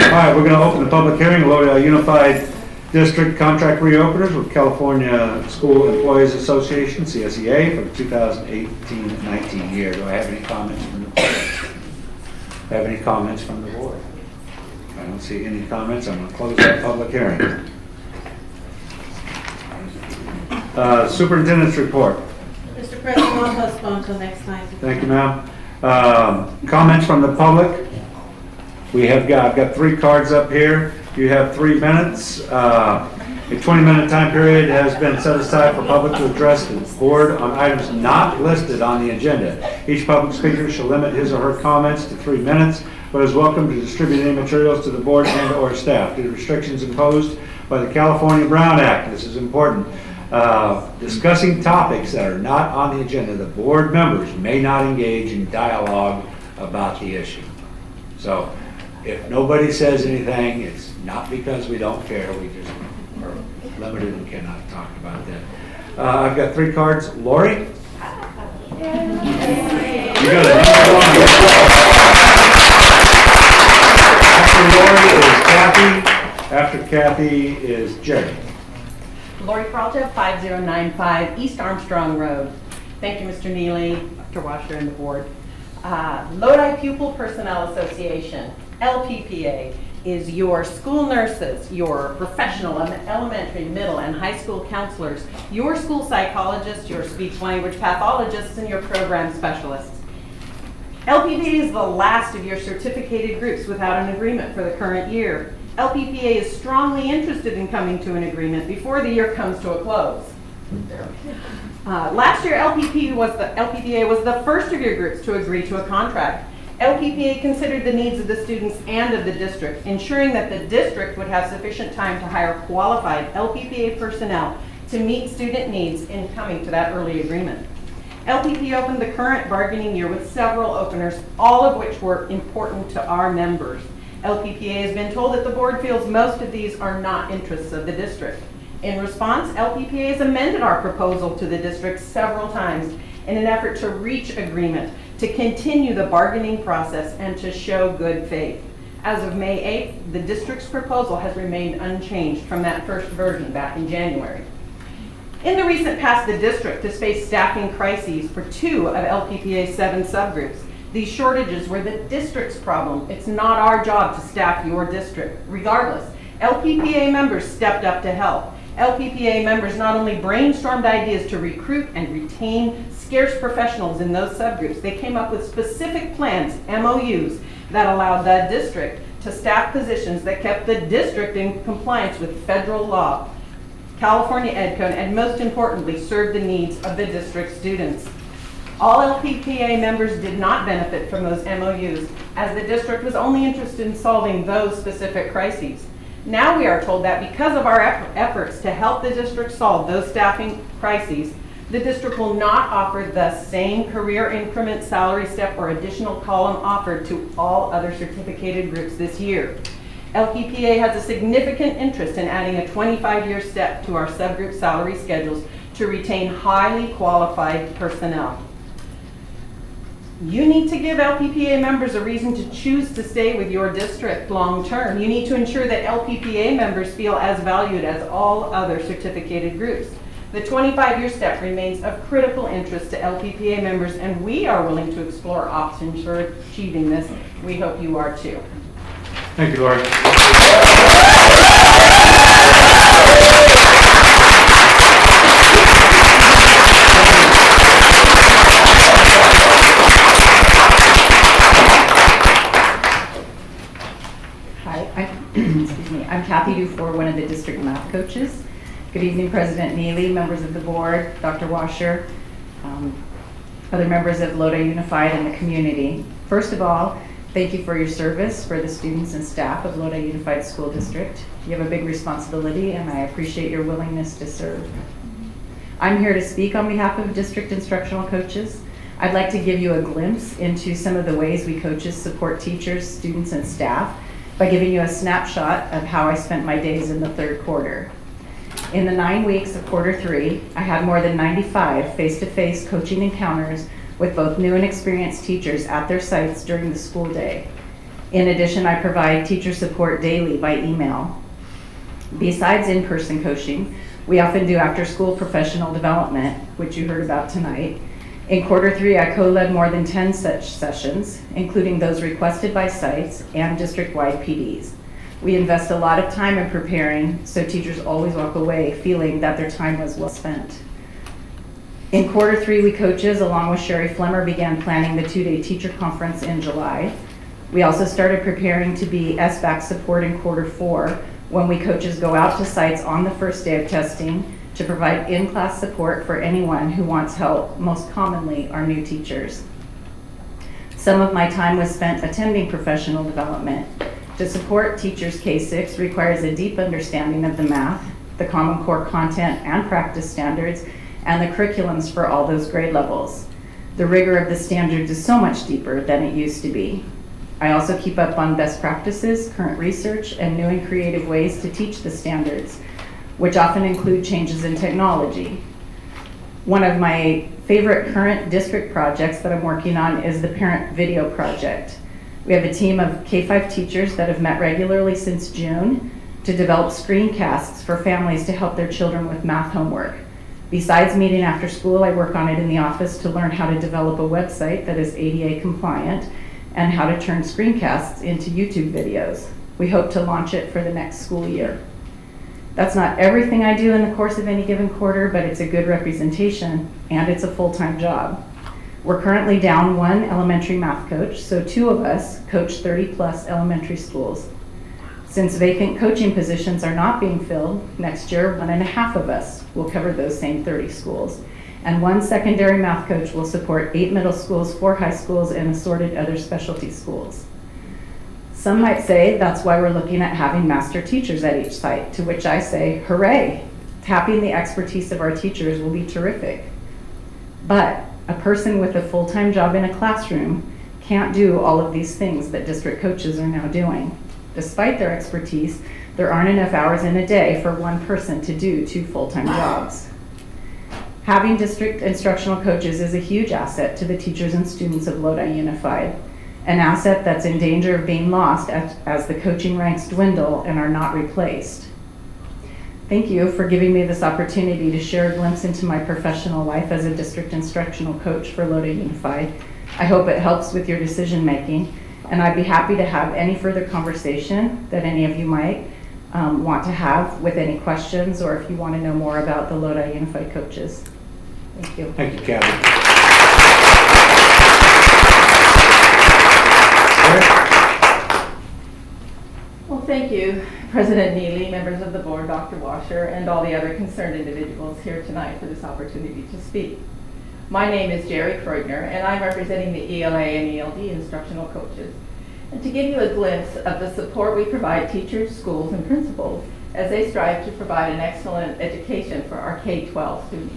Speaker 1: All right, we're going to open the public hearing, Lodi Unified District Contract Reopeners with California School Employees Association, CSEA, for the 2018-19 year. Do I have any comments from the board? Have any comments from the board? I don't see any comments. I'm going to close the public hearing. Superintendent's report.
Speaker 4: Mr. President, I'll postpone until next time.
Speaker 1: Thank you, ma'am. Comments from the public. I've got 3 cards up here. You have 3 minutes. A 20-minute time period has been set aside for public to address the board on items not listed on the agenda. Each public speaker shall limit his or her comments to 3 minutes, but is welcome to distribute any materials to the board and or staff due to restrictions imposed by the California Brown Act. This is important. Discussing topics that are not on the agenda, the board members may not engage in dialogue about the issue. So if nobody says anything, it's not because we don't care, we just are limited and cannot talk about that. I've got 3 cards. Lori? You got a number 1. After Kathy is Jerry.
Speaker 12: Lori Peralta, 5095 East Armstrong Road. Thank you, Mr. Neely, Dr. Washer, and the board. Lodi Pupil Personnel Association, LPPA, is your school nurses, your professional elementary, middle, and high school counselors, your school psychologists, your speech language pathologists, and your program specialists. LPPA is the last of your certificated groups without an agreement for the current year. LPPA is strongly interested in coming to an agreement before the year comes to a close. Last year, LPPA was the first of your groups to agree to a contract. LPPA considered the needs of the students and of the district, ensuring that the district would have sufficient time to hire qualified LPPA personnel to meet student needs in coming to that early agreement. LPPA opened the current bargaining year with several openers, all of which were important to our members. LPPA has been told that the board feels most of these are not interests of the district. In response, LPPA has amended our proposal to the district several times in an effort to reach agreement, to continue the bargaining process, and to show good faith. As of May 8th, the district's proposal has remained unchanged from that first version back in January. In the recent past, the district has faced staffing crises for 2 of LPPA's 7 subgroups. These shortages were the district's problem. It's not our job to staff your district. Regardless, LPPA members stepped up to help. LPPA members not only brainstormed ideas to recruit and retain scarce professionals in those subgroups, they came up with specific plans, MOUs, that allowed the district to staff positions that kept the district in compliance with federal law, California Ed Code, and most importantly, served the needs of the district students. All LPPA members did not benefit from those MOUs, as the district was only interested in solving those specific crises. Now we are told that because of our efforts to help the district solve those staffing crises, the district will not offer the same career increment, salary step, or additional column offered to all other certificated groups this year. LPPA has a significant interest in adding a 25-year step to our subgroup salary schedules to retain highly qualified personnel. You need to give LPPA members a reason to choose to stay with your district long term. You need to ensure that LPPA members feel as valued as all other certificated groups. The 25-year step remains of critical interest to LPPA members, and we are willing to explore options for achieving this. We hope you are too.
Speaker 1: Thank you, Lori.
Speaker 18: Excuse me. I'm Kathy Dufour, one of the district math coaches. Good evening, President Neely, members of the board, Dr. Washer, other members of Lodi Unified and the community. First of all, thank you for your service for the students and staff of Lodi Unified School District. You have a big responsibility, and I appreciate your willingness to serve. I'm here to speak on behalf of district instructional coaches. I'd like to give you a glimpse into some of the ways we coaches support teachers, students, and staff by giving you a snapshot of how I spent my days in the third quarter. In the 9 weeks of quarter 3, I had more than 95 face-to-face coaching encounters with both new and experienced teachers at their sites during the school day. In addition, I provide teacher support daily by email. Besides in-person coaching, we often do after-school professional development, which you heard about tonight. In quarter 3, I co-led more than 10 such sessions, including those requested by sites and district-wide PDs. We invest a lot of time in preparing, so teachers always walk away feeling that their time was well spent. In quarter 3, we coaches, along with Sherry Flemmer, began planning the 2-day teacher conference in July. We also started preparing to be SBAC support in quarter 4, when we coaches go out to sites on the first day of testing to provide in-class support for anyone who wants help, most commonly our new teachers. Some of my time was spent attending professional development. To support teachers K-6 requires a deep understanding of the math, the Common Core content and practice standards, and the curriculums for all those grade levels. The rigor of the standards is so much deeper than it used to be. I also keep up on best practices, current research, and new and creative ways to teach the standards, which often include changes in technology.
Speaker 12: One of my favorite current district projects that I'm working on is the Parent Video Project. We have a team of K-5 teachers that have met regularly since June to develop screencasts for families to help their children with math homework. Besides meeting after school, I work on it in the office to learn how to develop a website that is ADA compliant and how to turn screencasts into YouTube videos. We hope to launch it for the next school year. That's not everything I do in the course of any given quarter, but it's a good representation and it's a full-time job. We're currently down one elementary math coach, so 2 of us coach 30+ elementary schools. Since vacant coaching positions are not being filled, next year 1.5 of us will cover those same 30 schools. And 1 secondary math coach will support 8 middle schools, 4 high schools, and assorted other specialty schools. Some might say that's why we're looking at having master teachers at each site, to which I say, hooray! Tapping the expertise of our teachers will be terrific. But a person with a full-time job in a classroom can't do all of these things that district coaches are now doing. Despite their expertise, there aren't enough hours in a day for one person to do 2 full-time jobs. Having district instructional coaches is a huge asset to the teachers and students of Lodi Unified, an asset that's in danger of being lost as the coaching ranks dwindle and are not replaced. Thank you for giving me this opportunity to share a glimpse into my professional life as a district instructional coach for Lodi Unified. I hope it helps with your decision making, and I'd be happy to have any further conversation that any of you might want to have with any questions, or if you want to know more about the Lodi Unified coaches. Thank you.
Speaker 1: Thank you, Kathy.
Speaker 12: Well, thank you, President Neely, members of the board, Dr. Washer, and all the other concerned individuals here tonight for this opportunity to speak. My name is Jerry Kreugner, and I'm representing the ELA and ELD instructional coaches. And to give you a glimpse of the support we provide teachers, schools, and principals as they strive to provide an excellent education for our K-12 students.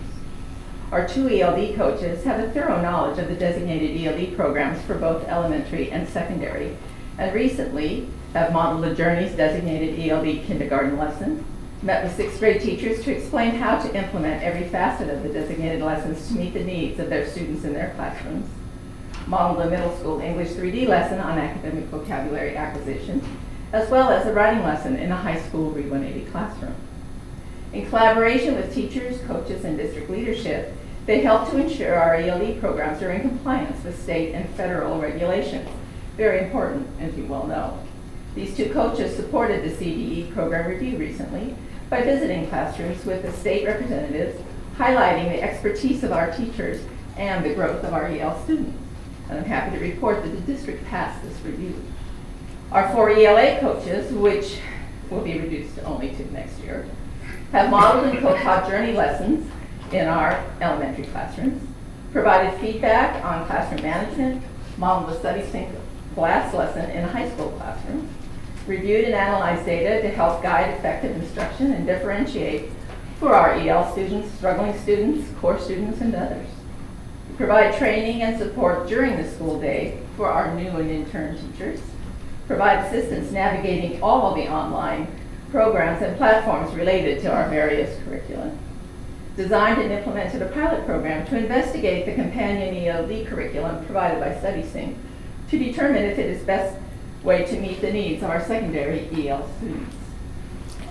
Speaker 12: Our 2 ELD coaches have a thorough knowledge of the designated ELD programs for both elementary and secondary, and recently have modeled the Journeys designated ELD kindergarten lesson, met with 6th grade teachers to explain how to implement every facet of the designated lessons to meet the needs of their students in their classrooms, modeled a middle school English 3D lesson on academic vocabulary acquisition, as well as a writing lesson in a high school Read 180 classroom. In collaboration with teachers, coaches, and district leadership, they help to ensure our ELD programs are in compliance with state and federal regulations. Very important, as you well know. These 2 coaches supported the CDE program review recently by visiting classrooms with the state representatives, highlighting the expertise of our teachers and the growth of our EL students. And I'm happy to report that the district passed this review. Our 4 ELA coaches, which will be reduced to only 2 next year, have modeled and co-taught Journey lessons in our elementary classrooms, provided feedback on classroom management, modeled the study sync class lesson in a high school classroom, reviewed and analyzed data to help guide effective instruction and differentiate for our EL students, struggling students, core students, and others. We provide training and support during the school day for our new and intern teachers, provide assistance navigating all the online programs and platforms related to our various curricula, designed and implemented a pilot program to investigate the companion ELD curriculum provided by StudySync to determine if it is best way to meet the needs of our secondary EL students.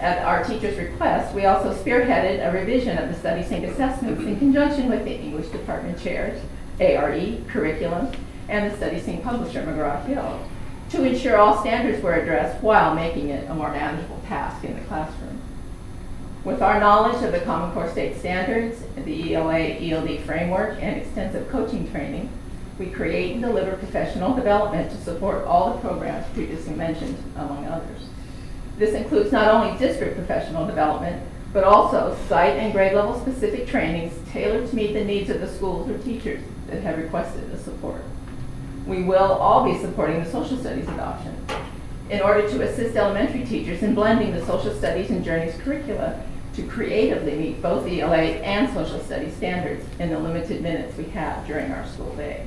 Speaker 12: At our teachers' request, we also spearheaded a revision of the StudySync assessments in conjunction with the English department chairs, ARE, curriculum, and the StudySync publisher, McGraw-Hill, to ensure all standards were addressed while making it a more manageable task in the classroom. With our knowledge of the Common Core State Standards, the ELA ELD framework, and extensive coaching training, we create and deliver professional development to support all the programs previously mentioned, among others. This includes not only district professional development, but also site and grade level specific trainings tailored to meet the needs of the schools or teachers that have requested the support. We will all be supporting the social studies adoption in order to assist elementary teachers in blending the social studies and Journeys curricula to creatively meet both ELA and social studies standards in the limited minutes we have during our school day.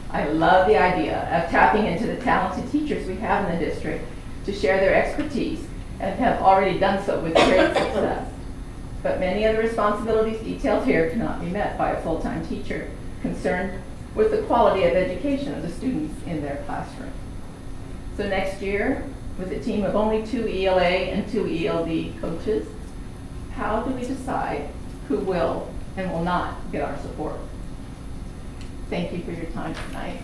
Speaker 12: I love the idea of tapping into the talented teachers we have in the district to share their expertise and have already done so with great success. But many of the responsibilities detailed here cannot be met by a full-time teacher concerned with the quality of education of the students in their classroom. So next year, with a team of only 2 ELA and 2 ELD coaches, how do we decide who will and will not get our support? Thank you for your time tonight.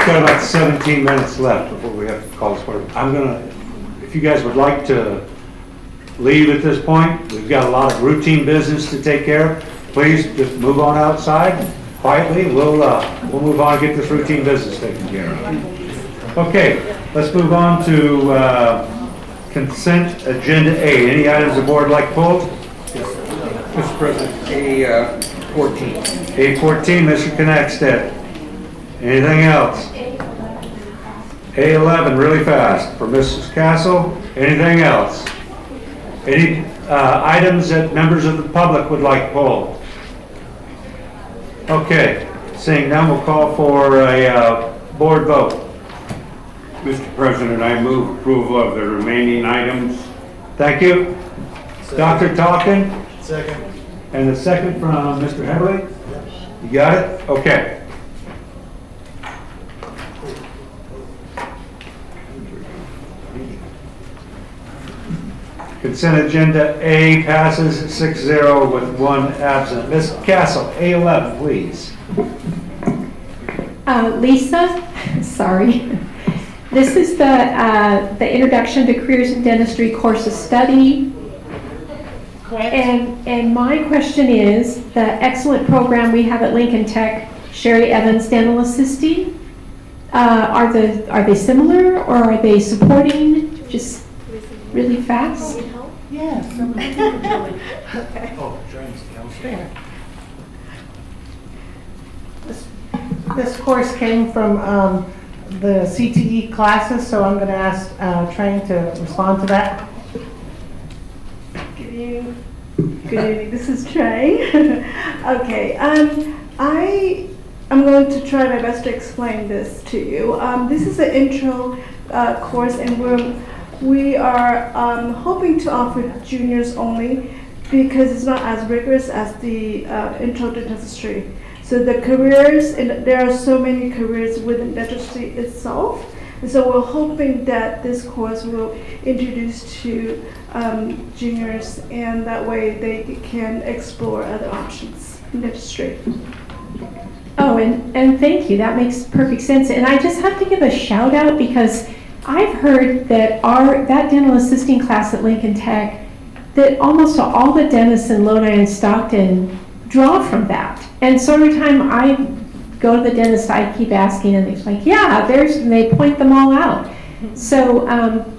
Speaker 1: Got about 17 minutes left before we have to call this order. If you guys would like to leave at this point, we've got a lot of routine business to take care of. Please just move on outside quietly. We'll move on and get this routine business taken care of. Okay, let's move on to consent agenda A. Any items the board like pulled?
Speaker 7: Mr. President, A14.
Speaker 1: A14, Mr. Connexted. Anything else? A11, really fast, for Mrs. Castle. Anything else? Any items that members of the public would like pulled? Okay, seeing none, we'll call for a board vote.
Speaker 9: Mr. President, I move approval of the remaining items.
Speaker 1: Thank you. Dr. Talkin?
Speaker 13: Second.
Speaker 1: And the second from Mr. Heberly? You got it? Okay. Consent agenda A passes 6-0 with 1 absent. Ms. Castle, A11, please.
Speaker 22: Lisa, sorry. This is the Introduction to Careers in Dentistry course of study. And my question is, the excellent program we have at Lincoln Tech, Sherry Evans Dental Assisting, are they similar, or are they supporting just really fast?
Speaker 14: Yes.
Speaker 22: Okay.
Speaker 13: Oh, James, downstairs.
Speaker 14: This course came from the CTE classes, so I'm going to ask Trang to respond to that.
Speaker 22: Good evening. This is Trang. Okay. I'm going to try my best to explain this to you. This is an intro course, and we are hoping to offer juniors only because it's not as rigorous as the intro to dentistry. So the careers, and there are so many careers within dentistry itself. And so we're hoping that this course will introduce to juniors, and that way they can explore other options in dentistry. Oh, and thank you. That makes perfect sense. And I just have to give a shout out because I've heard that that dental assisting class at Lincoln Tech, that almost all the dentists in Lodi and Stockton draw from that. And so every time I go to the dentist, I keep asking, and they're like, yeah, and they point them all out. So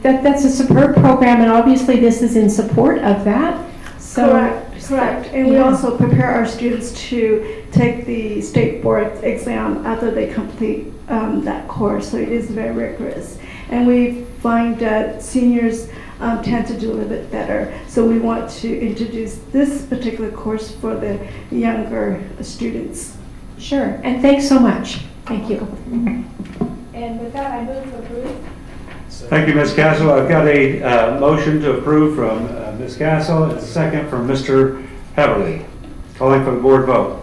Speaker 22: that's a superb program, and obviously this is in support of that. So, correct. And we also prepare our students to take the state board exam after they complete that course. So it is very rigorous. And we find that seniors tend to do a little bit better. So we want to introduce this particular course for the younger students. Sure, and thanks so much. Thank you. And with that, I move to approve.
Speaker 1: Thank you, Ms. Castle. I've got a motion to approve from Ms. Castle and a second from Mr. Heberly. Calling for the board vote.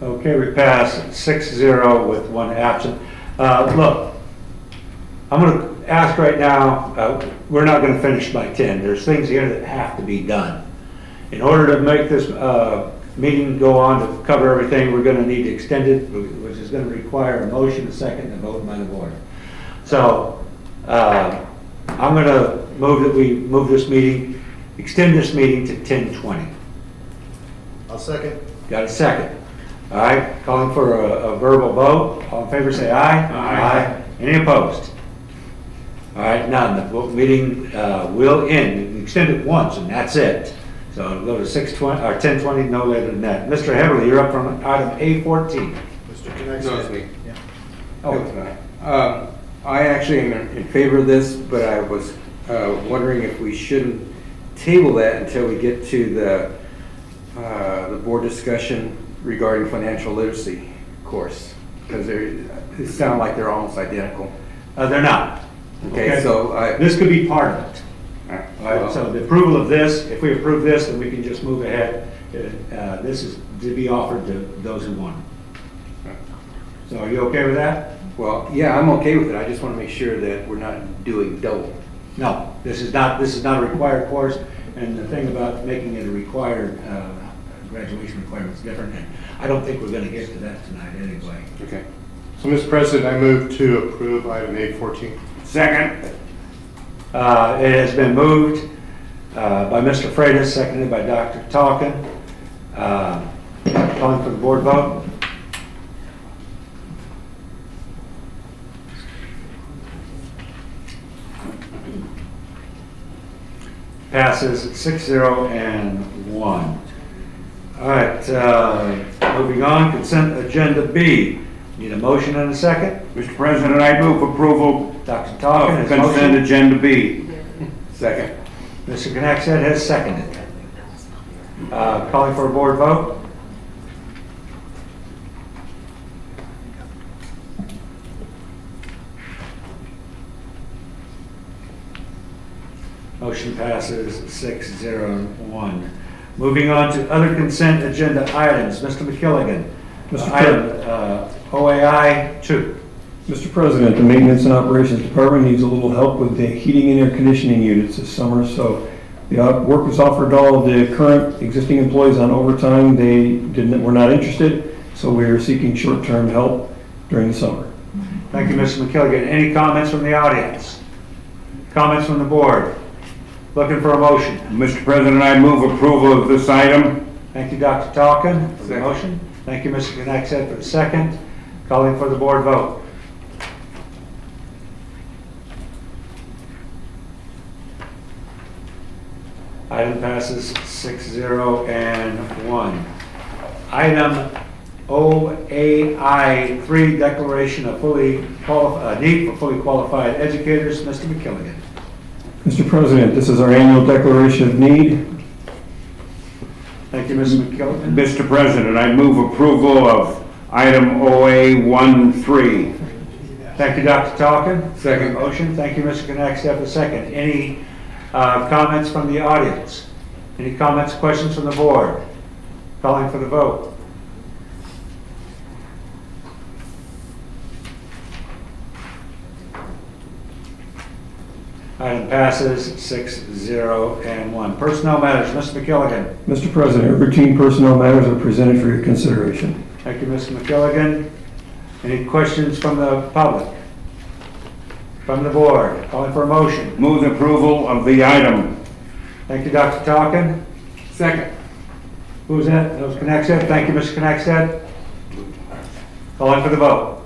Speaker 1: Okay, we pass 6-0 with 1 absent. Look, I'm going to ask right now, we're not going to finish by 10. There's things here that have to be done. In order to make this meeting go on to cover everything, we're going to need to extend it, which is going to require a motion, a second, and a vote by the board. So I'm going to move that we move this meeting, extend this meeting to 10:20.
Speaker 13: I'll second.
Speaker 1: Got a second? All right, calling for a verbal vote. All in favor say aye. Aye. Any opposed? All right, none. The meeting will end. We extend it once and that's it. So it'll go to 6:20 or 10:20, no later than that. Mr. Heberly, you're up on item A14.
Speaker 7: Mr. Connexted. No, it's me.
Speaker 1: Yeah. Oh, it's not.
Speaker 7: I actually am in favor of this, but I was wondering if we shouldn't table that until we get to the the board discussion regarding financial literacy course, because it sound like they're almost identical.
Speaker 1: They're not.
Speaker 7: Okay, so
Speaker 1: this could be part of it.
Speaker 7: well-
Speaker 1: So the approval of this, if we approve this, then we can just move ahead. This is to be offered to those who want it. So are you okay with that?
Speaker 7: Well, yeah, I'm okay with it. I just want to make sure that we're not doing double.
Speaker 1: No, this is not a required course, and the thing about making it a required, graduation requirement is different, and I don't think we're gonna get to that tonight anyway.
Speaker 7: Okay.
Speaker 21: So, Mr. President, I move to approve item 814.
Speaker 9: Second.
Speaker 1: It has been moved by Mr. Freitas, seconded by Dr. Talkin. Calling for the board vote. Passes 6-0 and 1. All right, moving on, consent agenda B. Need a motion and a second?
Speaker 9: Mr. President, I move approval
Speaker 1: Dr. Talkin
Speaker 9: of
Speaker 1: has
Speaker 9: consent
Speaker 1: motion.
Speaker 9: agenda B.
Speaker 7: Second.
Speaker 1: Mr. Knackstead has seconded. Calling for a board vote. Motion passes 6-0-1. Moving on to other consent agenda items. Mr. McKilligan. Item OAI 2.
Speaker 5: Mr. President, the Maintenance and Operations Department needs a little help with the heating and air conditioning units this summer, so the work was offered to all of the current existing employees on overtime. They were not interested, so we are seeking short-term help during the summer.
Speaker 1: Thank you, Mr. McKilligan. Any comments from the audience? Comments from the board? Looking for a motion.
Speaker 9: Mr. President, I move approval of this item.
Speaker 1: Thank you, Dr. Talkin, for the motion. Thank you, Mr. Knackstead, for the second. Calling for the board vote. Item passes 6-0 and 1. Item OAI 3, declaration of need for fully qualified educators. Mr. McKilligan.
Speaker 5: Mr. President, this is our annual declaration of need.
Speaker 1: Thank you, Mr. McKilligan.
Speaker 9: Mr. President, I move approval of item OA13.
Speaker 1: Thank you, Dr. Talkin.
Speaker 7: Second.
Speaker 1: Motion. Thank you, Mr. Knackstead, for the second. Any comments from the audience? Any comments, questions from the board? Calling for the vote. Item passes 6-0 and 1. Personnel matters, Mr. McKilligan.
Speaker 5: Mr. President, routine personnel matters are presented for your consideration.
Speaker 1: Thank you, Mr. McKilligan. Any questions from the public? From the board? Calling for a motion.
Speaker 9: Move approval of the item.
Speaker 1: Thank you, Dr. Talkin.
Speaker 7: Second.
Speaker 1: Who's that? That was Knackstead. Thank you, Mr. Knackstead. Calling for the vote.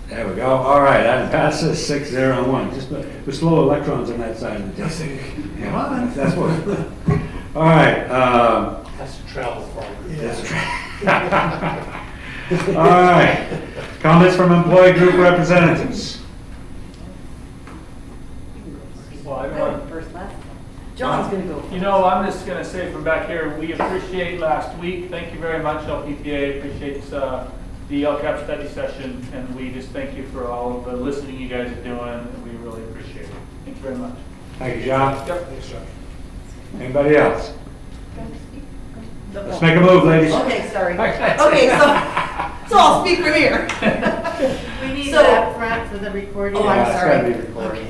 Speaker 1: There we go. All right, that passes 6-0 and 1. Just the slow electrons on that side of the desk.
Speaker 13: Come on.
Speaker 1: That's what. All right.
Speaker 13: That's travel for
Speaker 1: All right. Comments from employee group representatives.
Speaker 6: Well, I want
Speaker 12: First last.
Speaker 6: John's gonna go. You know, I'm just gonna say from back here, we appreciate last week. Thank you very much, LPPA. Appreciates the LCAP study session, and we just thank you for all of the listening you guys are doing. We really appreciate it. Thank you very much.
Speaker 1: Thank you, John.
Speaker 6: Yep. Thanks, John.
Speaker 1: Anybody else? Let's make a move, ladies.
Speaker 12: Okay, sorry. Okay, so I'll speak from here.
Speaker 4: We need
Speaker 12: So-
Speaker 4: that up front for the recording.
Speaker 12: Oh, I'm
Speaker 1: Yeah, it's
Speaker 12: sorry.
Speaker 1: gotta be recorded.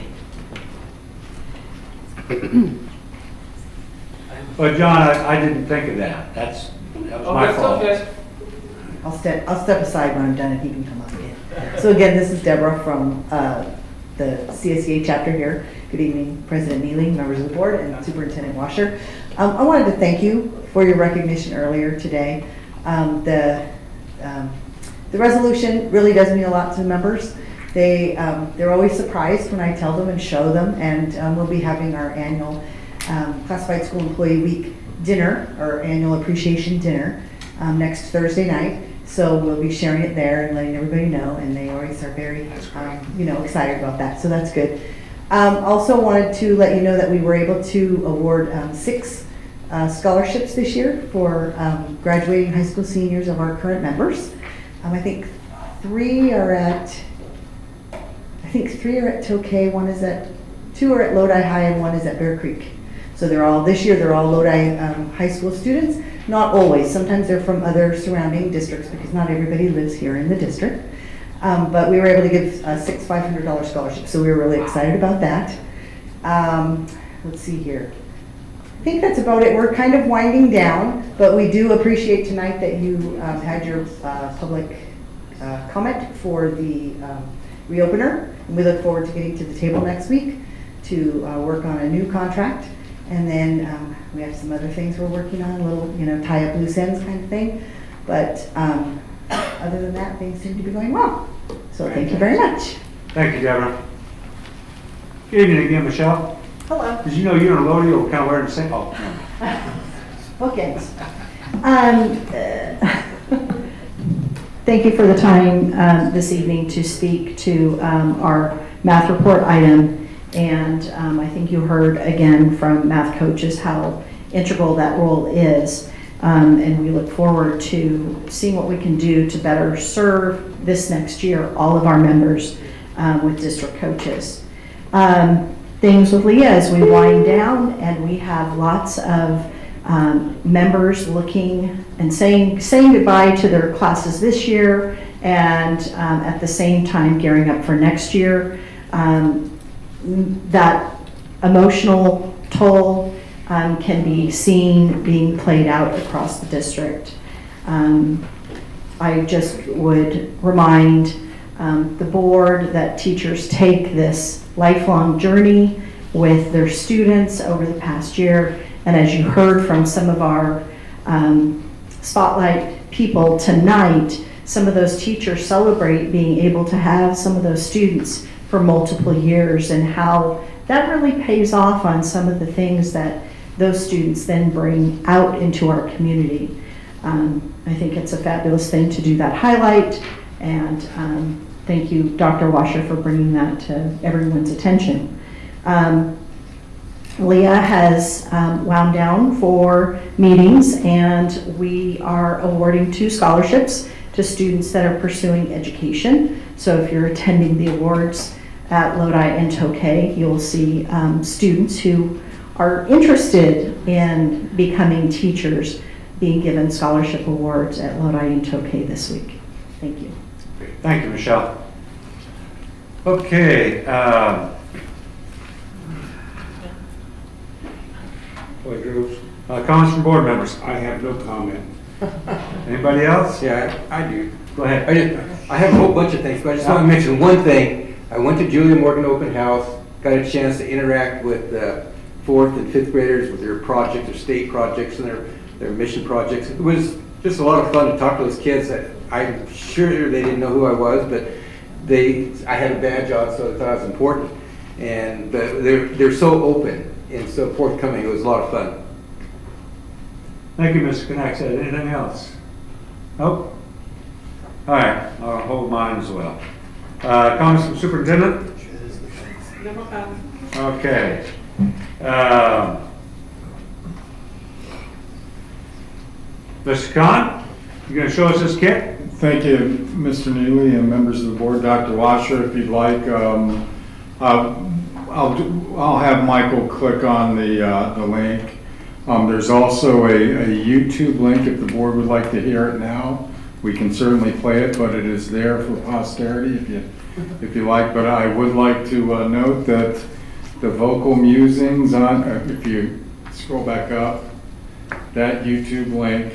Speaker 1: But John, I didn't think of that. That was my fault.
Speaker 6: Okay.
Speaker 23: I'll step aside when I'm done and he can come up again. So again, this is Deborah from the CSEA chapter here. Good evening, President Neely, members of the board, and Superintendent Washer. I wanted to thank you for your recognition earlier today. The resolution really does mean a lot to members. They're always surprised when I tell them and show them, and we'll be having our annual Classified School Employee Week dinner, or annual appreciation dinner, next Thursday night. So we'll be sharing it there and letting everybody know, and they always are very, excited about that, so that's good. Also wanted to let you know that we were able to award 6 scholarships this year for graduating high school seniors of our current members. I think 3 are at Tokay, 2 are at Lodi High, and 1 is at Bear Creek. So this year they're all Lodi high school students. Not always, sometimes they're from other surrounding districts because not everybody lives here in the district. But we were able to give 6 $500 scholarships, so we were really excited about that. Let's see here. I think that's about it. We're kind of winding down, but we do appreciate tonight that you had your public comment for the reopener. And we look forward to getting to the table next week to work on a new contract. And then we have some other things we're working on, a little, tie up loose ends kind of thing. But other than that, things seem to be going well. So thank you very much.
Speaker 1: Thank you, Deborah. Good evening again, Michelle.
Speaker 23: Hello.
Speaker 1: Did you know you and Lodi were kind of wearing the same? Oh, no.
Speaker 23: Bookends.
Speaker 2: Thank you for the time this evening to speak to our math report item. And I think you heard again from math coaches how integral that role is. And we look forward to seeing what we can do to better serve this next year all of our members with district coaches. Things with Leah as we wind down, and we have lots of members looking and saying goodbye to their classes this year, and at the same time gearing up for next year. That emotional toll can be seen being played out across the district. I just would remind the board that teachers take this lifelong journey with their students over the past year. And as you heard from some of our spotlight people tonight, some of those teachers celebrate being able to have some of those students for multiple years, and how that really pays off on some of the things that those students then bring out into our community. I think it's a fabulous thing to do that highlight, and thank you, Dr. Washer, for bringing that to everyone's attention. Leah has wound down for meetings, and we are awarding 2 scholarships to students that are pursuing education. So if you're attending the awards at Lodi and Tokay, you'll see students who are interested in becoming teachers being given scholarship awards at Lodi and Tokay this week. Thank you.
Speaker 1: Thank you, Michelle. Okay. Comments from board members?
Speaker 9: I have no comment.
Speaker 1: Anybody else?
Speaker 7: Yeah, I do.
Speaker 1: Go ahead.
Speaker 7: I have a whole bunch of things, but I just want to mention one thing. I went to Julia Morgan Open House, got a chance to interact with 4th and 5th graders with their projects, their state projects, and their mission projects. It was just a lot of fun to talk to those kids. I'm sure they didn't know who I was, but I had a badge on, so they thought I was important. And they're so open and so forthcoming. It was a lot of fun.
Speaker 1: Thank you, Mr. Knack. Anything else? Nope. All right, I'll hold mine as well. Comments from superintendent? Okay. Mr. Khan, you going to show us this kit?
Speaker 8: Thank you, Mr. Neely and members of the board. Dr. Washer, if you'd like, I'll have Michael click on the link. There's also a YouTube link if the board would like to hear it now. We can certainly play it, but it is there for posterity if you like. But I would like to note that the vocal musings if you scroll back up, that YouTube link,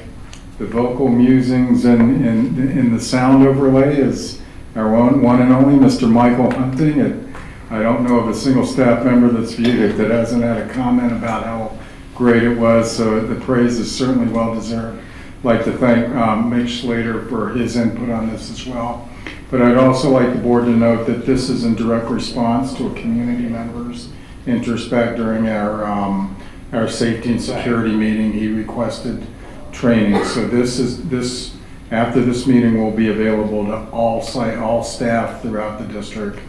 Speaker 8: the vocal musings in the sound overlay is our one and only Mr. Michael Hunting. I don't know of a single staff member that's viewed it that hasn't had a comment about how great it was, so the praise is certainly well deserved. I'd like to thank Mitch Slater for his input on this as well. But I'd also like the board to note that this is in direct response to a community member's interest back during our safety and security meeting. He requested training, so this After this meeting, will be available to all staff throughout the district.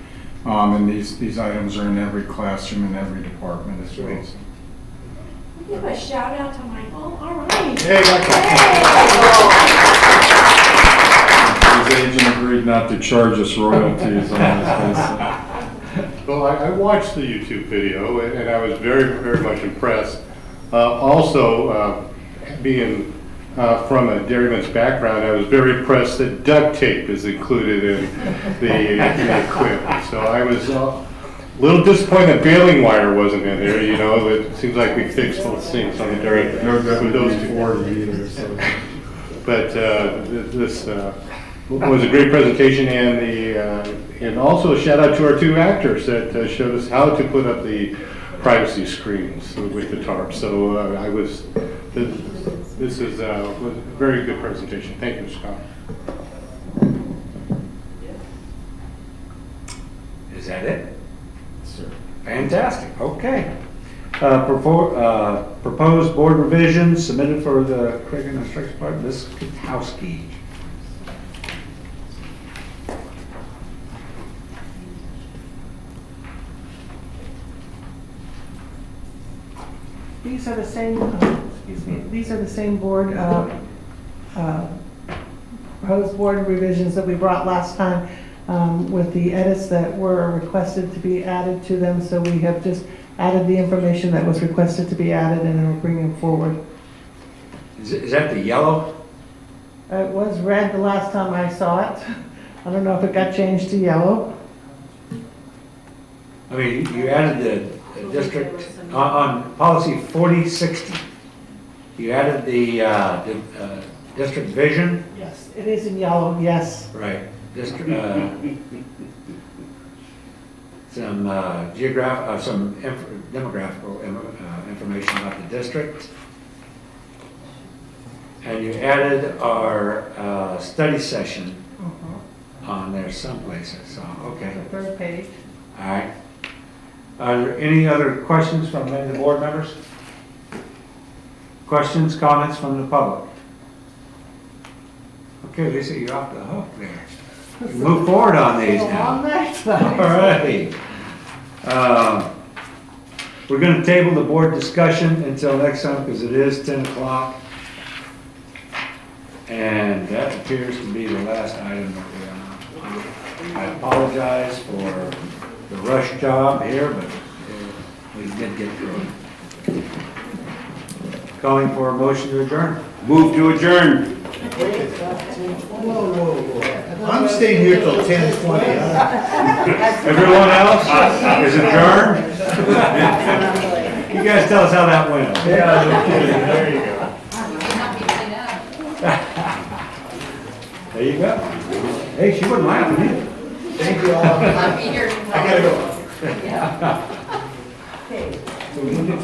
Speaker 8: And these items are in every classroom and every department as well.
Speaker 22: Give a shout out to Michael. All right.
Speaker 8: Hey, His agent agreed not to charge us royalties on this.
Speaker 21: Well, I watched the YouTube video and I was very, very much impressed. Also, being from a dairyman's background, I was very impressed that duct tape is included in the equipment. So I was a little disappointed that baling wire wasn't in there. You know, it seems like we fixed those things on the dairy. With those two.
Speaker 8: Either, so.
Speaker 21: But this was a great presentation, and also a shout out to our two actors that showed us how to put up the privacy screens with the tarp. So this was a very good presentation. Thank you, Scott.
Speaker 1: Is that it?
Speaker 8: Sir.
Speaker 1: Fantastic, okay. Proposed board revisions submitted for the curriculum instruction part, Ms. Katowski.
Speaker 14: These are the same, excuse me, these are the same board, proposed board revisions that we brought last time with the edits that were requested to be added to them. So we have just added the information that was requested to be added and we'll bring them forward.
Speaker 1: Is that the yellow?
Speaker 14: It was red the last time I saw it. I don't know if it got changed to yellow.
Speaker 1: I mean, you added the district, on policy 4060, you added the district vision?
Speaker 14: Yes, it is in yellow, yes.
Speaker 1: Right. District, some demographical information about the district. And you added our study session on there some places, so, okay.
Speaker 14: The third page.
Speaker 1: All right. Are there any other questions from any of the board members? Questions, comments from the public? Okay, Lisa, you're off the hook there. Move forward on these now. All righty. We're going to table the board discussion until next time because it is 10 o'clock. And that appears to be the last item that we're on. I apologize for the rush job here, but we did get through it. Calling for a motion to adjourn.
Speaker 9: Move to adjourn.
Speaker 13: I'm staying here till 10:20.
Speaker 1: Everyone else is adjourned? You guys tell us how that went.
Speaker 13: Yeah, no kidding. There you go.
Speaker 1: There you go. Hey, she wasn't laughing either.
Speaker 13: Thank you all.
Speaker 22: I'll be here.
Speaker 13: I gotta go.
Speaker 22: Okay. So we can get